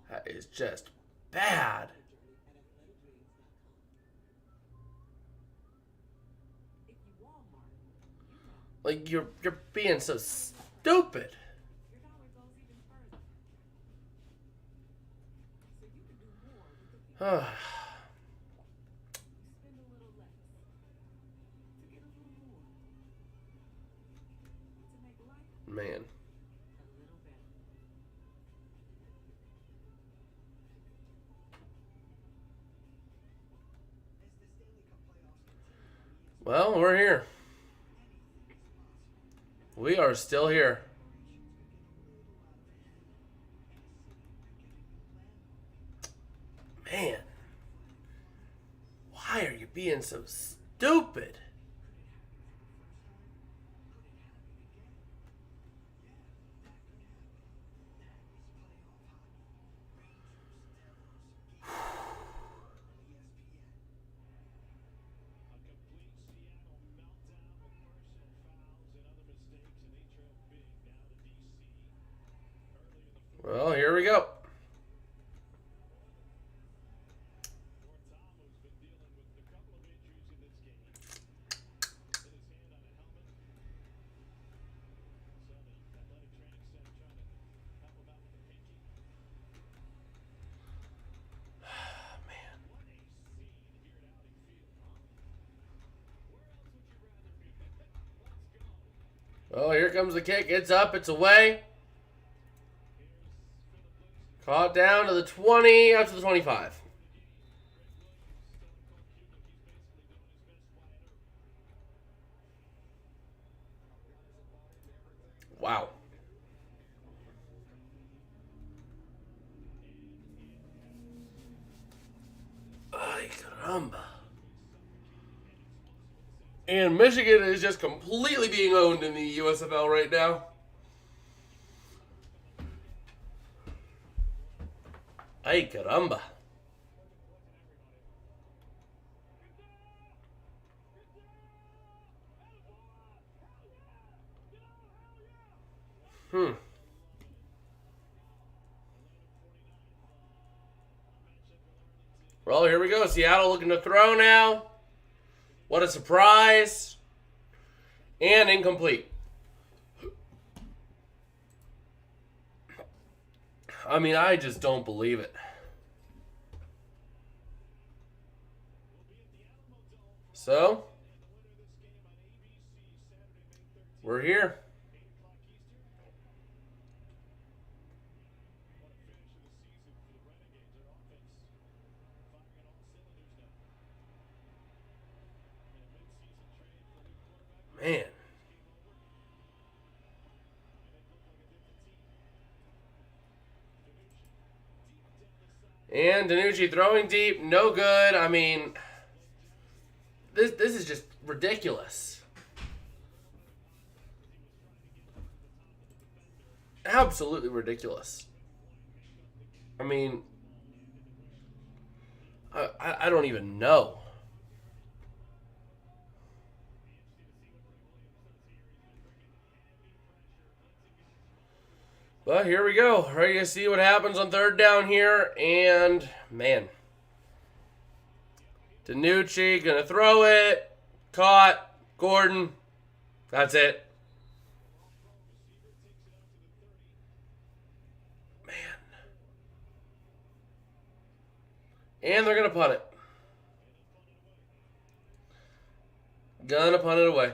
That is just bad. Like you're being so stupid. Man. Well, we're here. We are still here. Man. Why are you being so stupid? Well, here we go. Well, here comes the kick. It's up. It's away. Caught down to the 20, up to the 25. Wow. Ay, caramba. And Michigan is just completely being owned in the USFL right now. Ay, caramba. Well, here we go. Seattle looking to throw now. What a surprise. And incomplete. I mean, I just don't believe it. So, we're here. Man. And Danucci throwing deep, no good. I mean, this is just ridiculous. Absolutely ridiculous. I mean, I don't even know. But here we go. Ready to see what happens on third down here. And, man. Danucci going to throw it. Caught. Gordon. That's it. Man. And they're going to punt it. Gonna punt it away.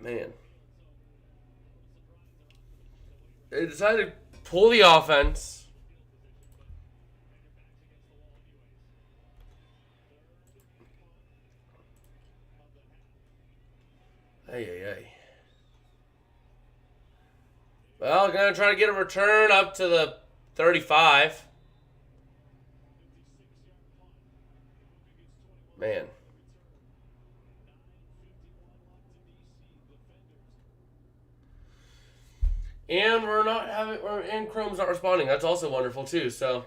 Man. They decided to pull the offense. Hey. Well, gonna try to get a return up to the 35. Man. And and Chrome's not responding. That's also wonderful too. So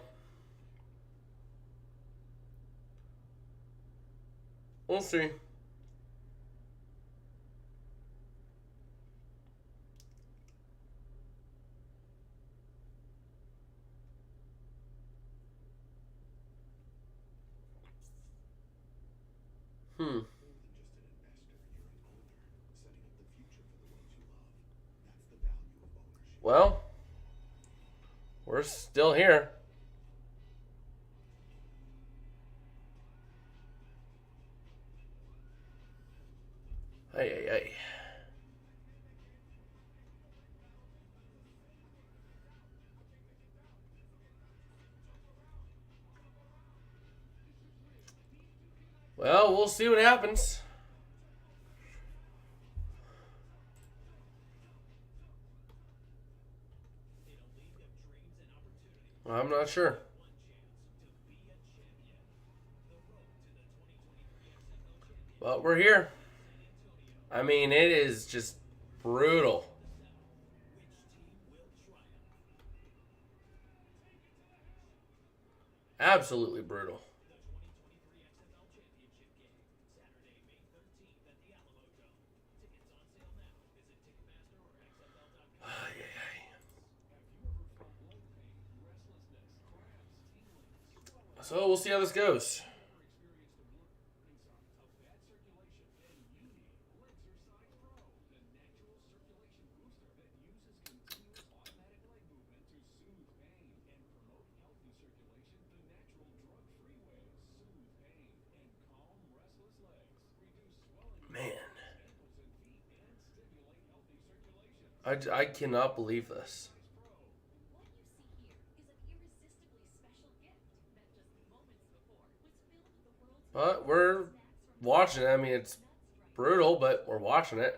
we'll see. Well, we're still here. Hey. Well, we'll see what happens. I'm not sure. But we're here. I mean, it is just brutal. Absolutely brutal. So we'll see how this goes. Man. I cannot believe this. But we're watching it. I mean, it's brutal, but we're watching it.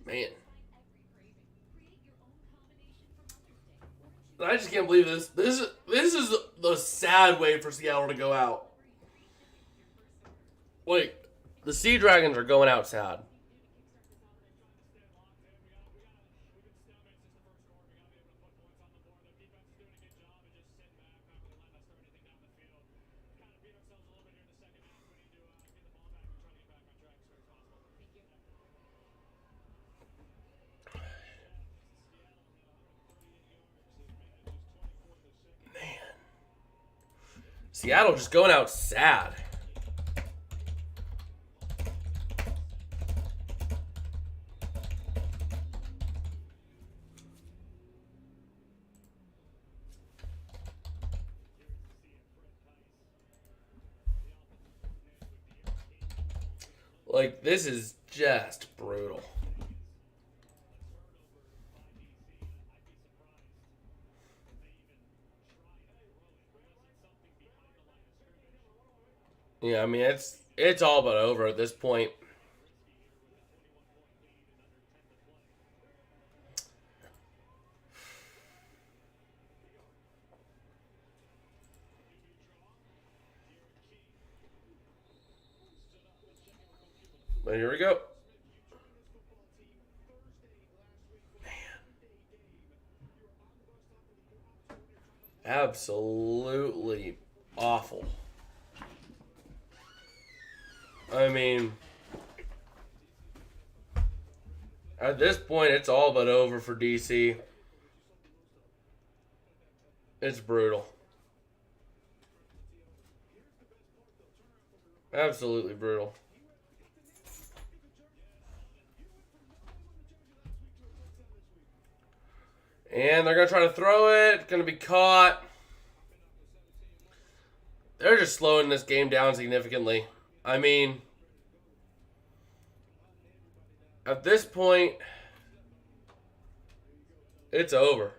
Man. I just can't believe this. This is the sad way for Seattle to go out. Like, the Sea Dragons are going out sad. Seattle just going out sad. Like, this is just brutal. Yeah, I mean, it's all but over at this point. But here we go. Absolutely awful. I mean, at this point, it's all but over for DC. It's brutal. Absolutely brutal. And they're going to try to throw it. Going to be caught. They're just slowing this game down significantly. I mean, at this point, it's over.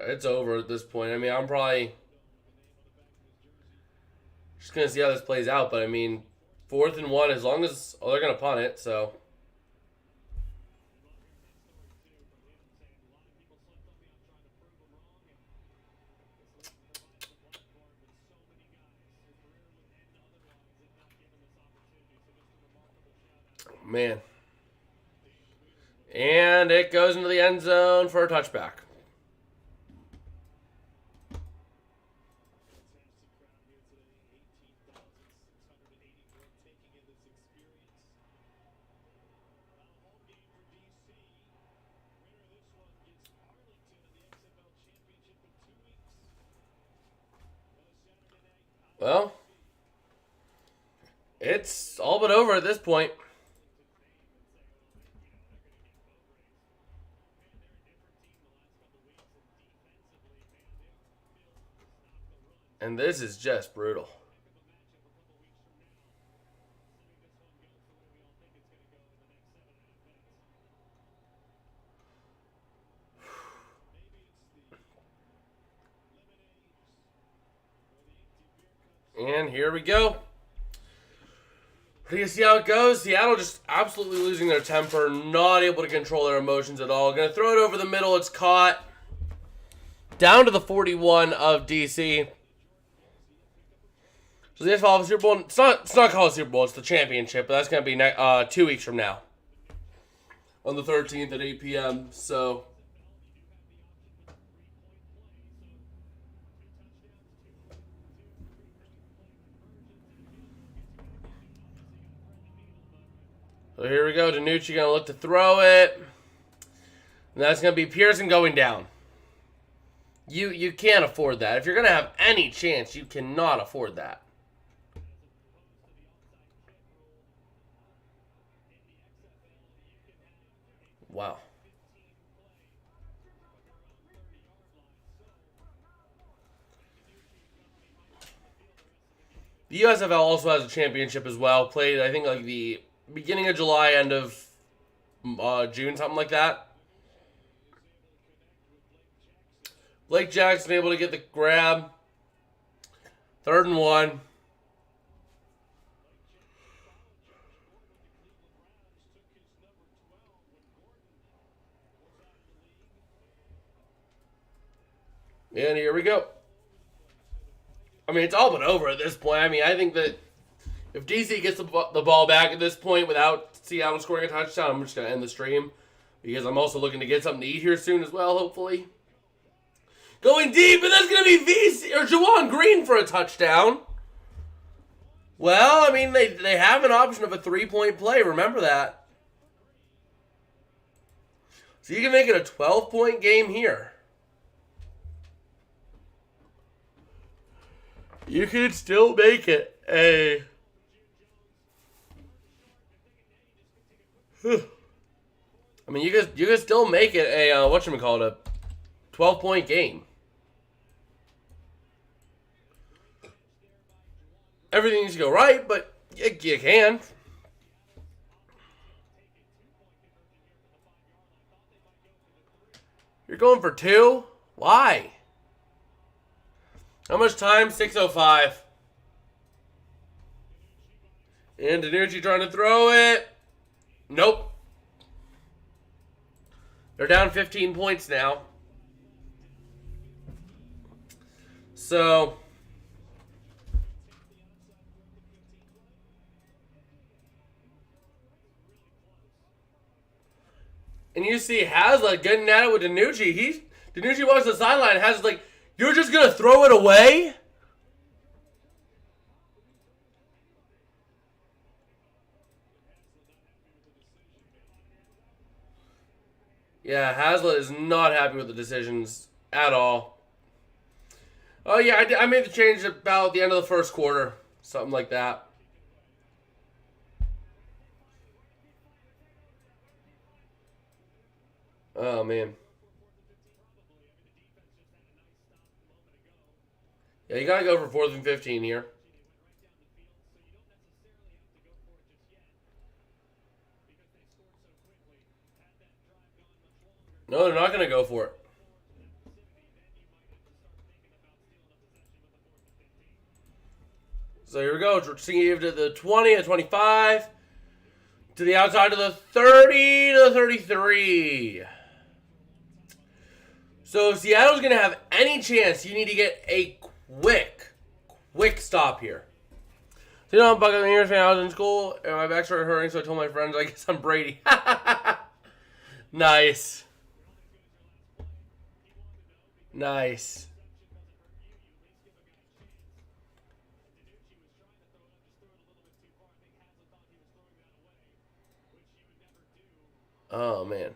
It's over at this point. I mean, I'm probably just going to see how this plays out. But, I mean, 4th and 1, as long as they're going to punt it, so. man. And it goes into the end zone for a touchback. Well, it's all but over at this point. And this is just brutal. And here we go. Do you see how it goes? Seattle just absolutely losing their temper, not able to control their emotions at all. Going to throw it over the middle. It's caught. Down to the 41 of DC. So the XFL Super Bowl, it's not called Super Bowl, it's the championship, but that's going to be 2 weeks from now. On the 13th at 8 p.m. So here we go. DiNucci going to look to throw it. And that's going to be Pearson going down. You can't afford that. If you're going to have any chance, you cannot afford that. Wow. The USFL also has a championship as well. Played, I think, like the beginning of July, end of June, something like that. Blake Jackson able to get the grab. 3rd and 1. And here we go. I mean, it's all but over at this point. I mean, I think that if DC gets the ball back at this point without Seattle scoring a touchdown, I'm just going to end the stream. Because I'm also looking to get something to eat here soon as well, hopefully. Going deep, and that's going to be VC or Juwan Green for a touchdown. Well, I mean, they have an option of a 3-point play. Remember that. So you can make it a 12-point game here. You could still make it a... I mean, you could still make it a, whatchamacallit, a 12-point game. Everything needs to go right, but you can. You're going for 2? Why? How much time? 6:05. And DiNucci trying to throw it. Nope. They're down 15 points now. So... And you see Hazlitt getting at it with DiNucci. DiNucci walks to the sideline. Hazlitt's like, you're just going to throw it away? Yeah, Hazlitt is not happy with the decisions at all. Oh, yeah, I made the change about the end of the first quarter. Something like that. Oh, man. Yeah, you got to go for 4th and 15 here. No, they're not going to go for it. So here we go. We're seeing to the 20, the 25, to the outside of the 30, to the 33. So if Seattle's going to have any chance, you need to get a quick stop here. So, you know, I'm Buccaneers fan. I was in school, and my back started hurting, so I told my friends, I guess I'm Brady. Nice. Nice. Oh, man.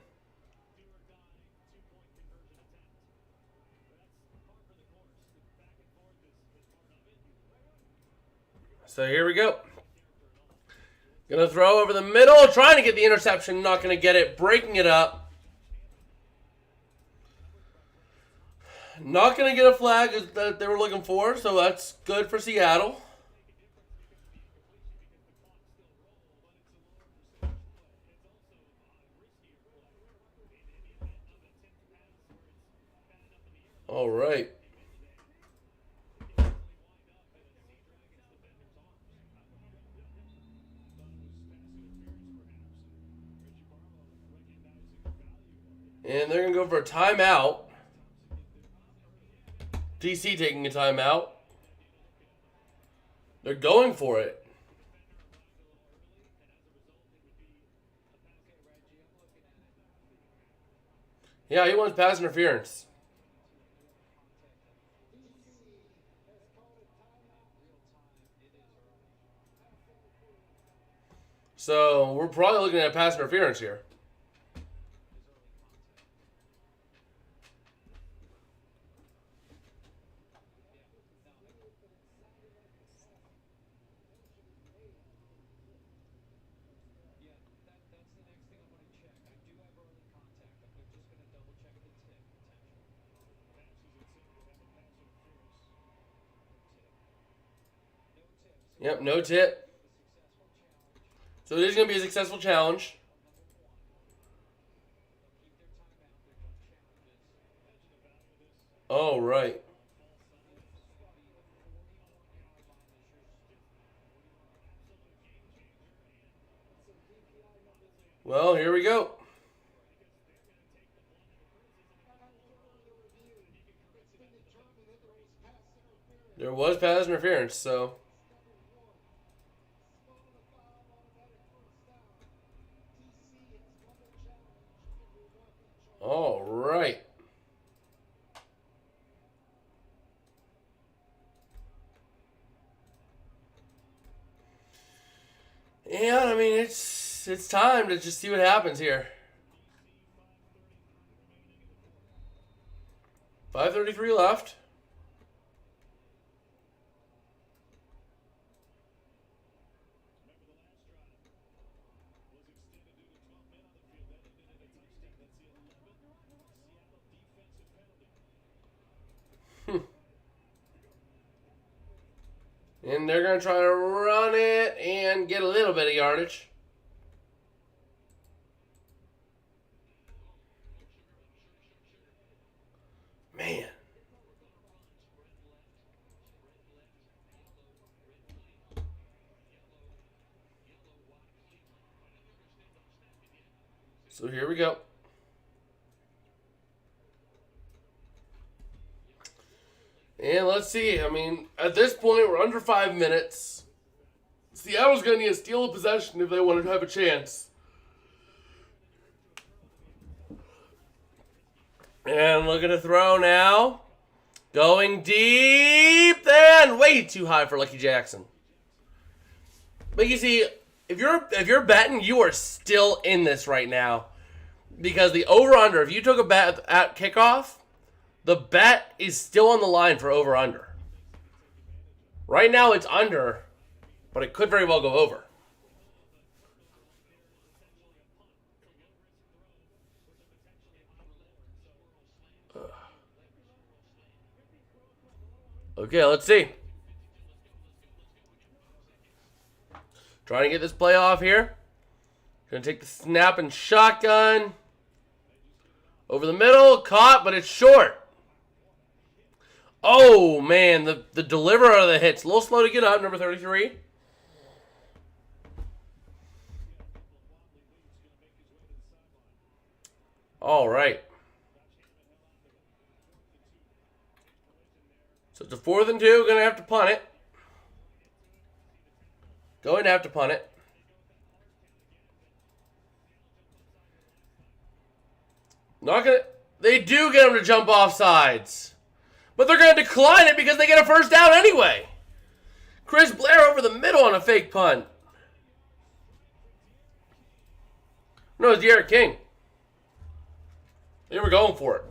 So here we go. Gonna throw over the middle, trying to get the interception, not gonna get it, breaking it up. Not gonna get a flag that they were looking for, so that's good for Seattle. All right. And they're going to go for a timeout. DC taking a timeout. They're going for it. Yeah, he wants pass interference. So we're probably looking at pass interference here. Yep, no tip. So it is going to be a successful challenge. Oh, right. Well, here we go. There was pass interference, so. All right. And I mean, it's time to just see what happens here. 5:33 left. And they're going to try to run it and get a little bit of yardage. Man. So here we go. And let's see. I mean, at this point, we're under 5 minutes. Seattle's going to need to steal a possession if they want to have a chance. And looking to throw now. Going deep and way too high for Lucky Jackson. But you see, if you're betting, you are still in this right now. Because the over-under, if you took a bet at kickoff, the bet is still on the line for over-under. Right now it's under, but it could very well go over. Okay, let's see. Trying to get this play off here. Gonna take the snap and shotgun. Over the middle, caught, but it's short. Oh, man, the deliverer of the hit's a little slow to get up, number 33. All right. So it's a 4th and 2, gonna have to punt it. Going to have to punt it. Not gonna. They do get them to jump off sides, but they're gonna decline it because they get a first down anyway. Chris Blair over the middle on a fake punt. No, it's Derek King. They were going for it.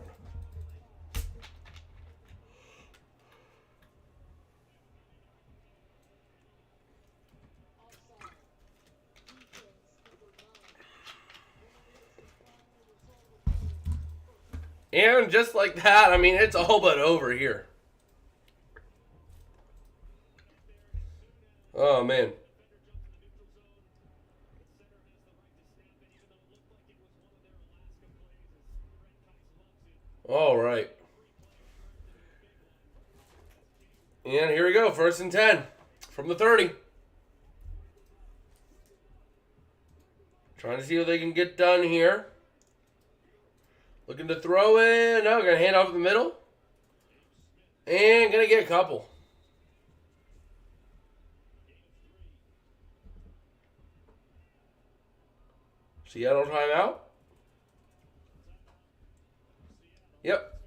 And just like that, I mean, it's all but over here. Oh, man. All right. And here we go. 1st and 10 from the 30. Trying to see what they can get done here. Looking to throw in. No, going to hand off in the middle. And going to get a couple. Seattle timeout. Yep.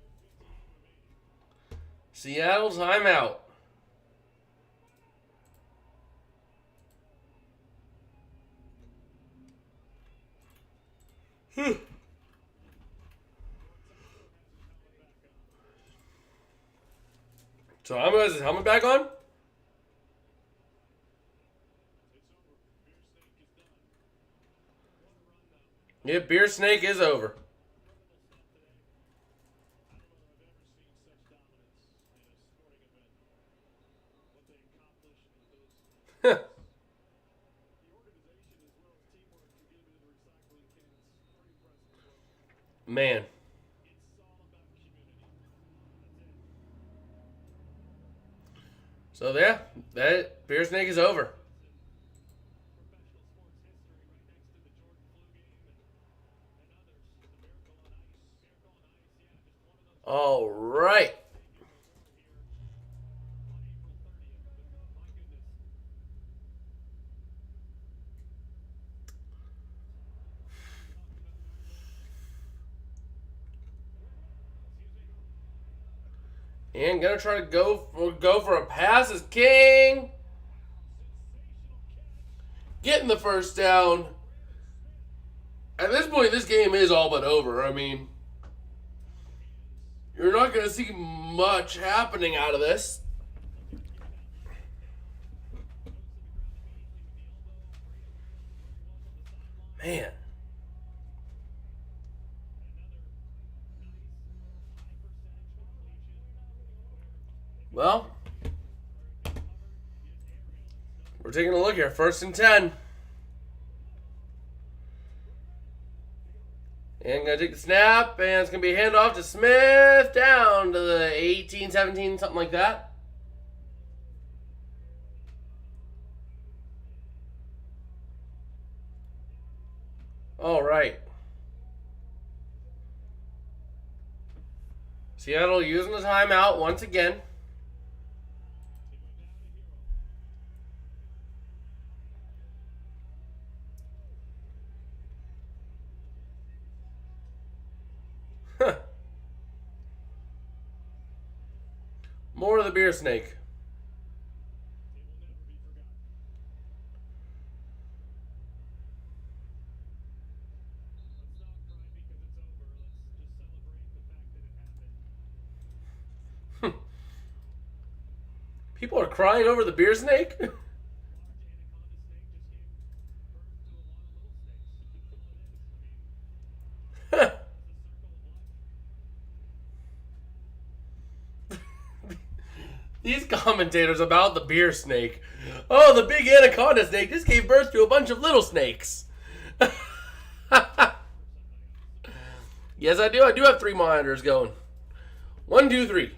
Seattle timeout. So how much is his helmet back on? Yeah, Beer Snake is over. Man. So yeah, that Beer Snake is over. All right. And gonna try to go for a pass is King. Getting the first down. At this point, this game is all but over. I mean, you're not gonna see much happening out of this. Man. Well, we're taking a look here. 1st and 10. And going to take the snap, and it's going to be a handoff to Smith down to the 18, 17, something like that. All right. Seattle using the timeout once again. More of the Beer Snake. People are crying over the Beer Snake? These commentators about the Beer Snake. Oh, the big anaconda snake just gave birth to a bunch of little snakes. Yes, I do. I do have 3 monitors going. 1, 2, 3.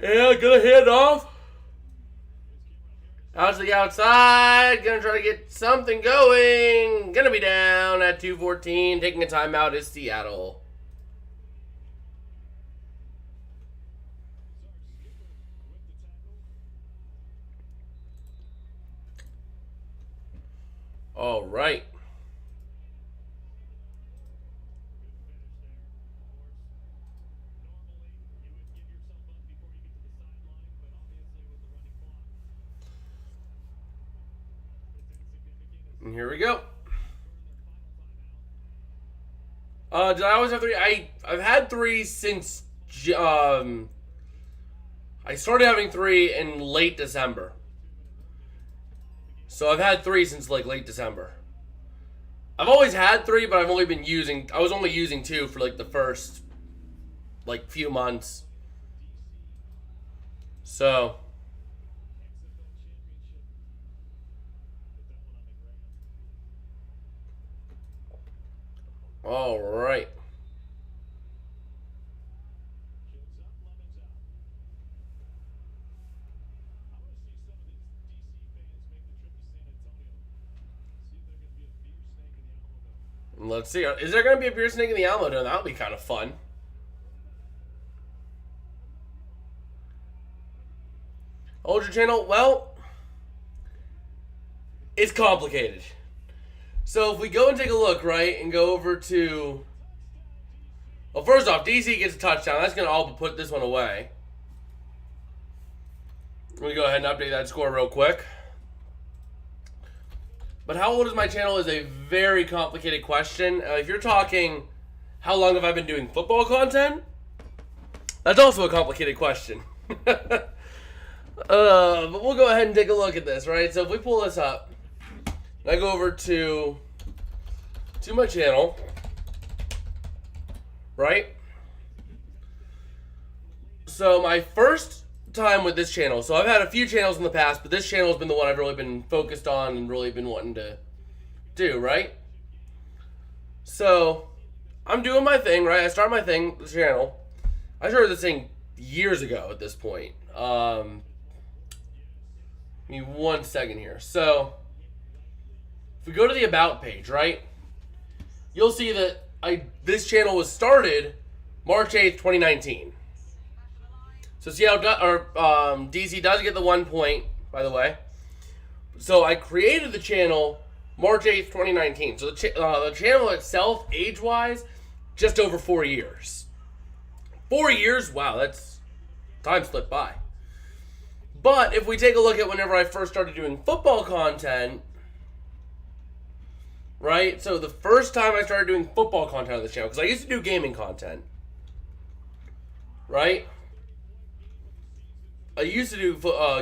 Yeah, gonna head off. Out to the outside. Gonna try to get something going. Gonna be down at 2:14. Taking a timeout is Seattle. All right. And here we go. Did I always have three? I've had three since I started having three in late December. So I've had three since like late December. I've always had three, but I was only using two for like the first like few months. So all right. Let's see. Is there going to be a beer snake in the Alamo Dome? That'll be kind of fun. Ultra channel, well, it's complicated. So if we go and take a look, right, and go over to... Well, first off, DC gets a touchdown. That's going to all put this one away. Let me go ahead and update that score real quick. But how old is my channel is a very complicated question. If you're talking, how long have I been doing football content? That's also a complicated question. But we'll go ahead and take a look at this, right? So if we pull this up, and I go over to my channel, right? So my first time with this channel, so I've had a few channels in the past, but this channel has been the one I've really been focused on and really been wanting to do, right? So I'm doing my thing, right? I start my thing, the channel. I started this thing years ago at this point. Give me 1 second here. So if we go to the About page, right? You'll see that this channel was started March 8th, 2019. So see how DC does get the 1 point, by the way. So I created the channel March 8th, 2019. So the channel itself, age-wise, just over 4 years. 4 years? Wow, that's... time slipped by. But if we take a look at whenever I first started doing football content, right? So the first time I started doing football content on this channel, because I used to do gaming content, right? I used to do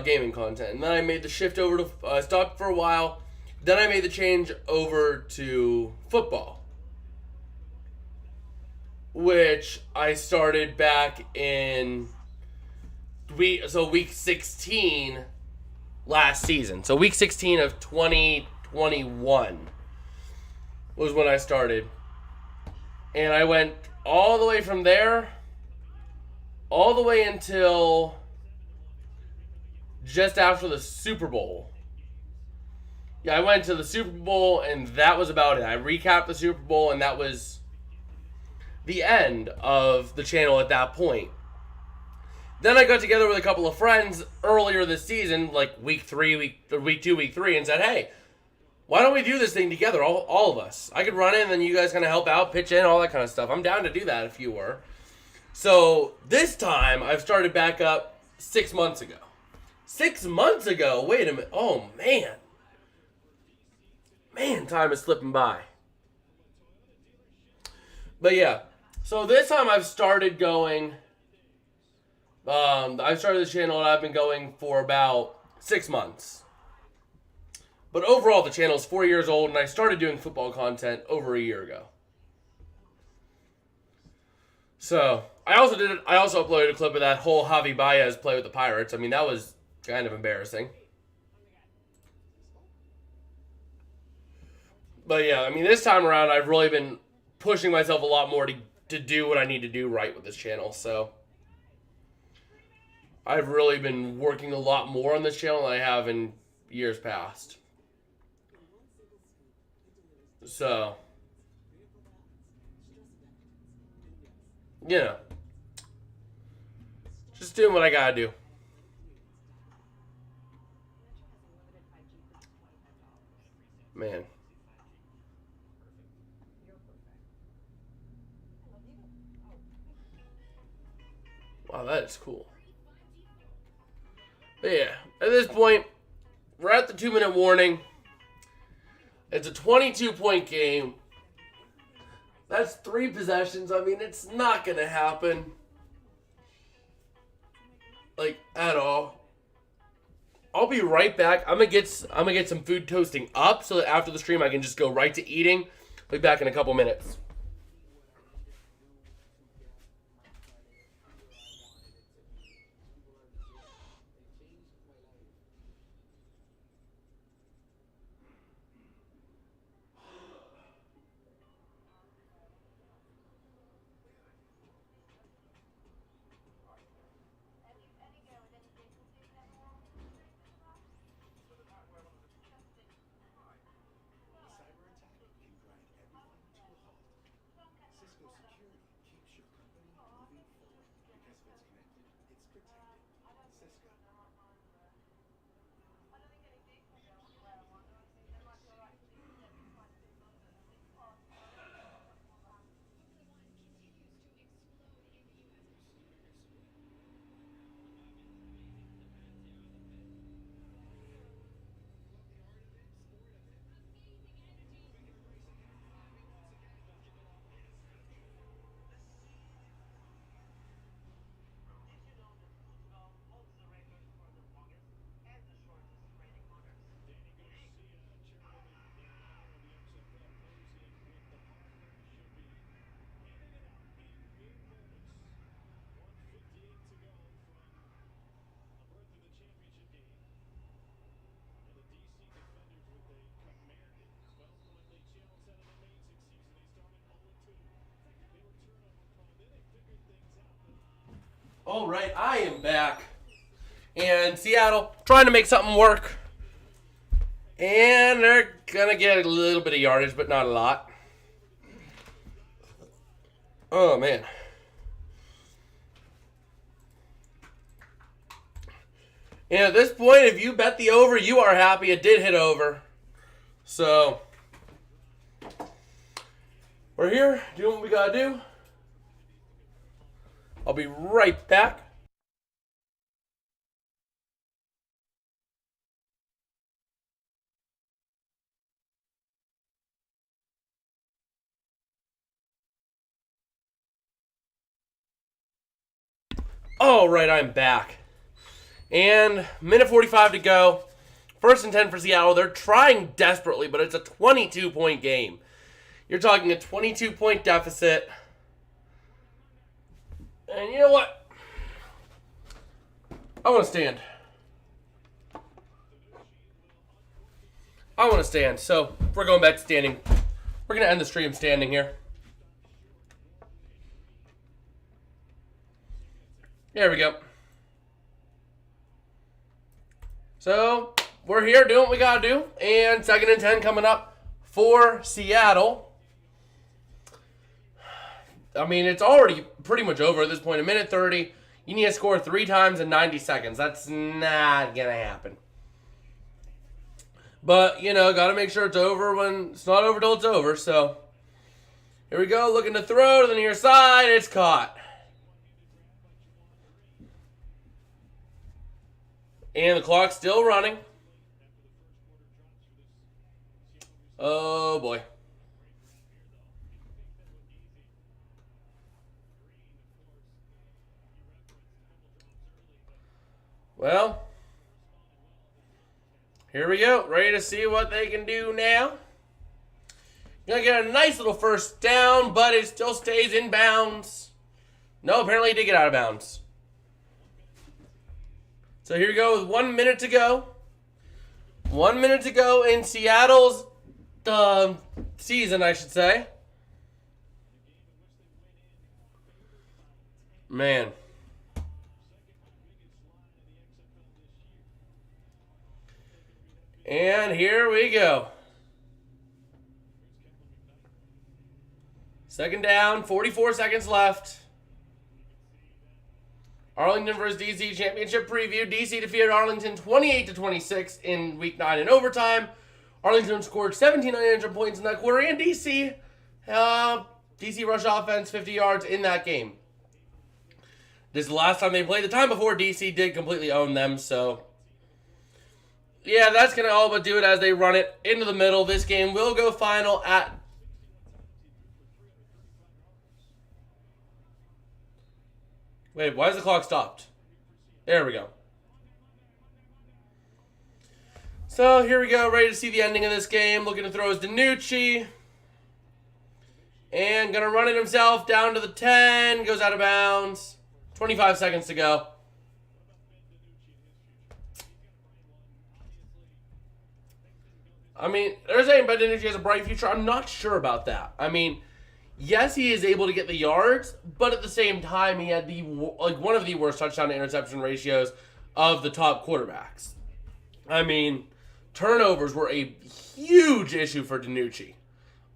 gaming content, and then I made the shift over to... I stopped for a while. Then I made the change over to football, which I started back in week 16 last season. So week 16 of 2021 was when I started. And I went all the way from there, all the way until just after the Super Bowl. Yeah, I went to the Super Bowl, and that was about it. I recapped the Super Bowl, and that was the end of the channel at that point. Then I got together with a couple of friends earlier this season, like week 2, week 3, and said, hey, why don't we do this thing together, all of us? I could run in, and then you guys kind of help out, pitch in, all that kind of stuff. I'm down to do that if you were. So this time, I've started back up 6 months ago. 6 months ago? Wait a minute. Oh, man. Man, time is slipping by. But yeah, so this time I've started going... I started the channel and I've been going for about 6 months. But overall, the channel is 4 years old, and I started doing football content over a year ago. So, I also uploaded a clip of that whole Javi Baez play with the Pirates. I mean, that was kind of embarrassing. But yeah, I mean, this time around, I've really been pushing myself a lot more to do what I need to do right with this channel. So, I've really been working a lot more on this channel than I have in years past. So, you know, just doing what I gotta do. Man. Wow, that is cool. But yeah, at this point, we're at the 2-minute warning. It's a 22-point game. That's 3 possessions. I mean, it's not going to happen. Like, at all. I'll be right back. I'm gonna get some food toasting up so that after the stream I can just go right to eating. I'll be back in a couple minutes. All right, I am back. And Seattle trying to make something work. And they're going to get a little bit of yardage, but not a lot. Oh, man. And at this point, if you bet the over, you are happy it did hit over. So, we're here doing what we got to do. I'll be right back. All right, I'm back. And minute 45 to go. First and 10 for Seattle. They're trying desperately, but it's a 22-point game. You're talking a 22-point deficit. And you know what? I want to stand. I want to stand. So we're going back to standing. We're going to end the stream standing here. There we go. So we're here doing what we got to do. And 2nd and 10 coming up for Seattle. I mean, it's already pretty much over at this point. A minute 30. You need to score 3 times in 90 seconds. That's not going to happen. But, you know, got to make sure it's over when it's not over till it's over. So, here we go. Looking to throw to the near side. It's caught. And the clock's still running. Oh, boy. Well, here we go. Ready to see what they can do now. Gonna get a nice little first down, but it still stays in bounds. No, apparently it did get out of bounds. So here we go with 1 minute to go. 1 minute to go in Seattle's season, I should say. Man. And here we go. 2nd down, 44 seconds left. Arlington vs. DC Championship preview. DC defeated Arlington 28-26 in Week 9 in overtime. Arlington scored 17 unanswered points in that quarter, and DC rush offense 50 yards in that game. This is the last time they played. The time before, DC did completely own them, so... Yeah, that's going to all but do it as they run it into the middle. This game will go final at... Wait, why is the clock stopped? There we go. So, here we go. Ready to see the ending of this game. Looking to throw his DiNucci. And going to run it himself down to the 10. Goes out of bounds. 25 seconds to go. I mean, they're saying DiNucci has a bright future. I'm not sure about that. I mean, yes, he is able to get the yards, but at the same time, he had one of the worst touchdown to interception ratios of the top quarterbacks. I mean, turnovers were a huge issue for DiNucci.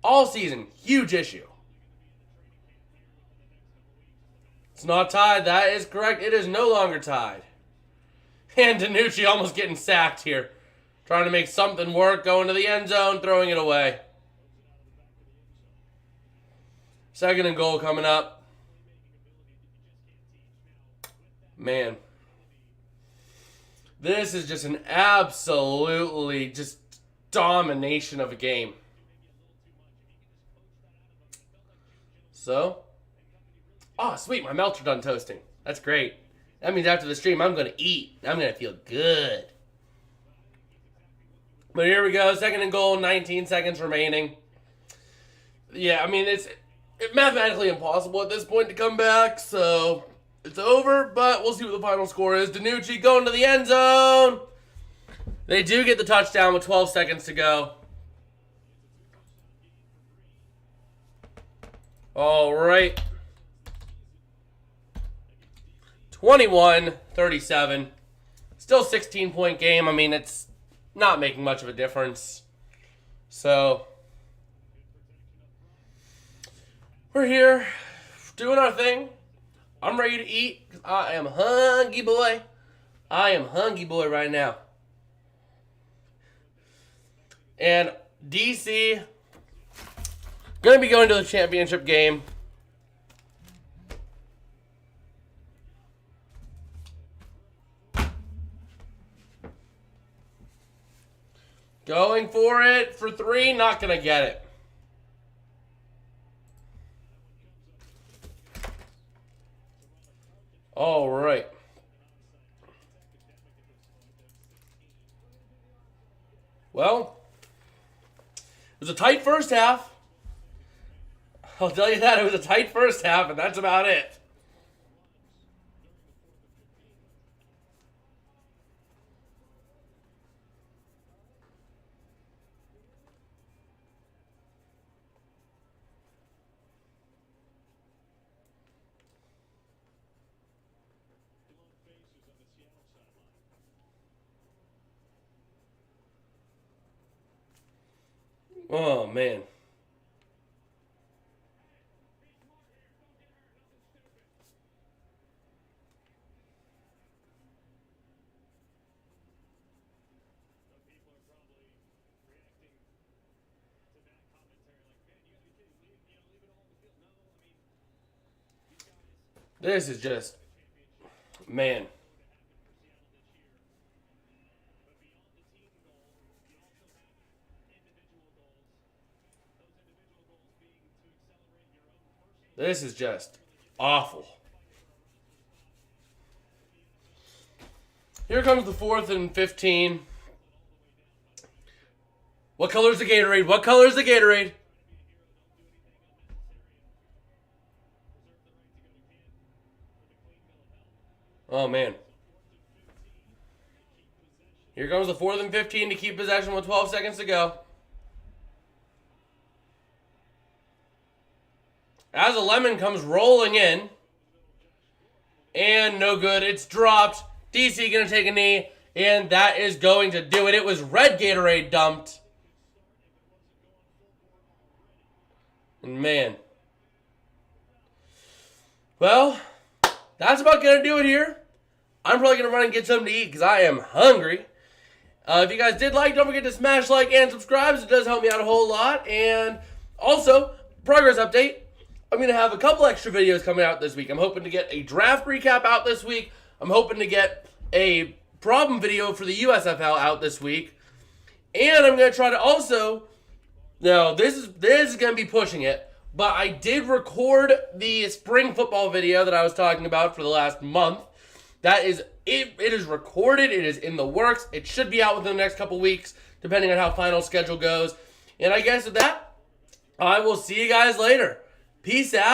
All season, huge issue. It's not tied. That is correct. It is no longer tied. And DiNucci almost getting sacked here. Trying to make something work, going to the end zone, throwing it away. 2nd and goal coming up. Man. This is just an absolutely just domination of a game. So. Oh, sweet. My melts are done toasting. That's great. That means after the stream, I'm going to eat. I'm going to feel good. But here we go. 2nd and goal, 19 seconds remaining. Yeah, I mean, it's mathematically impossible at this point to come back, so it's over, but we'll see what the final score is. DiNucci going to the end zone. They do get the touchdown with 12 seconds to go. All right. 21-37. Still 16-point game. I mean, it's not making much of a difference. So, we're here doing our thing. I'm ready to eat because I am hungry boy. I am hungry boy right now. And DC going to be going to the championship game. Going for it for 3, not going to get it. All right. Well, it was a tight first half. I'll tell you that. It was a tight first half, and that's about it. Oh, man. This is just, man. This is just awful. Here comes the 4th and 15. What color is the Gatorade? What color is the Gatorade? Oh, man. Here comes the 4th and 15 to keep possession with 12 seconds to go. As a lemon comes rolling in. And no good. It's dropped. DC going to take a knee. And that is going to do it. It was red Gatorade dumped. And man. Well, that's about going to do it here. I'm probably going to run and get something to eat because I am hungry. If you guys did like, don't forget to smash like and subscribe. It does help me out a whole lot. And also, progress update. I'm going to have a couple extra videos coming out this week. I'm hoping to get a draft recap out this week. I'm hoping to get a problem video for the USFL out this week. And I'm going to try to also, now this is going to be pushing it, but I did record the spring football video that I was talking about for the last month. That is, it is recorded. It is in the works. It should be out within the next couple weeks, depending on how final schedule goes. And I guess with that, I will see you guys later. Peace out.